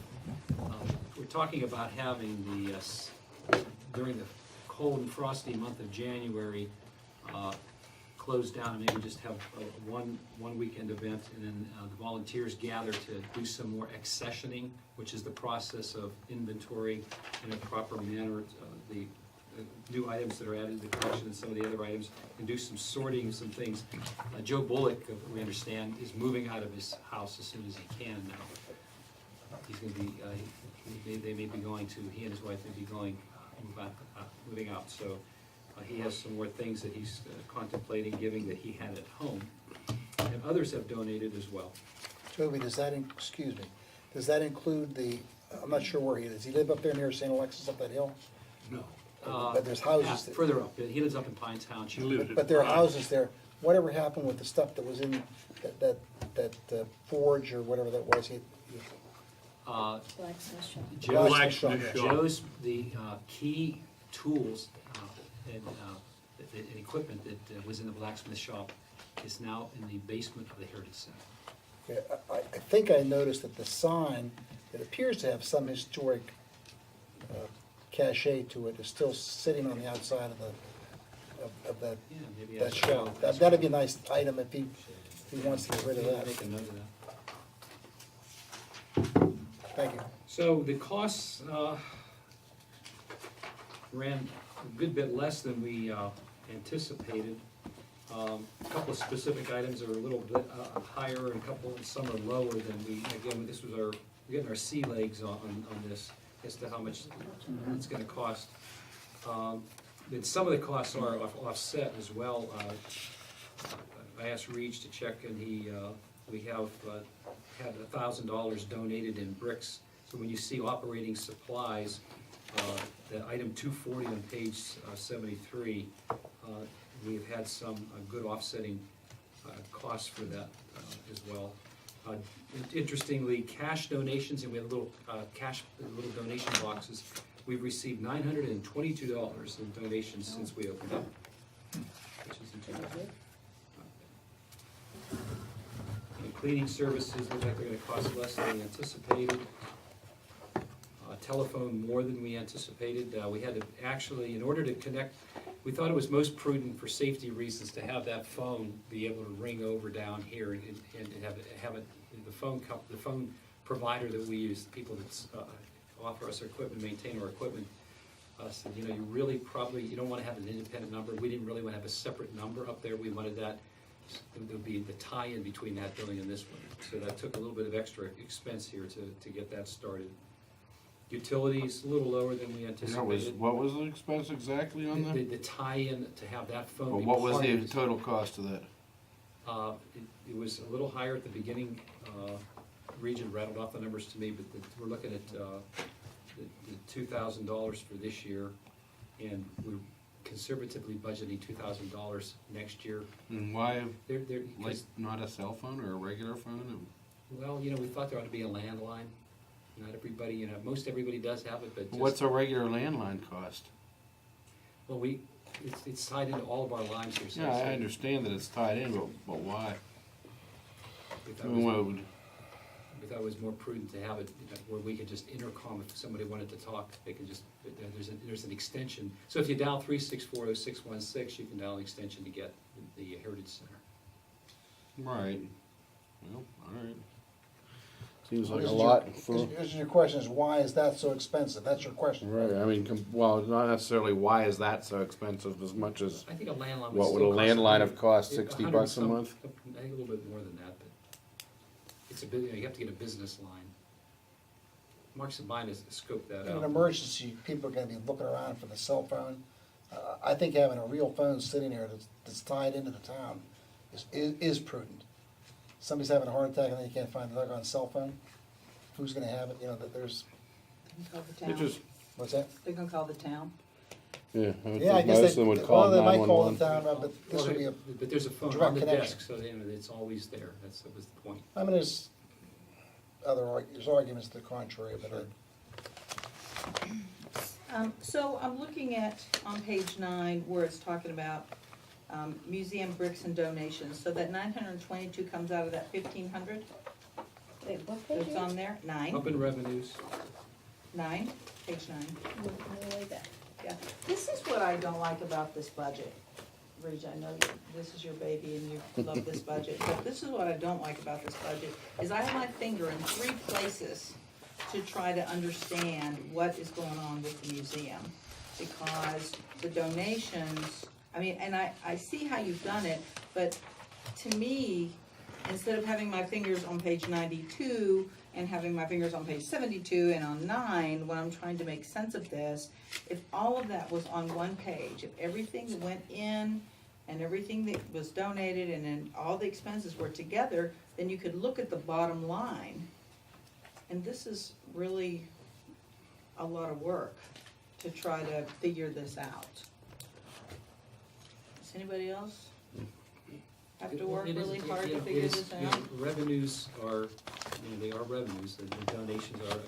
we're talking about having the, during the cold and frosty month of January, close down and maybe just have a one weekend event, and then the volunteers gather to do some more accessioning, which is the process of inventory in a proper manner, the new items that are added to the collection and some of the other items, and do some sorting, some things. Joe Bullock, we understand, is moving out of his house as soon as he can now. He's going to be, they may be going to, he and his wife may be going, moving out. So He has some more things that he's contemplating giving that he had at home, and others have donated as well. Toby, does that, excuse me, does that include the, I'm not sure where he is. He live up there near St. Alexis up that hill? No. But there's houses that- Further up, he lives up in Pine Township. But there are houses there. Whatever happened with the stuff that was in that forge or whatever that was? Blacksmith shop. Joe's, Blacksmith shop. Joe's, the key tools and equipment that was in the blacksmith shop is now in the basement of the Heritage Center. Yeah, I think I noticed that the sign, that appears to have some historic cachet to it, is still sitting on the outside of that, Yeah, maybe that ask shop. Joe. That'd be a nice item if he wants to get rid of Make a that. note of that. Thank you. So the costs ran a good bit less than we anticipated. A couple of specific items are a little bit higher, and some are lower than we, again, this was we're getting our sea legs on this as to how much it's gonna cost. Then some of the costs are offset as well. I asked Reach to check, and we have had $1,000 donated in bricks. So when you see operating supplies, the item 240 on page 73, we've had some good offsetting costs for that as well. Interestingly, cash donations, and we have little little donation boxes. We've received $922 in donations since we opened up, which isn't too bad. And cleaning services look like they're gonna cost less than we anticipated. Telephone more than we anticipated. We had to actually, in order to connect, we thought it was most prudent for safety reasons to have that phone be able to ring over down here and have it, the phone provider that we use, the people that offer us our equipment, maintain our equipment, said, you know, you really probably, you don't want to have an independent number. We didn't really want to have a separate number up there. We wanted that, there would be the tie-in between that building and this one. So that took a little bit of extra expense here to get that started. Utilities, a little lower than we anticipated. What was the expense exactly on that? The tie-in to have that phone Well, be what was part of the this. total cost of that? It was a little higher at the beginning. Region rattled off the numbers to me, but we're looking at the $2,000 for this year, and we're conservatively budgeting $2,000 next year. And why, They're, like, not a cell phone or a regular phone? well, you know, we thought there ought to be a landline. Not everybody, you know, most everybody does have it, but just. What's a regular landline cost? Well, it's tied into all of our lines here, so. Yeah, I understand that it's tied in, but why? We thought it was more prudent to have it, you know, where we could just intercom if somebody wanted to talk, they can just, there's an extension. So if you dial 3640616, you can dial an extension to get the Heritage Center. Right. Well, all right. Seems like a Isn't lot your- for, Isn't your question is, why is that so expensive? That's your question. right, I mean, well, not necessarily why is that so expensive as much as, I think a landline would what would still a cost landline have cost, 100 $60 a some- month? I think a little bit more than that, but it's a bit, you have to get a business line. Marks and Mine has scoped that In an out. emergency, people are gonna be looking around for the cell phone. I think having a real phone sitting there that's tied into the town is prudent. Somebody's having a heart attack and then you can't find the doggone cell phone. Who's gonna have it? You know, that there's, They can call the It town. just, what's that? They can call the town. yeah, I would Yeah, I think guess most of them would well, call they might call the 911. town, but this Well, would be a, But there's a phone direct on the connection. desk, so you know, it's always there. That was the point. I mean, there's there's arguments to the contrary, but So I'm looking at, on page 9, where it's talking about museum bricks and donations. So that 922 comes out of that 1,500 Wait, what page? that's on there? 9, Up in revenues, 9, page 9. All the way back. Yeah, this is what I don't like about this budget. Reg, I know this is your baby and you love this budget, but this is what I don't like about this budget, is I have my finger in 3 places to try to understand what is going on with the museum. Because the donations, I mean, and I see how you've done it, but to me, instead of having my fingers on page 92 and having my fingers on page 72 and on 9, when I'm trying to make sense of this, if all of that was on one page, if everything that went in and everything that was donated and then all the expenses were together, then you could look at the bottom line. And this is really a lot of work to try to figure this out. Does anybody else have to work It is- really hard you to know, figure it is- this you know, out? Revenues are, they are revenues, and the donations are,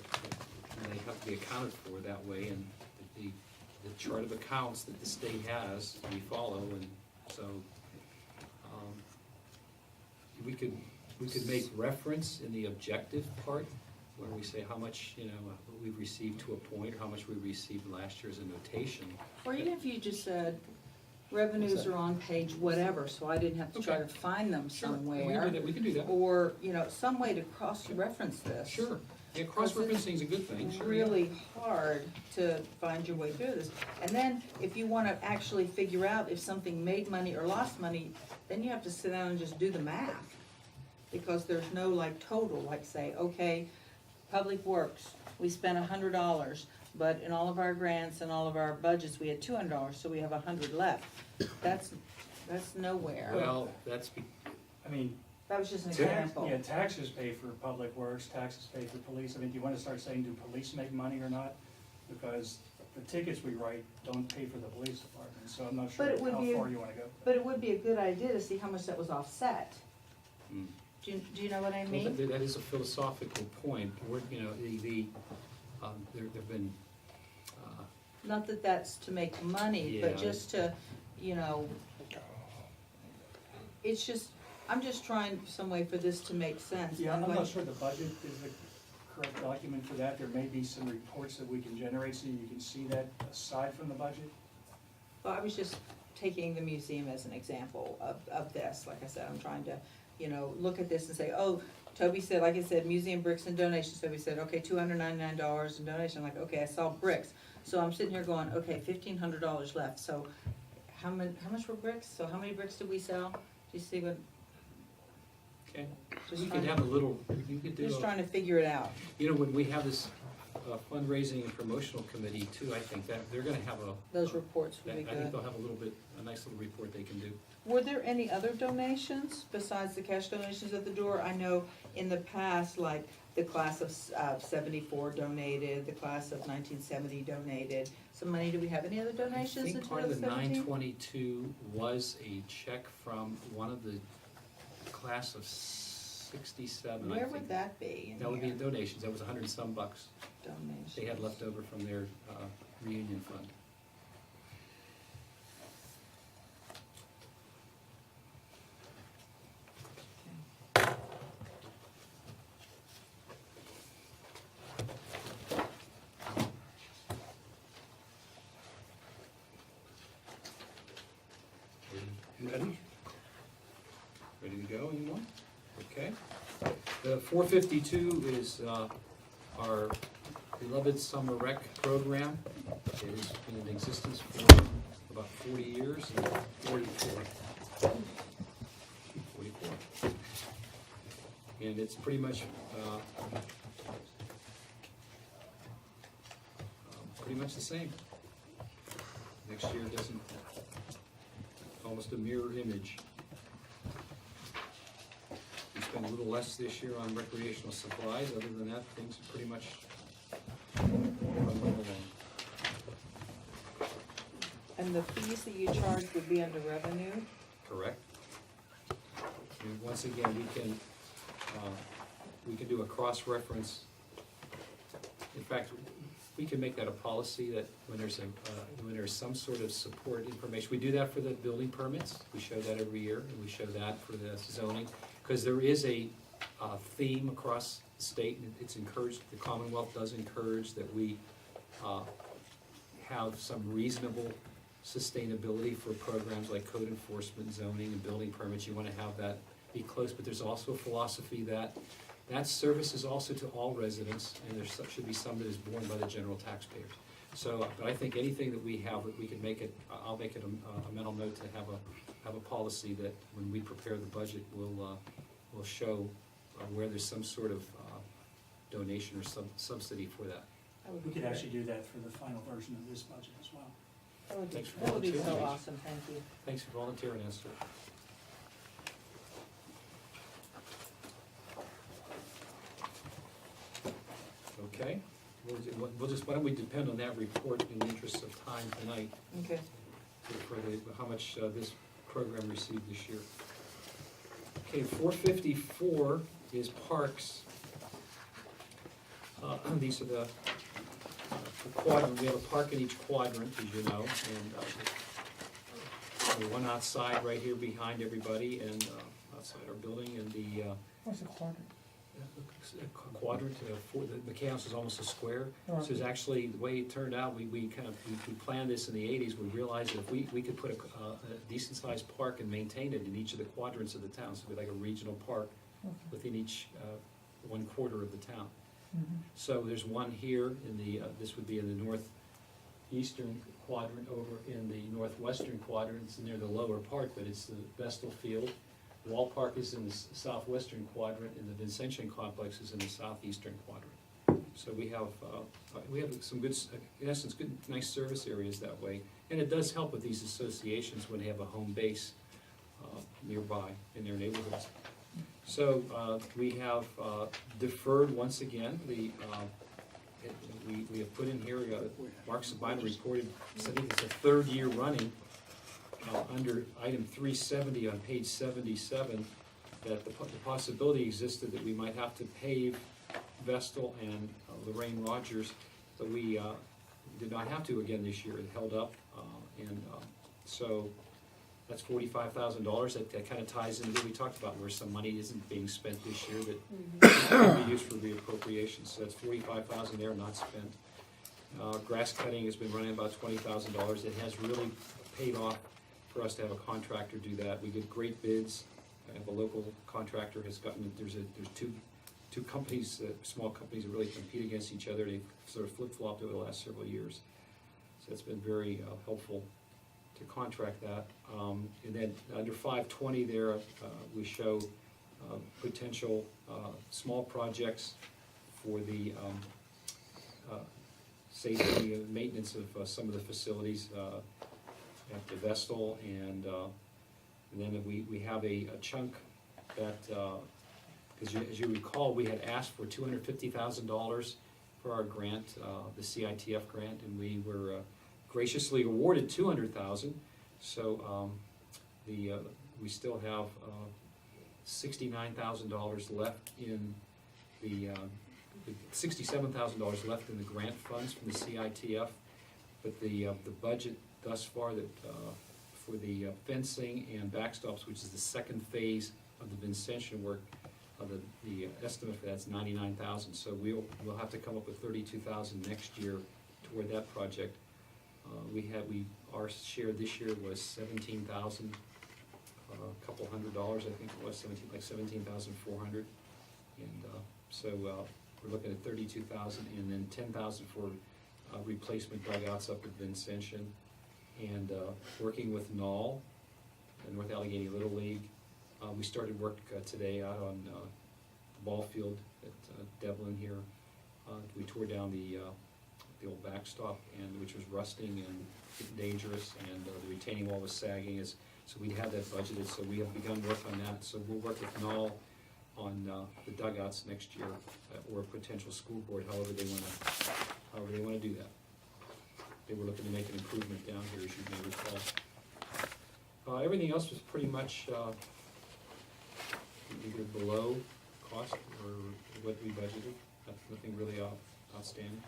and they have to be accounted for that way, and the chart of accounts that the state has, we follow, and so, we could make reference in the objective part, where we say how much, we've received to a point, or how much we received last year as a notation. Or even if you just said, revenues are on page whatever, so I didn't have to try Okay. to find them Sure, somewhere. we can do that. Or, some way to cross-reference this. Sure, yeah, cross-referencing is a good thing, It's sure. yeah. really hard to find your way through this. And then, if you wanna actually figure out if something made money or lost money, then you have to sit down and just do the math. Because there's no like total, like say, okay, Public Works, we spent $100, but in all of our grants and all of our budgets, we had $200, so we have 100 left. That's nowhere. Well, I mean, That was just an Yeah. example. yeah, taxes pay for public works, taxes pay for police. I mean, do you wanna start saying, do police make money or not? Because the tickets we write don't pay for the police department, so I'm not sure But it would how be- far you wanna go. But it would be a good idea to see how much that was offset. Hmm. Do you know what I Well, mean? that is a philosophical point. There've been, Not that that's to make money, but Yeah. just to, it's just, I'm just trying some way for this to make sense. Yeah, I'm And not when- sure the budget is the correct document for that. There may be some reports that we can generate so you can see that aside from the budget. Well, I was just taking the museum as an example of this. Like I said, I'm trying to, look at this and say, oh, Toby said, like I said, museum bricks and donations. Toby said, okay, $299 in donation. I'm like, okay, I saw bricks. So I'm sitting here going, okay, $1,500 left. So how much were bricks? So how many bricks did we sell? Do you see what, okay, just you trying could to- have a little, you could do, just trying to figure it out. when we have this fundraising and promotional committee too, I think that they're gonna have Those reports would I be think good. they'll have a nice little report they can do. Were there any other donations besides the cash donations at the door? I know in the past, like, the class of 74 donated, the class of 1970 donated. Some money, do we have any other donations I in think part of the 2017? 922 was a check from one of the class of 67, I Where think. would that be in That would be here? in donations, that was $100 and some bucks Donations. they had left over from their reunion fund. Ready? Ready to go, anyone? Okay. The 452 is our beloved summer rec program. It has been in existence for about 40 years. 44. And it's pretty much the same. Next year doesn't, almost a mirror image. We spent a little less this year on recreational supplies. Other than that, things are pretty much running along. And the fees that you charge would be under revenue? Correct. And once again, we can do a cross-reference. In fact, we can make that a policy that when there's some sort of support information, we do that for the building permits. We show that every year, and we show that for the zoning, because there is a theme across the state, and it's encouraged, the Commonwealth does encourage that we have some reasonable sustainability for programs like code enforcement, zoning, and building permits. You want to have that be close, but there's also a philosophy that service is also to all residents, and there should be some that is borne by the general taxpayers. So, but I think anything that we have, that we can make it, I'll make it a mental note to have a policy that when we prepare the budget, we'll will show where there's some sort of donation or subsidy for that. We could actually do that for the final version of this budget as well. Thanks for That would be so volunteering. awesome, thank you. Thanks for volunteering, Esther. Okay, why don't we depend on that report in the interest of time tonight Okay. for how much this program received this year. Okay, 454 is parks. These are the quadrant, we have a park in each quadrant, as you know, and one outside right here behind everybody, and outside our building, and the What's the quadrant? quadrant, for the McCandless is almost a square. So it's actually, the way it turned out, we planned this in the 80s, we realized that if we could put a decent sized park and maintain it in each of the quadrants of the town, so it'd be like a regional park within each 1/4 of the town. So there's one here in the, this would be in the northeastern quadrant, over in the northwestern quadrant, it's near the lower part, but it's the Vestal Field. Wall Park is in the southwestern quadrant, and the Vincentian Complex is in the southeastern quadrant. So we have some good, in essence, good, nice service areas that way. And it does help with these associations when they have a home base nearby in their neighborhoods. So we have deferred once again, we have put in here, Mark Sabino reported, I think it's the 3rd year running, under item 370 on page 77, that the possibility existed that we might have to pave Vestal and Lorraine Rogers, but we did not have to again this year. It held up, so that's $45,000. That kind of ties into what we talked about, where some money isn't being spent this year that can be used for reappropriation. So that's $45,000 there not spent. Grass cutting has been running about $20,000. It has really paid off for us to have a contractor do that. We get great bids. A local contractor has gotten, there's two companies, small companies that really compete against each other. They've sort of flip-flopped over the last several years. So it's been very helpful to contract that. And then under 520 there, we show potential small projects for the safety and maintenance of some of the facilities at the Vestal, and then we have a chunk that, as you recall, we had asked for $250,000 for our grant, the CITF grant, and we were graciously awarded $200,000. So we still have $69,000 left in the $67,000 left in the grant funds from the CITF, but the budget thus far that for the fencing and backstops, which is the 2nd phase of the Vincentian work, the estimate for that's $99,000. So we'll have to come up with $32,000 next year toward that project. Our share this year was $17,000, a couple $100, I think it was $17,400, and so we're looking at $32,000, and then $10,000 for replacement dugouts up at Vincentian, and working with NAL, North Allegheny Little League. We started work today out on the ball field at Devlin here. We tore down the old backstop, which was rusting and dangerous, and the retaining wall was sagging. So we had that budgeted, so we have begun work on that. So we'll work with NAL on the dugouts next year, or a potential school board, however they want to do that. They were looking to make an improvement down here, as you may recall. Everything else was pretty much either below cost or what we budgeted. Nothing really outstanding.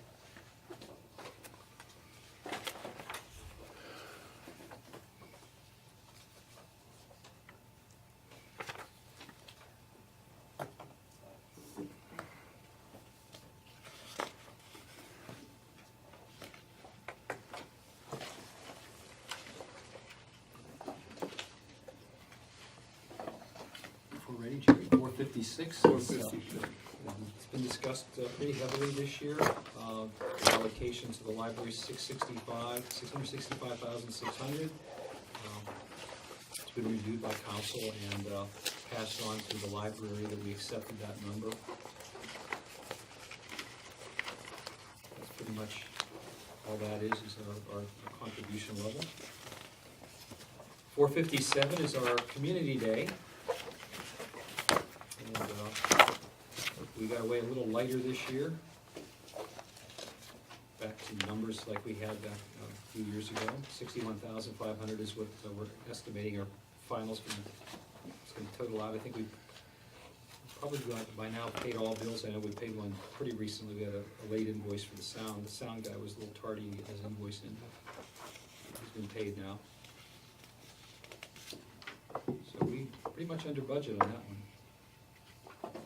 Ready, Jerry? 456. 456. It's been discussed pretty heavily this year. Allocation to the library, $665,600. It's been reviewed by council, and passed on to the library that we accepted that number. That's pretty much all that is our contribution level. 457 is our community day. And we got away a little lighter this year. Back to numbers like we had back a few years ago. 61,500 is what we're estimating our finals it's going to total out. I think we've probably got by now paid all bills. I know we paid one pretty recently. We had a late invoice for the sound. The sound guy was a little tardy to get his invoice in. He's been paid now. So we pretty much under budget on that one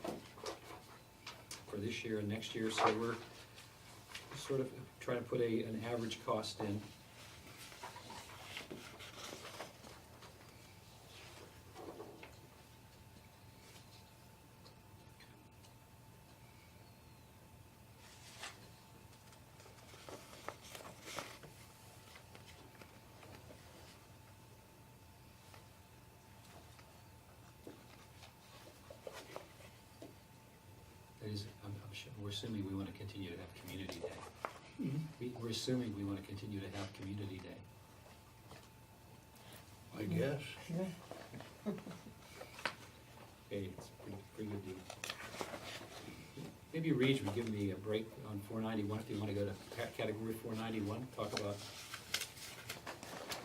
for this year and next year. So we're sort of trying to put an average cost in. We're assuming we want to continue to have Community Day. We're assuming we want to continue to have Community Day. I guess. Okay, it's a pretty good deal. Maybe Reed would give me a break on 491 if you want to go to category 491, talk about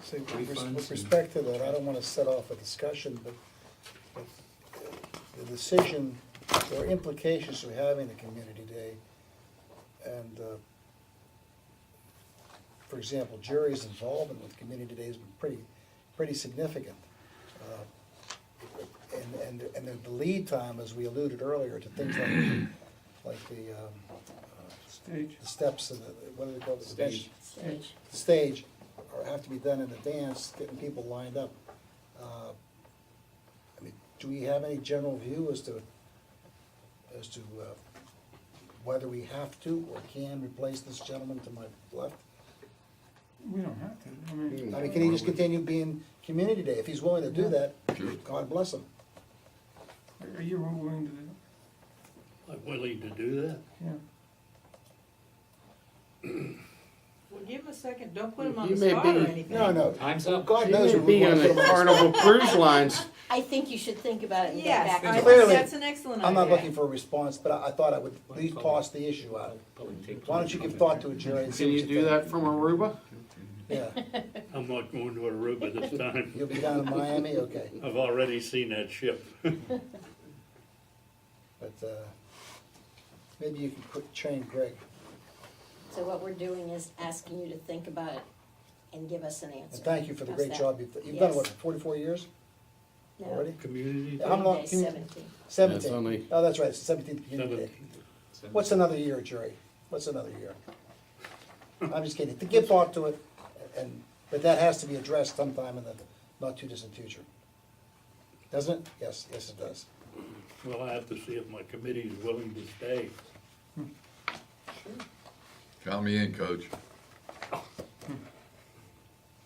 See, refunds with respect to that, I don't want to set off a discussion, but the decision, there are implications to having a community day. And, for example, Jerry's involvement with community day has been pretty significant. And the lead time, as we alluded earlier, to things like the Stage. the steps and what do they call it? Stage. The stage, or have to be done in advance, getting people lined up. I mean, do we have any general view as to whether we have to or can replace this gentleman to my left? We don't have to, I mean, can he just continue being community day? If he's willing to do that, Sure. God bless him. are you willing to do that? I'm willing to do that. Yeah. Well, give him a second, don't put him on You the may spot or be- anything. No. Time's up. God You knows may we be want on to the put him on the Carnival Cruise Lines. I think you should think about it and get Yes, back I to think Clearly, us. that's an excellent idea. I'm not looking for a response, but I thought I would at least toss the issue out. Public take Why don't you give thought to it, Jerry, and see Can what you do think. that from Aruba? Yeah, I'm not going to Aruba this time. you'll be down in Miami, okay. I've already seen that ship. But, maybe you can train Greg. So what we're doing is asking you to think about it and give us an answer. And thank you for the How's great that? job you've done, Yes. what, 44 years No, already? Community How Day? long- Day can you- 17. 17. That's only- Oh, that's right, it's the 17th community day. 17. What's another year, Jerry? What's another year? I'm just kidding. To give thought to it, but that has to be addressed sometime in the not-too-distant future. Doesn't it? Yes, it does. Well, I have to see if my committee is willing to stay. Count me in, Coach.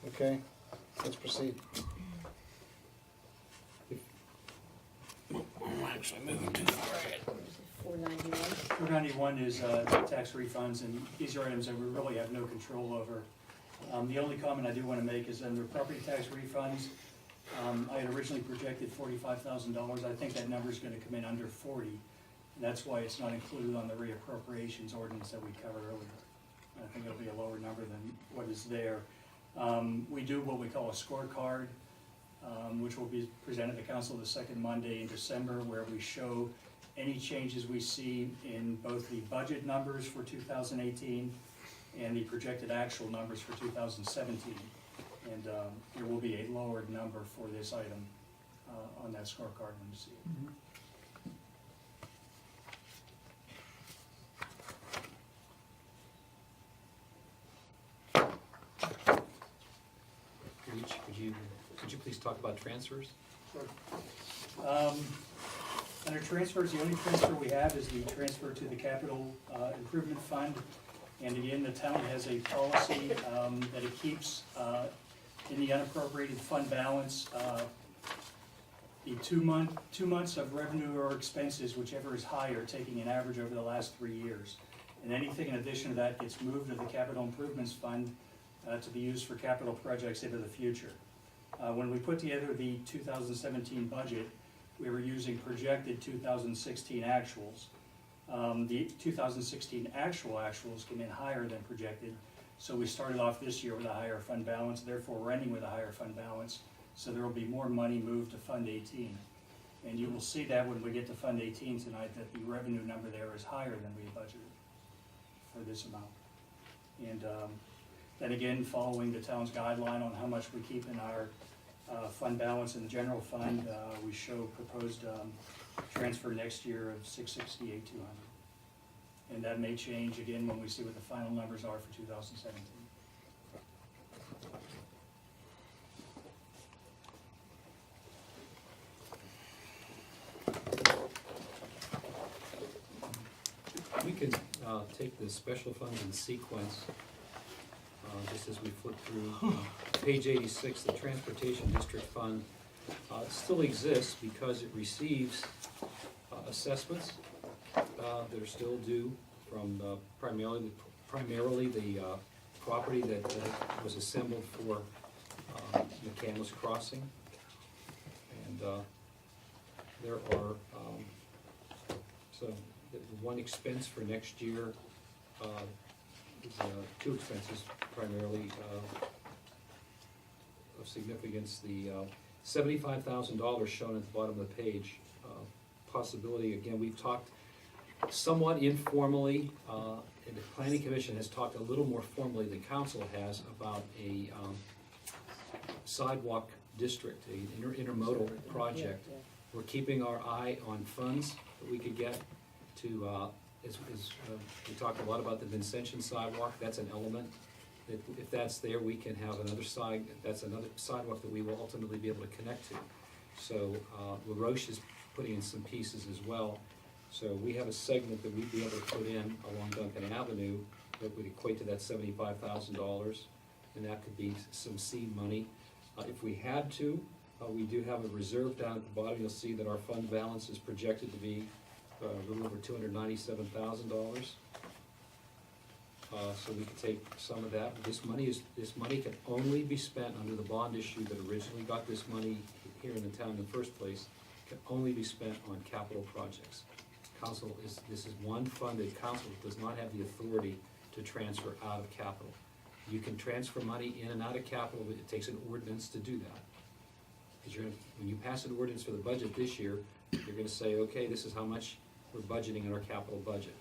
Okay, let's proceed. Actually, moving to the 491. 491 is tax refunds, and these are items that we really have no control over. The only comment I do want to make is under property tax refunds, I had originally projected $45,000. I think that number is going to come in under 40, and that's why it's not included on the reappropriations ordinance that we covered earlier. I think it'll be a lower number than what is there. We do what we call a scorecard, which will be presented to council the second Monday in December, where we show any changes we see in both the budget numbers for 2018 and the projected actual numbers for 2017. And there will be a lowered number for this item on that scorecard when you see it. Could you please talk about transfers? Under transfers, the only transfer we have is the transfer to the capital improvement fund. And again, the town has a policy that it keeps in the unappropriated fund balance the 2 months of revenue or expenses, whichever is higher, taking an average over the last 3 years. And anything in addition to that gets moved to the capital improvements fund to be used for capital projects into the future. When we put together the 2017 budget, we were using projected 2016 actuals. The 2016 actuals came in higher than projected, so we started off this year with a higher fund balance, therefore we're ending with a higher fund balance, so there will be more money moved to Fund 18. And you will see that when we get to Fund 18 tonight, that the revenue number there is higher than we budgeted for this amount. And then again, following the town's guideline on how much we keep in our fund balance in the general fund, we show proposed transfer next year of $668,200. And that may change again when we see what the final numbers are for 2017. We can take the special funds in sequence, just as we flip through. Page 86, the Transportation District Fund still exists because it receives assessments that are still due from primarily the property that was assembled for McCandless Crossing. And there are, so the one expense for next year is two expenses primarily of significance. The $75,000 shown at the bottom of the page. Possibility, again, we've talked somewhat informally, and the Planning Commission has talked a little more formally than Council has about a sidewalk district, an intermodal project. We're keeping our eye on funds that we could get to, we talked a lot about the Vincentian sidewalk. That's an element. If that's there, we can have that's another sidewalk that we will ultimately be able to connect to. So LaRoche is putting in some pieces as well. So we have a segment that we'd be able to put in along Duncan Avenue that would equate to that $75,000, and that could be some seed money. If we had to, we do have a reserve down at the bottom. You'll see that our fund balance is projected to be a little over $297,000. So we could take some of that. This money can only be spent under the bond issue that originally got this money here in the town in the first place. Can only be spent on capital projects. This is one fund that council does not have the authority to transfer out of capital. You can transfer money in and out of capital, but it takes an ordinance to do that. Because when you pass an ordinance for the budget this year, you're gonna say, okay, this is how much we're budgeting in our capital budget.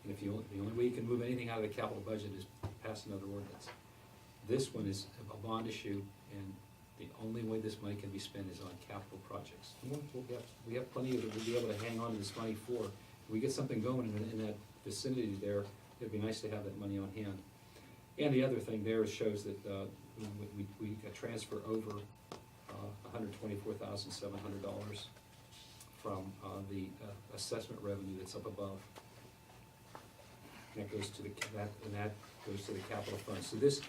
And the only way you can move anything out of the capital budget is pass another ordinance. This one is a bond issue, and the only way this money can be spent is on capital projects. We have plenty of it we'll be able to hang on to this money for. If we get something going in that vicinity there, it'd be nice to have that money on hand. And the other thing there shows that we transfer over $124,700 from the assessment revenue that's up above. That goes to the capital fund. So this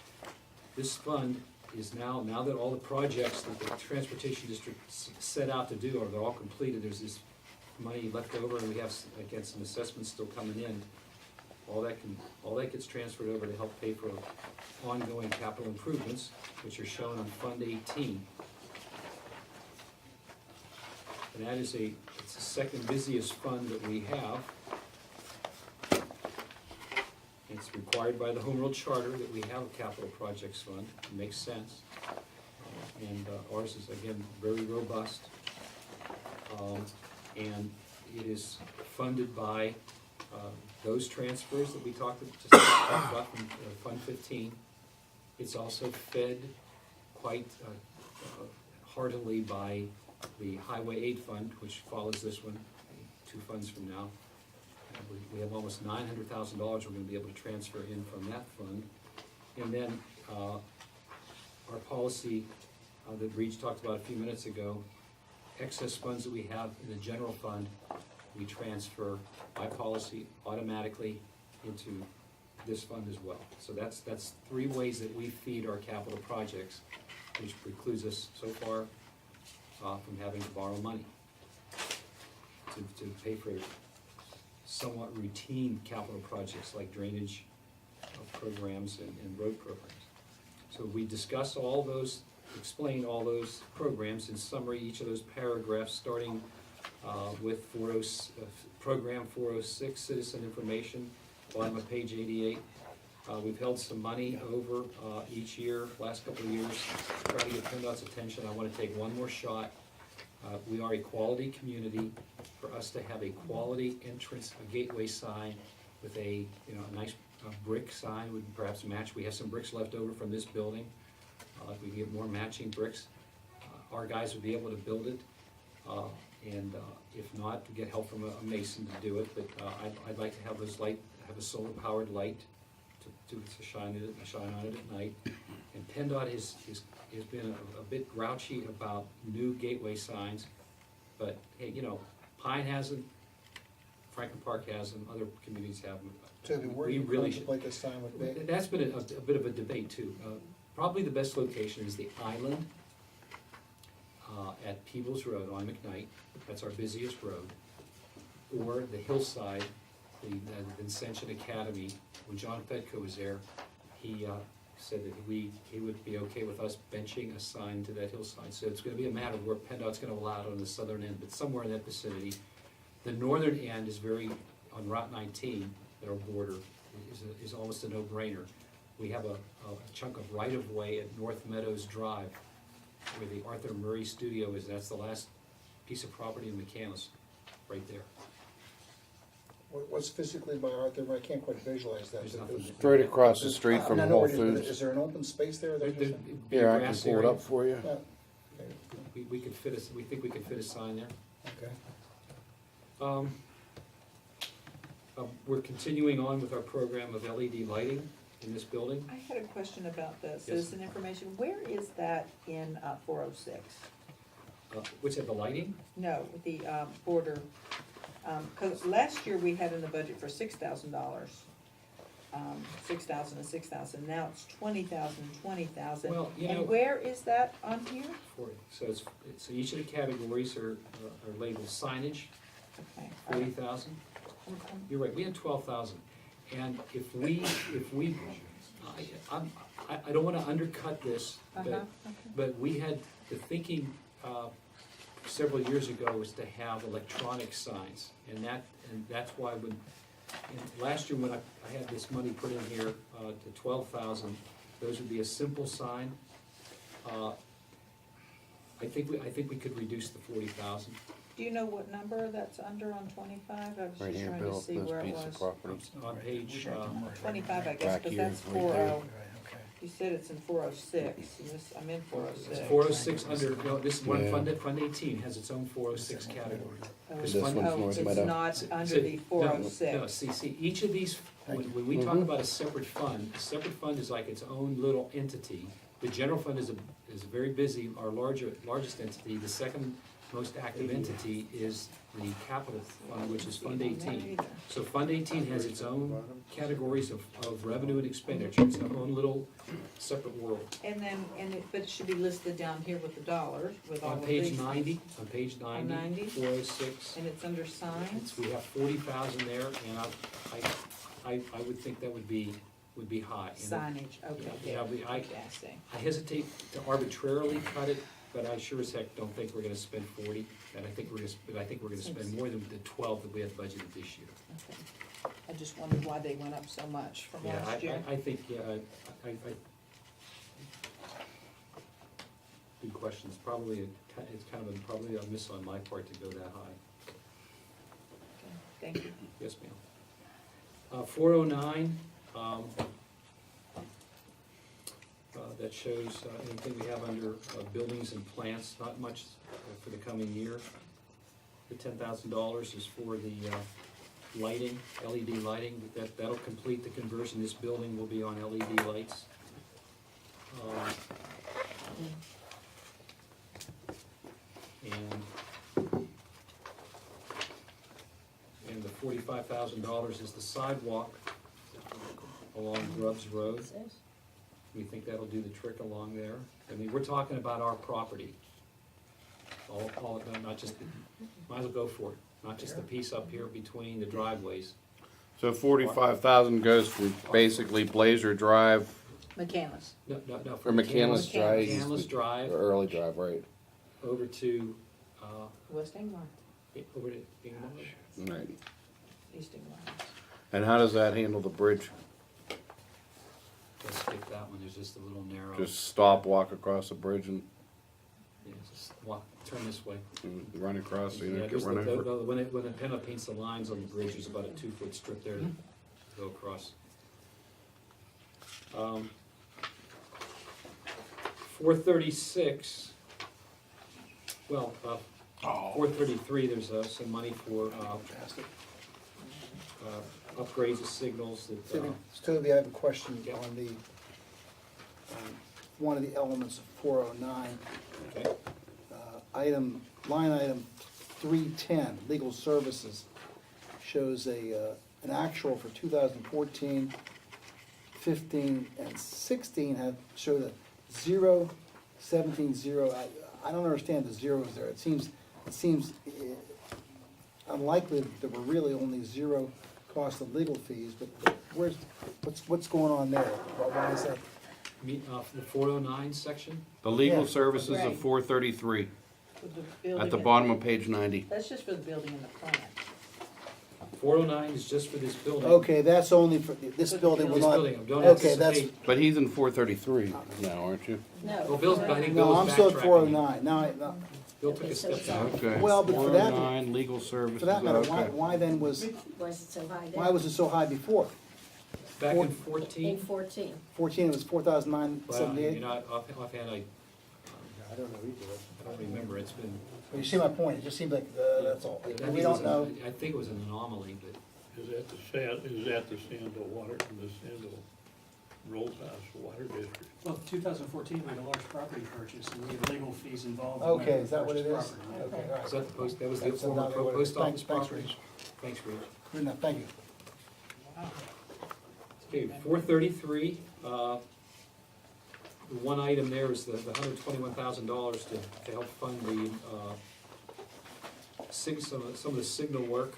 fund is now that all the projects that the Transportation District set out to do they're all completed, there's this money left over, and we have, again, some assessments still coming in. All that gets transferred over to help pay for ongoing capital improvements, which are shown on Fund 18. And that is it's the second busiest fund that we have. It's required by the Home Rule Charter that we have a capital projects fund. It makes sense. And ours is, again, very robust. And it is funded by those transfers that we talked about from Fund 15. It's also fed quite heartily by the Highway Aid Fund, which follows this one 2 funds from now. We have almost $900,000 we're going to be able to transfer in from that fund. And then our policy that Reach talked about a few minutes ago, excess funds that we have in the general fund, we transfer by policy automatically into this fund as well. So that's 3 ways that we feed our capital projects, which precludes us so far from having to borrow money to pay for somewhat routine capital projects like drainage programs and road programs. So we discussed all those, explained all those programs in summary, each of those paragraphs, starting with program 406, citizen information, bottom of page 88. We've held some money over each year, last couple of years, to try to get PennDOT's attention. I want to take one more shot. We are a quality community. For us to have a quality entrance, a gateway sign with a nice brick sign would perhaps match. We have some bricks left over from this building. If we can get more matching bricks, our guys would be able to build it. And if not, to get help from a mason to do it. But I'd like to have have a solar powered light to shine on it at night. And PennDOT has been a bit grouchy about new gateway signs, but hey, Pine has them, Franklin Park has them, other communities have them. So where We you really should. contemplate this sign would be? That's been a bit of a debate too. Probably the best location is the island at Peebles Road on McKnight. That's our busiest road. Or the hillside, the Vincentian Academy. When John Fedko was there, he said that he would be okay with us benching a sign to that hillside. So it's going to be a matter of where PennDOT's going to allow it on the southern end, but somewhere in that vicinity. The northern end is on Route 19, at our border, is almost a no-brainer. We have a chunk of right-of-way at North Meadows Drive, where the Arthur Murray studio is. That's the last piece of property in McCandless, right there. What's physically by Arthur? I can't quite visualize that. There's nothing. Straight across the street from No, Whole but Foods. Is there an open space there? There- That there- you're it'd saying? be a Yeah, I can grass pull it area. up for you. Yeah. Okay. We could fit we think we could fit a sign there. Okay. We're continuing on with our program of LED lighting in this building. I had a question about the citizen information. Where is that in 406? What's that, the lighting? No, the border, because last year we had in the budget for $6,000. 6,000 and 6,000, now it's 20,000, 20,000. Well, And where is that on here? So each of the categories are labeled signage, Okay. 40,000. You're right, we had 12,000. And if we, I don't wanna undercut this, but we had, the thinking, several years ago was to have electronic signs. And that's why last year when I had this money put in here, to 12,000, those would be a simple sign. I think we could reduce the 40,000. Do you know what number that's under on 25? I was Right just here, trying to Bill, see this where it piece of was. property. On page, 25, I guess, Back because here, that's right there. 40. You said it's in 406, and I'm in 406. 406 this is one Yeah. Fund 18 has its own 406 category. Oh, This one's North it's Meadow. not under So- the No, 406. see, each of these, when we talk about a separate fund is like its own little entity. The general fund is very busy, our largest entity. The second most active entity is the capital fund, which is Fund 18. So Fund 18 has its own categories of revenue and expenditure, its own little separate world. But it should be listed down here with the dollars, with all On of page these. 90, On 90? 406. And it's under signs? We have 40,000 there, and I would think that would be high. And Signage, okay. Yeah, I see. I hesitate to arbitrarily cut it, but I sure as heck don't think we're gonna spend 40, and I think we're gonna spend more than the 12 that we have budgeted this year. Okay. I just wondered why they went up so much from Yeah, last year. I think, good question, it's probably probably a miss on my part to go that high. Okay, thank you. Yes, ma'am. 409, that shows anything we have under buildings and plants, not much for the coming year. The $10,000 is for the lighting, LED lighting. That'll complete the conversion. This building will be on LED lights. And the $45,000 is the sidewalk along Grubbs Road. We think that'll do the trick along there. I mean, we're talking about our property. all, not just, might as well go for it, not just the piece up here between the driveways. So 45,000 goes for basically Blazer Drive McCandless. No, or McCandless Drive. McCandless Drive. Or Early Drive, right? Over to, West England, over to Inglewood. Right. East England. And how does that handle the bridge? Let's skip that one, there's just a little narrow. Just stop, walk across the bridge and Yeah, just walk, turn this way. run across so you Yeah, don't there's get run over? when the PennDOT paints the lines on the bridge, there's about a 2-foot strip there to go across. 436, well, 433, there's some money for upgrades of signals that, Toby, I have a question Yeah. on the, one of the elements of 409. okay, Line item 310, legal services, shows an actual for 2014, 15, and 16 have showed a 0, 17, 0. I don't understand the zeros there. It seems unlikely that there were really only 0 cost of legal fees, but what's going on there? Why is that? the 409 section? The legal Yeah. services of Right. 433 For the building at the and- bottom of page 90. That's just for the building and the plant. 409 is just for this building. Okay, that's only for, this building will This not. building, don't Okay, that's, anticipate, But he's in 433 now, aren't you? well, No. Bill's, I think Bill no, was I'm still at backtracking. 409. Now, no, Bill took a step back. Okay. Well, but for that- 409 legal services. for that matter, okay. why then Why is it so high why then? was it so high before? Back in In 14, 14. 14, it was well, 4,978. you know, offhand, I I don't know either. don't remember, it's been. Well, you see my point, it just seems like, that's all. I think We it was don't know. I think it was an anomaly, but Is that the Sandal water, the Sandal Rolls House Water District? Well, 2014, we had a large property purchase, and we had legal fees involved. Okay, when we is that what it is? purchased property. Okay, all right. was that the post, that was the That's former another one. post office Thanks, property? Rich. Thanks, Rich. Good enough, thank you. Okay, 433, the one item there is the $121,000 to help fund the, some of the signal work.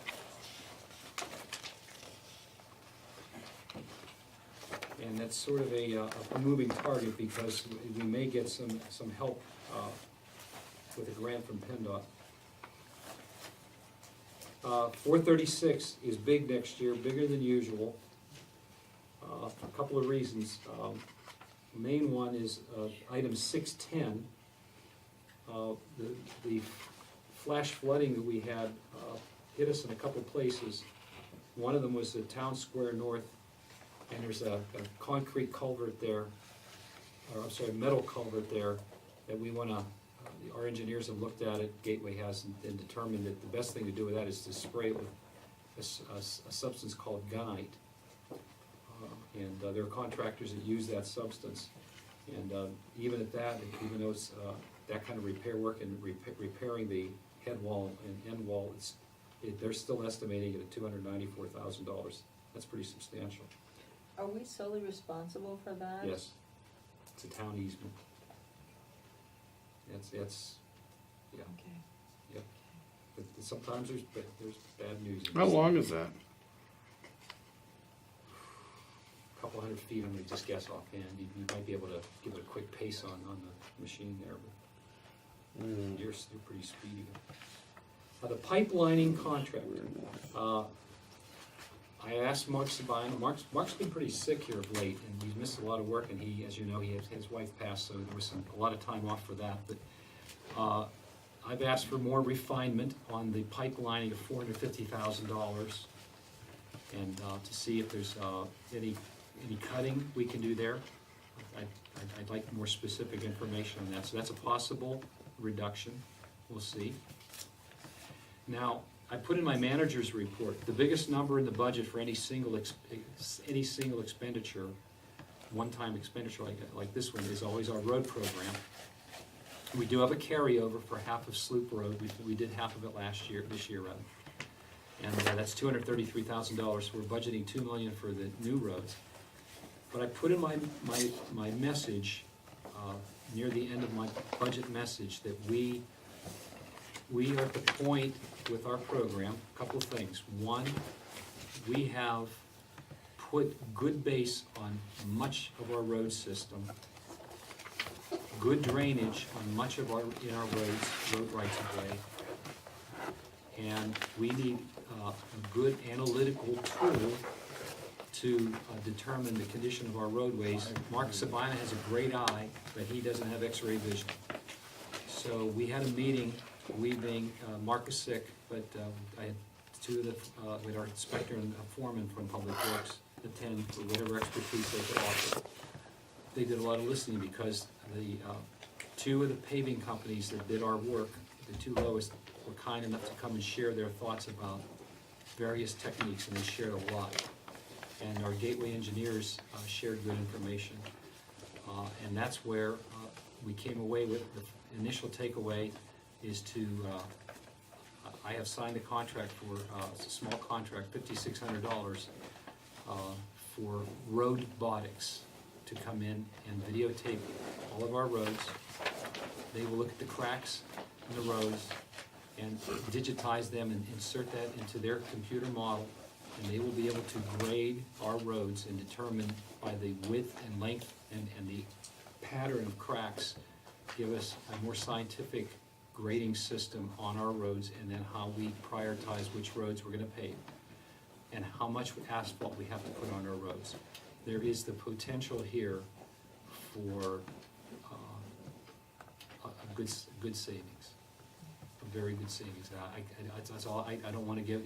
And that's sort of a moving target because we may get some help with a grant from PennDOT. 436 is big next year, bigger than usual. For a couple of reasons. The main one is item 610. The flash flooding that we had hit us in a couple places. One of them was the Town Square North, and there's a concrete culvert there, or I'm sorry, metal culvert there, that we wanna, our engineers have looked at it, Gateway has, and determined that the best thing to do with that is to spray it with a substance called gunite. And there are contractors that use that substance. And even at that, even though it's that kind of repair work and repairing the head wall and end wall, they're still estimating it at $294,000. That's pretty substantial. Are we solely responsible for that? Yes, it's a town easement. It's, yeah, Okay. yeah. But sometimes there's bad news. in How this. long is that? Couple hundred feet, I'm gonna just guess offhand. You might be able to give it a quick pace on the machine there, but you're pretty speedy. The pipelining contractor. I asked Mark Sabine. Mark's been pretty sick here of late, and he's missed a lot of work. And he, as you know, his wife passed, so there was a lot of time off for that. But I've asked for more refinement on the pipelining of $450,000, and to see if there's any cutting we can do there. I'd like more specific information on that. So that's a possible reduction. We'll see. Now, I put in my manager's report, the biggest number in the budget for any single expenditure, one-time expenditure like this one, is always our road program. We do have a carryover for half of Sloop Road. We did half of it this year rather. And that's $233,000. We're budgeting $2 million for the new roads. But I put in my message, near the end of my budget message, that we we are at the point with our program, a couple of things. One, we have put good base on much of our road system, good drainage on much of our roads, road rights of way. And we need a good analytical tool to determine the condition of our roadways. Mark Sabina has a great eye, but he doesn't have x-ray vision. So we had a meeting, we being, Mark is sick, but I had two of the, with our inspector and a foreman from Public Works attend for whatever expertise they could offer. They did a lot of listening because the two of the paving companies that did our work, the two lowest, were kind enough to come and share their thoughts about various techniques, and they shared a lot. And our gateway engineers shared good information. And that's where we came away with, the initial takeaway is to, I have signed a contract for, it's a small contract, $5,600, for robotics to come in and videotape all of our roads. They will look at the cracks in the roads and digitize them and insert that into their computer model, and they will be able to grade our roads and determine by the width and length and the pattern of cracks, give us a more scientific grading system on our roads, and then how we prioritize which roads we're gonna pave and how much asphalt we have to put on our roads. There is the potential here for a good savings, a very good savings. That's all. I don't want to give,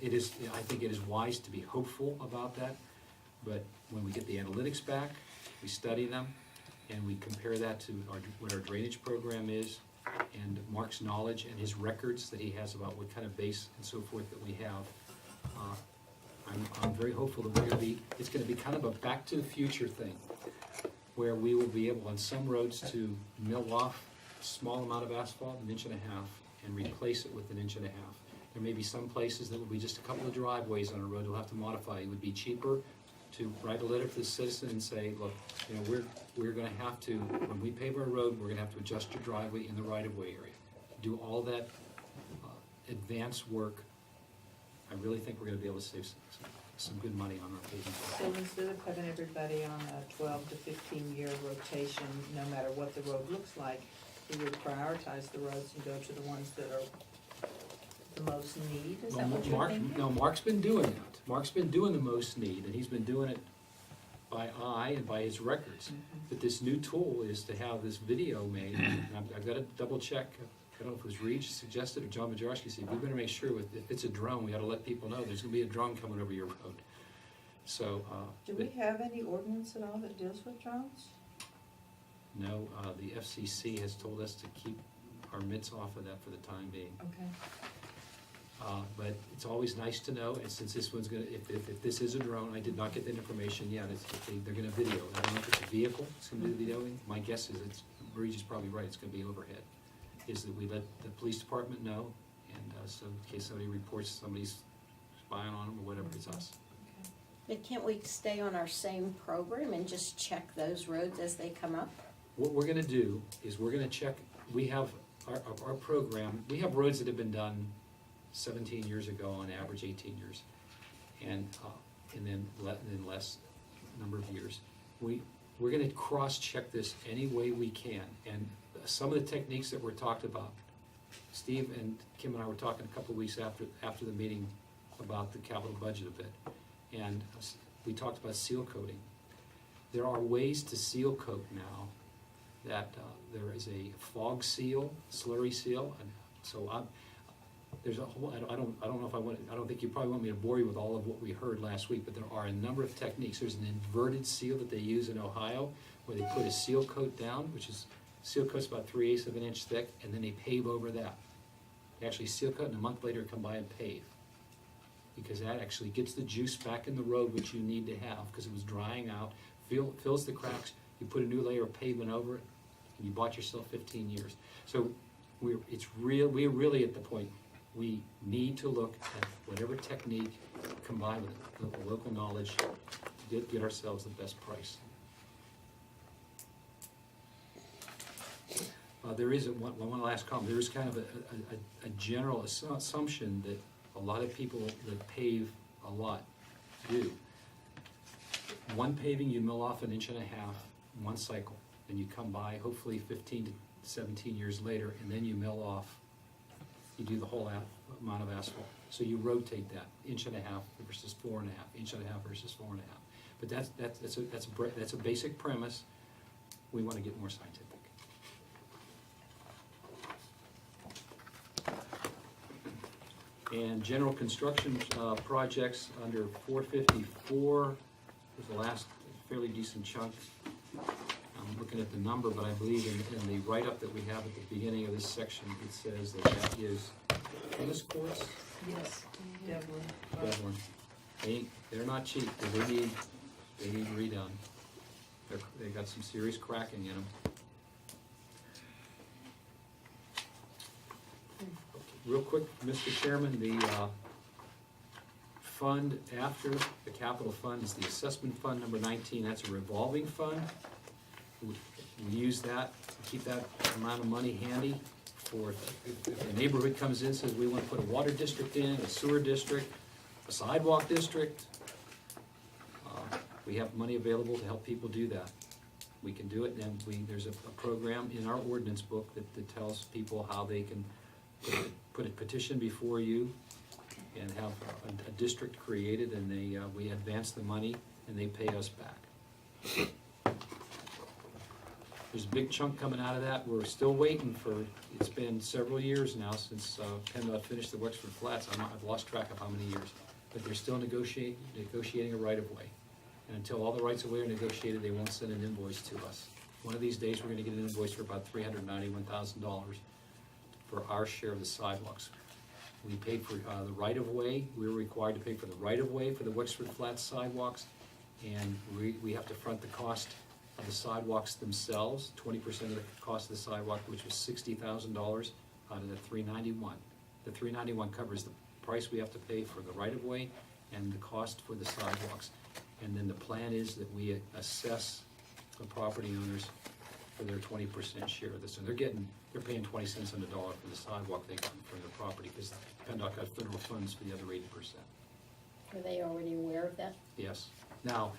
it is, I think it is wise to be hopeful about that, but when we get the analytics back, we study them, and we compare that to what our drainage program is, and Mark's knowledge and his records that he has about what kind of base and so forth that we have, I'm very hopeful that it's gonna be kind of a back to the future thing, where we will be able on some roads to mill off a small amount of asphalt, 1.5 inches, and replace it with 1.5 inches. There may be some places that will be just a couple of driveways on a road we'll have to modify. It would be cheaper to write a letter to the citizen and say, look, we're gonna have to, when we pave our road, we're gonna have to adjust your driveway in the right-of-way area. Do all that advanced work. I really think we're gonna be able to save some good money on our paving. So instead of having everybody on a 12 to 15-year rotation, no matter what the road looks like, we would prioritize the roads and go to the ones that are the most need, is that what you're thinking? No, Mark's been doing that. Mark's been doing the most need, and he's been doing it by eye and by his records. But this new tool is to have this video made, and I've got to double check. I don't know if it was Reed suggested or John Majarski said, we better make sure if it's a drone, we ought to let people know there's gonna be a drone coming over your road. So, Do we have any ordinance at all that deals with drones? no, the FCC has told us to keep our mitts off of that for the time being. Okay. But it's always nice to know, and since this one's gonna, if this is a drone, I did not get that information yet, they're gonna video. I don't know if it's a vehicle, it's gonna do the videoing. My guess is Reed is probably right, it's gonna be overhead. Is that we let the police department know, and so in case somebody reports somebody's spying on them or whatever, it's us. But can't we stay on our same program and just check those roads as they come up? What we're gonna do is we're gonna check, we have our program, we have roads that have been done 17 years ago, on average 18 years, and then less number of years. We're gonna cross-check this any way we can, and some of the techniques that were talked about, Steve and Kim and I were talking a couple of weeks after the meeting about the capital budget a bit, and we talked about seal coating. There are ways to seal coat now that there is a fog seal, slurry seal, and so there's a whole, I don't know if I don't think you probably want me to bore you with all of what we heard last week, but there are a number of techniques. There's an inverted seal that they use in Ohio, where they put a seal coat down, which is, seal coat's about 3/8 of an inch thick, and then they pave over that. They actually seal coat, and a month later come by and pave. Because that actually gets the juice back in the road, which you need to have, because it was drying out, fills the cracks, you put a new layer of pavement over it, and you bought yourself 15 years. So we're really at the point, we need to look at whatever technique combined with the local knowledge to get ourselves the best price. There is one last comment. There is kind of a general assumption that a lot of people that pave a lot do. One paving, you mill off 1.5 inches, one cycle, and you come by, hopefully 15 to 17 years later, and then you mill off, you do the whole amount of asphalt. So you rotate that, 1.5 inches versus 4.5, 1.5 inches versus 4.5. But that's a basic premise. We want to get more scientific. And general construction projects under 454 was the last fairly decent chunk. I'm looking at the number, but I believe in the write-up that we have at the beginning of this section, it says that is tennis courts. Yes, Devlin. Devlin. They're not cheap, but they need redone. They got some serious cracking in them. Real quick, Mr. Chairman, the fund after the capital fund is the assessment fund number 19. That's a revolving fund. We use that, keep that amount of money handy for if a neighborhood comes in, says we want to put a water district in, a sewer district, a sidewalk district. We have money available to help people do that. We can do it, and there's a program in our ordinance book that tells people how they can put a petition before you and have a district created, and we advance the money and they pay us back. There's a big chunk coming out of that. We're still waiting for, it's been several years now since PennDOT finished the Wexford Flats. I've lost track of how many years, but they're still negotiating a right-of-way. And until all the rights-of-way are negotiated, they won't send an invoice to us. One of these days, we're gonna get an invoice for about $391,000 for our share of the sidewalks. We paid for the right-of-way. We were required to pay for the right-of-way for the Wexford Flats sidewalks, and we have to front the cost of the sidewalks themselves, 20% of the cost of the sidewalk, which was $60,000 out of the $391. The $391 covers the price we have to pay for the right-of-way and the cost for the sidewalks. And then the plan is that we assess the property owners for their 20% share of this. And they're paying 20 cents on the dollar for the sidewalk they got from their property, because PennDOT got federal funds for the other 80%. Are they already aware of that? Yes. Now,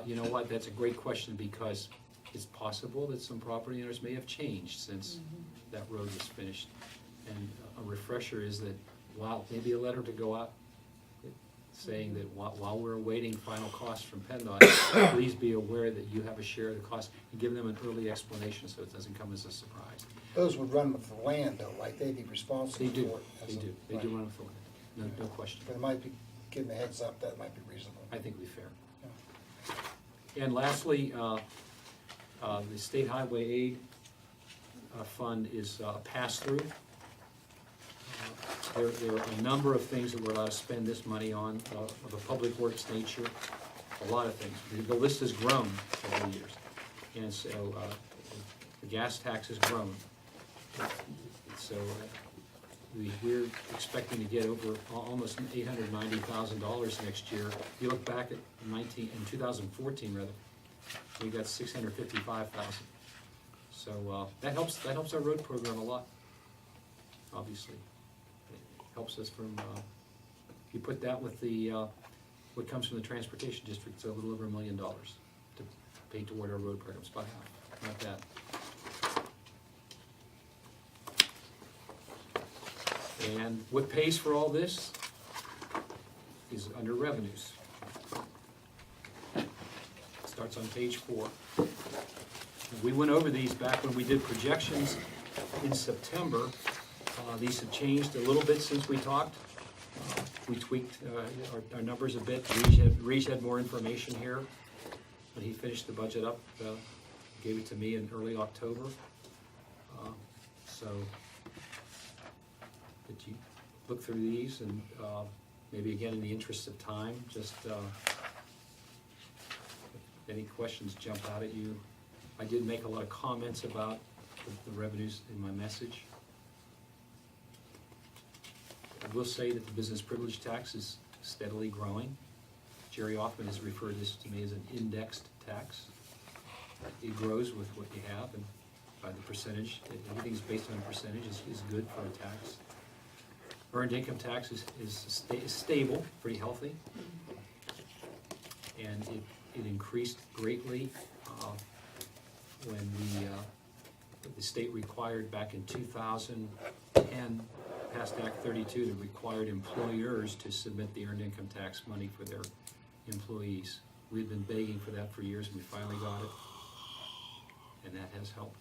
you know what, that's a great question, because it's possible that some property owners may have changed since that road was finished. And a refresher is that, maybe a letter to go out saying that while we're awaiting final costs from PennDOT, please be aware that you have a share of the cost, and give them an early explanation so it doesn't come as a surprise. Those would run with the land though, right? They'd be responsible They do, for it. they do run with the land, no question. But it might be, giving a heads up, that might be reasonable. I think it'd be fair. And lastly, the State Highway Aid Fund is a pass-through. There are a number of things that we're allowed to spend this money on, of a public works nature, a lot of things. The list has grown over the years, and so the gas tax has grown. So we're expecting to get over almost $890,000 next year. If you look back at 2014 rather, we got $655,000. So that helps our road program a lot, obviously. Helps us from, if you put that with the, what comes from the transportation district, it's a little over $1 million to pay toward our road programs, about half, not that. And what pays for all this is under revenues. It starts on page 4. We went over these back when we did projections in September. These have changed a little bit since we talked. We tweaked our numbers a bit. Reach had more information here. When he finished the budget up, gave it to me in early October. So, did you look through these, and maybe again in the interest of time, just if any questions jump out at you. I did make a lot of comments about the revenues in my message. I will say that the business privilege tax is steadily growing. Jerry Hoffman has referred this to me as an indexed tax. It grows with what you have, and by the percentage. Everything's based on a percentage, is good for a tax. Earned income tax is stable, pretty healthy. And it increased greatly when the state required back in 2010, passed Act 32 that required employers to submit the earned income tax money for their employees. We've been begging for that for years, and we finally got it, and that has helped.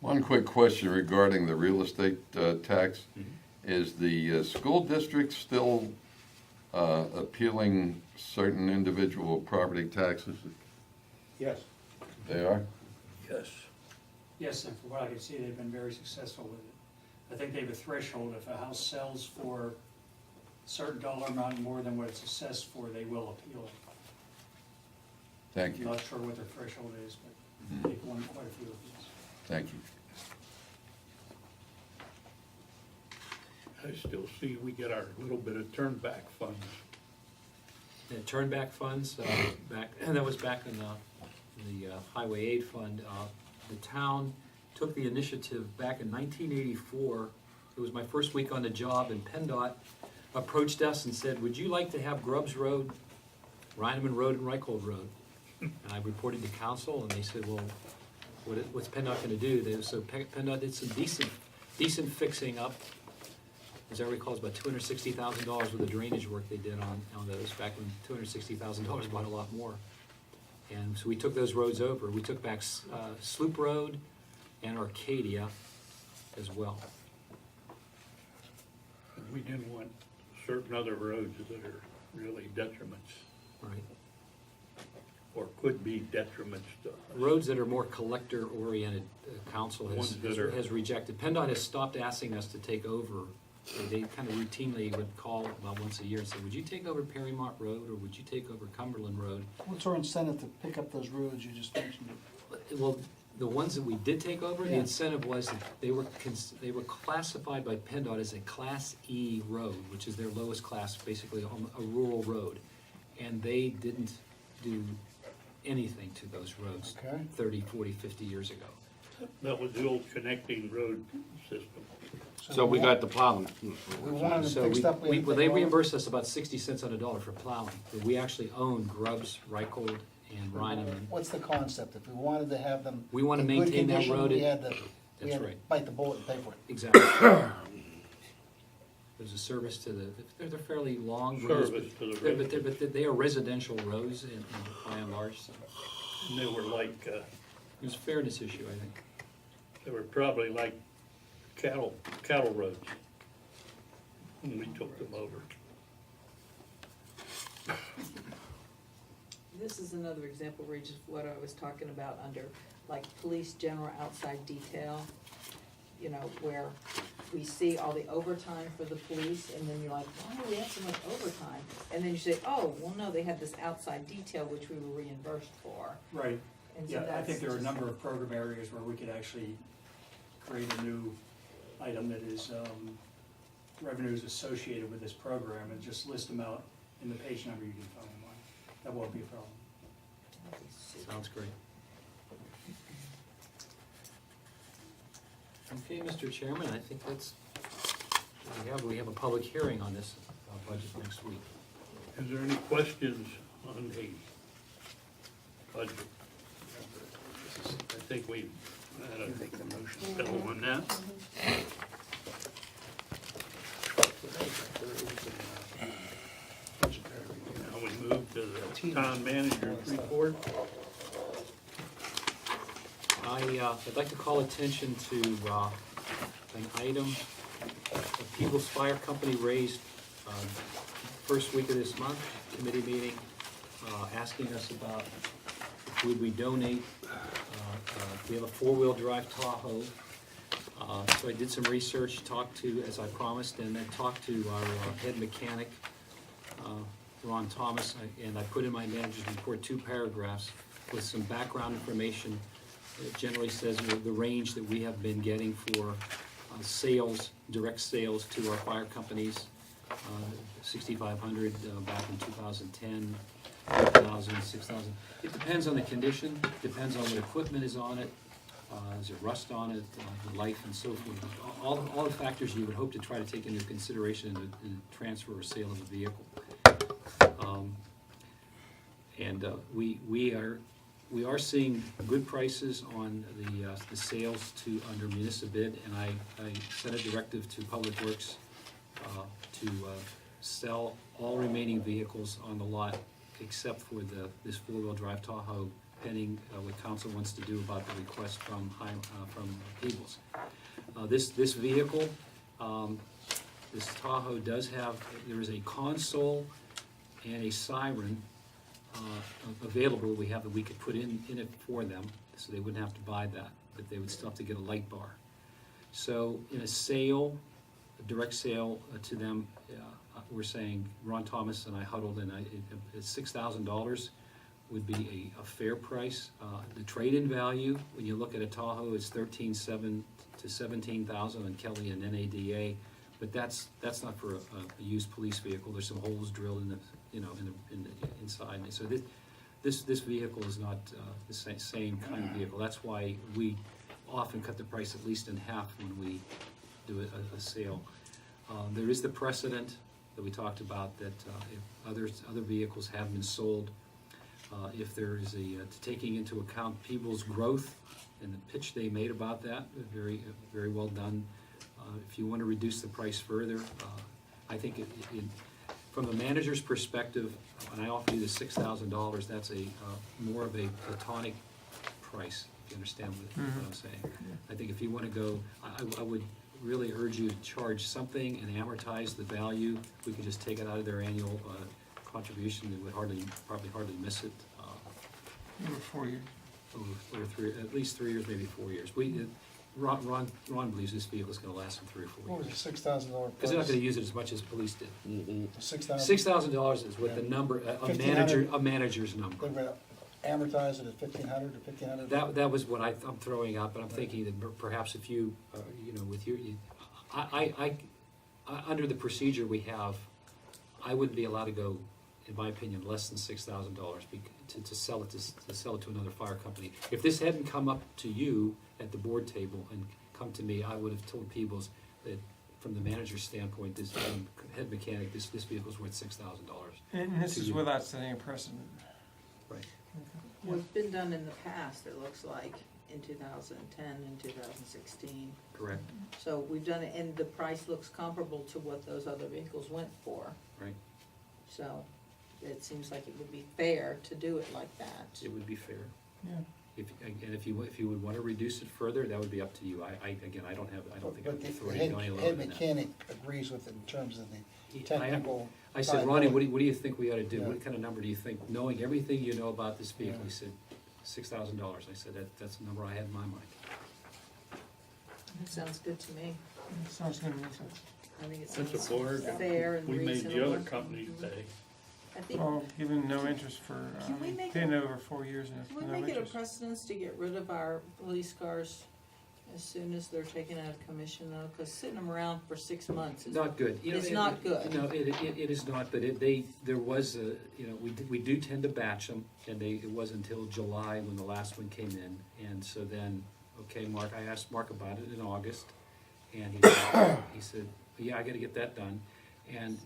One quick question regarding the real estate tax. Mhm. Is the school district still appealing certain individual property taxes? Yes. They are? Yes. Yes, and from what I can see, they've been very successful with it. I think they have a threshold, if a house sells for a certain dollar amount more than what it's assessed for, they will appeal it. Thank I'm you, not sure what their threshold is, but they've won quite a few appeals. thank you. I still see we get our little bit of turn back funds. The turn back funds, that was back in the Highway Aid Fund. The town took the initiative back in 1984. It was my first week on the job, and PennDOT approached us and said, would you like to have Grubbs Road, Reineman Road, and Reichhold Road? And I reported to council, and they said, well, what's PennDOT gonna do? So PennDOT did some decent fixing up. As I recall, it's about $260,000 worth of drainage work they did on those, back when $260,000 bought a lot more. And so we took those roads over. We took back Sloop Road and Arcadia as well. And we didn't want certain other roads that are really detriments, Right. or could be detriments to us. Roads that are more collector-oriented, council Ones that are- has rejected. PennDOT has stopped asking us to take over. They kind of routinely would call about once a year and say, would you take over Perrymont Road, or would you take over Cumberland Road? What's our incentive to pick up those roads you just mentioned? Well, the ones that we did take over, the Yeah. incentive was that they were classified by PennDOT as a Class E road, which is their lowest class, basically a rural road. And they didn't do anything to those roads Okay. 30, 40, 50 years ago. That was the old connecting road system. So we got the plowing. We wanted So them fixed up. they reimbursed us about 60 cents on the dollar for plowing. But we actually own Grubbs, Reichhold, and Reineman. What's the concept? If we wanted to have them. We want to in good maintain that condition, road. We had to, That's right. bite the bullet and pay for it. Exactly. There's a service to they're fairly long roads, Service to the but they are residential roads by and large, so And they were like, it was a fairness issue, I think. they were probably like cattle roads when we took them over. This is another example, Regis, of what I was talking about under, like, police general outside detail. You know, where we see all the overtime for the police, and then you're like, why do we have so much overtime? And then you say, oh, well, no, they had this outside detail which we were reimbursed for. Right. And so Yeah, I that's think there are a just- number of program areas where we could actually create a new item that is revenues associated with this program, and just list them out in the page number you can find them on. That won't be a problem. Sounds great. Okay, Mr. Chairman, I think that's, we have a public hearing on this budget next week. Is there any questions on the budget? I think we had a motion bill on that. Now we move to the town manager's report. I'd like to call attention to an item the People's Fire Company raised first week of this month, committee meeting, asking us about would we donate, we have a four-wheel drive Tahoe. So I did some research, talked to, as I promised, and then talked to our head mechanic, Ron Thomas, and I put in my manager's report 2 paragraphs with some background information. It generally says the range that we have been getting for sales, direct sales to our fire companies, 6,500 back in 2010, 8,000, 6,000. It depends on the condition, depends on what equipment is on it, is there rust on it, the life and so forth. All the factors you would hope to try to take into consideration in the transfer or sale of a vehicle. We are seeing good prices on the sales under municipal bid, and I sent a directive to Public Works to sell all remaining vehicles on the lot except for this four-wheel drive Tahoe, pending what council wants to do about the request from Peebles. This vehicle, this Tahoe does have, there is a console and a siren available. We have that we could put in it for them, so they wouldn't have to buy that, but they would still have to get a light bar. So in a sale, a direct sale to them, we're saying, Ron Thomas and I huddled, and it's $6,000 would be a fair price. The trade-in value, when you look at a Tahoe, is $13,700 to $17,000 on Kelly and NADA, but that's not for a used police vehicle. There's some holes drilled in the inside. So this vehicle is not the same kind of vehicle. That's why we often cut the price at least in half when we do a sale. There is the precedent that we talked about that if other vehicles have been sold, if there is taking into account Peebles' growth and the pitch they made about that, very, very well done. If you want to reduce the price further, I think from the manager's perspective, when I offer you the $6,000, that's more of a platonic price, if you understand what I'm saying. I think if you want to go, I would really urge you to charge something and amortize the value. We could just take it out of their annual contribution. They would probably hardly miss it. Over 4 years. Over at least 3 years, maybe 4 years. Ron believes this vehicle is going to last him 3 or 4 What years. was it, $6,000 price? Because they're not going to use it as much as police did. $6,000. $6,000 is what the Yeah. number, $1,500. a manager's number. They're gonna amortize it at $1,500 to $1,500? That was what I'm throwing out, but I'm thinking that perhaps if you, with your, under the procedure we have, I wouldn't be allowed to go, in my opinion, less than $6,000 to sell it to another fire company. If this hadn't come up to you at the board table and come to me, I would have told Peebles that from the manager's standpoint, this head mechanic, this vehicle's worth $6,000. And this is without setting a precedent. Right. Well, it's been done in the past, it looks like, in 2010 and 2016. Correct. So we've done it, and the price looks comparable to what those other vehicles went for. Right. So it seems like it would be fair to do it like that. It would be fair. Yeah. If you would want to reduce it further, that would be up to you. I think I don't think I But have the the authority to go any lower head than that. mechanic agrees with it in terms of the technical. I said, Ronnie, viability. what do you think we ought to do? Yeah. What kind of number do you think, knowing everything you know about this vehicle? He said, $6,000. I said, that's the number I had in my mind. That sounds good to me. Sounds good. I think it That's sounds a board. fair and We reasonable. made the other companies pay. I think, Well, given no interest for, Can we make paying it- over 4 years and can we no make it a interest. precedence to get rid of our police cars as soon as they're taken out of commission though? Because sitting them around for 6 months is. Not good. It's not good. No, it is not, but there was a, we do tend to batch them, and it was until July when the last one came in, and so then, okay, Mark, I asked Mark about it in August, and he said, yeah, I gotta get that done, and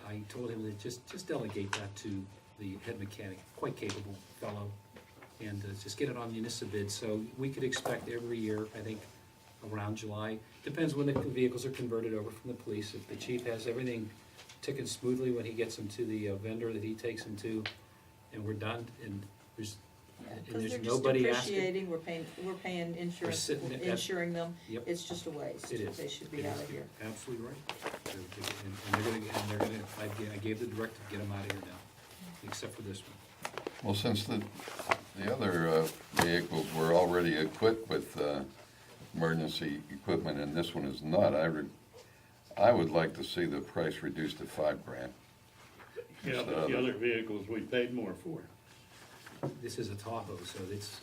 I told him to just delegate that to the head mechanic, quite capable fellow, and just get it on municipal bid, so we could expect every year, I think, around July. Depends when the vehicles are converted over from the police. If the chief has everything ticking smoothly when he gets them to the vendor that he takes them to, and we're done, and there's Because they're just nobody asking. depreciating, we're paying insurance, sitting at- insuring them. Yep. It's just a waste. It is. They should be It out is. of here. Absolutely right. And they're gonna, I gave the directive to get them out of here now, except for this one. Well, since the other vehicles were already equipped with emergency equipment and this one is not, I would like to see the price reduced to $5,000. Yeah, but the other vehicles we paid more for. This is a Tahoe, so it's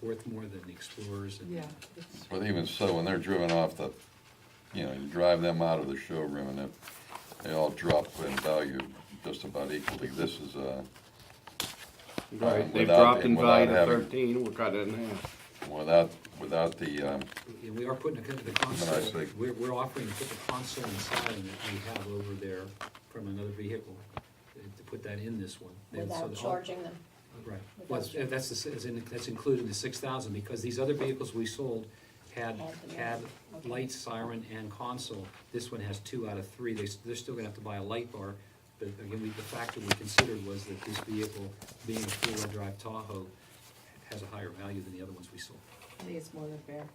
worth more than the Explorers and. Yeah. But even so, when they're driven off you drive them out of the showroom and they all drop in value just about equally. This is, Right, they've without- dropped in without value to having- 13, we'll cut it in half. without the, Yeah, we are putting the When I console, say- we're offering to put the console inside that we have over there from another vehicle, to put that in this one. And so Without the- charging them. Right, well, that's included in the 6,000, because these other vehicles we sold had Okay. light, siren, and console. This one has 2 out of 3, they're still gonna have to buy a light bar, but again, the factor we considered was that this vehicle, being a four-wheel drive Tahoe, has a higher value than the other ones we sold. I think it's more than fair.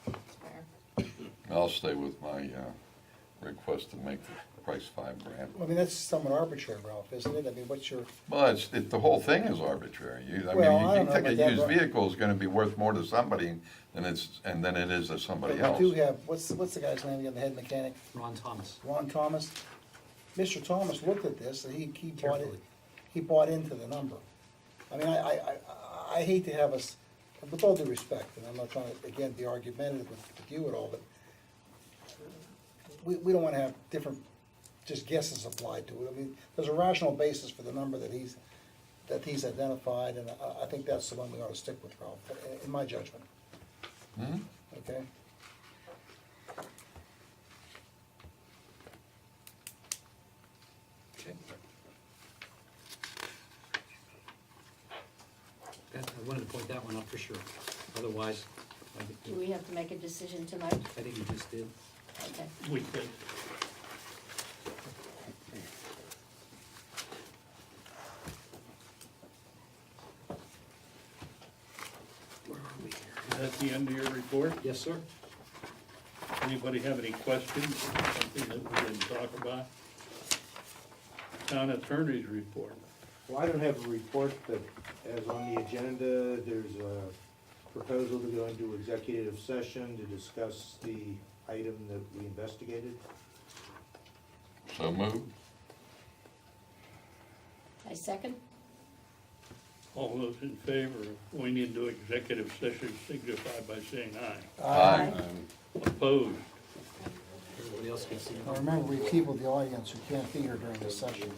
It's fair. I'll stay with my request to make the price $5,000. I mean, that's somewhat arbitrary, Ralph, isn't it? I mean, what's your, Well, the whole thing is arbitrary. I Well, mean, I you don't know think a about that, used but- vehicle is gonna be worth more to somebody than it is to somebody but else. we do have, what's the guy's name again, the head mechanic? Ron Thomas. Ron Thomas. Mr. Thomas looked at this, and he bought it, Carefully. he bought into the number. I mean, I hate to have us, with all due respect, and I'm not trying to, again, be argumentative with you at all, but we don't wanna have different, just guesses applied to it. I mean, there's a rational basis for the number that he's identified, and I think that's the one we ought to stick with, Ralph, in my judgment. Mhm. Okay? Okay. I wanted to point that one out for sure. Otherwise, Do we have to make a decision tonight? I think you just did. Okay. We could. Where are we here? Is that the end of your report? Yes, sir. Anybody have any questions, something that we didn't talk about? Town attorney's report. Well, I don't have a report, but as on the agenda, there's a proposal to go into executive session to discuss the item that we investigated. So moved. I second? All those in favor of going into executive session signify by saying aye. Aye. Opposed? Everybody else can see. Now, remember, we have people in the audience who can't be here during this session.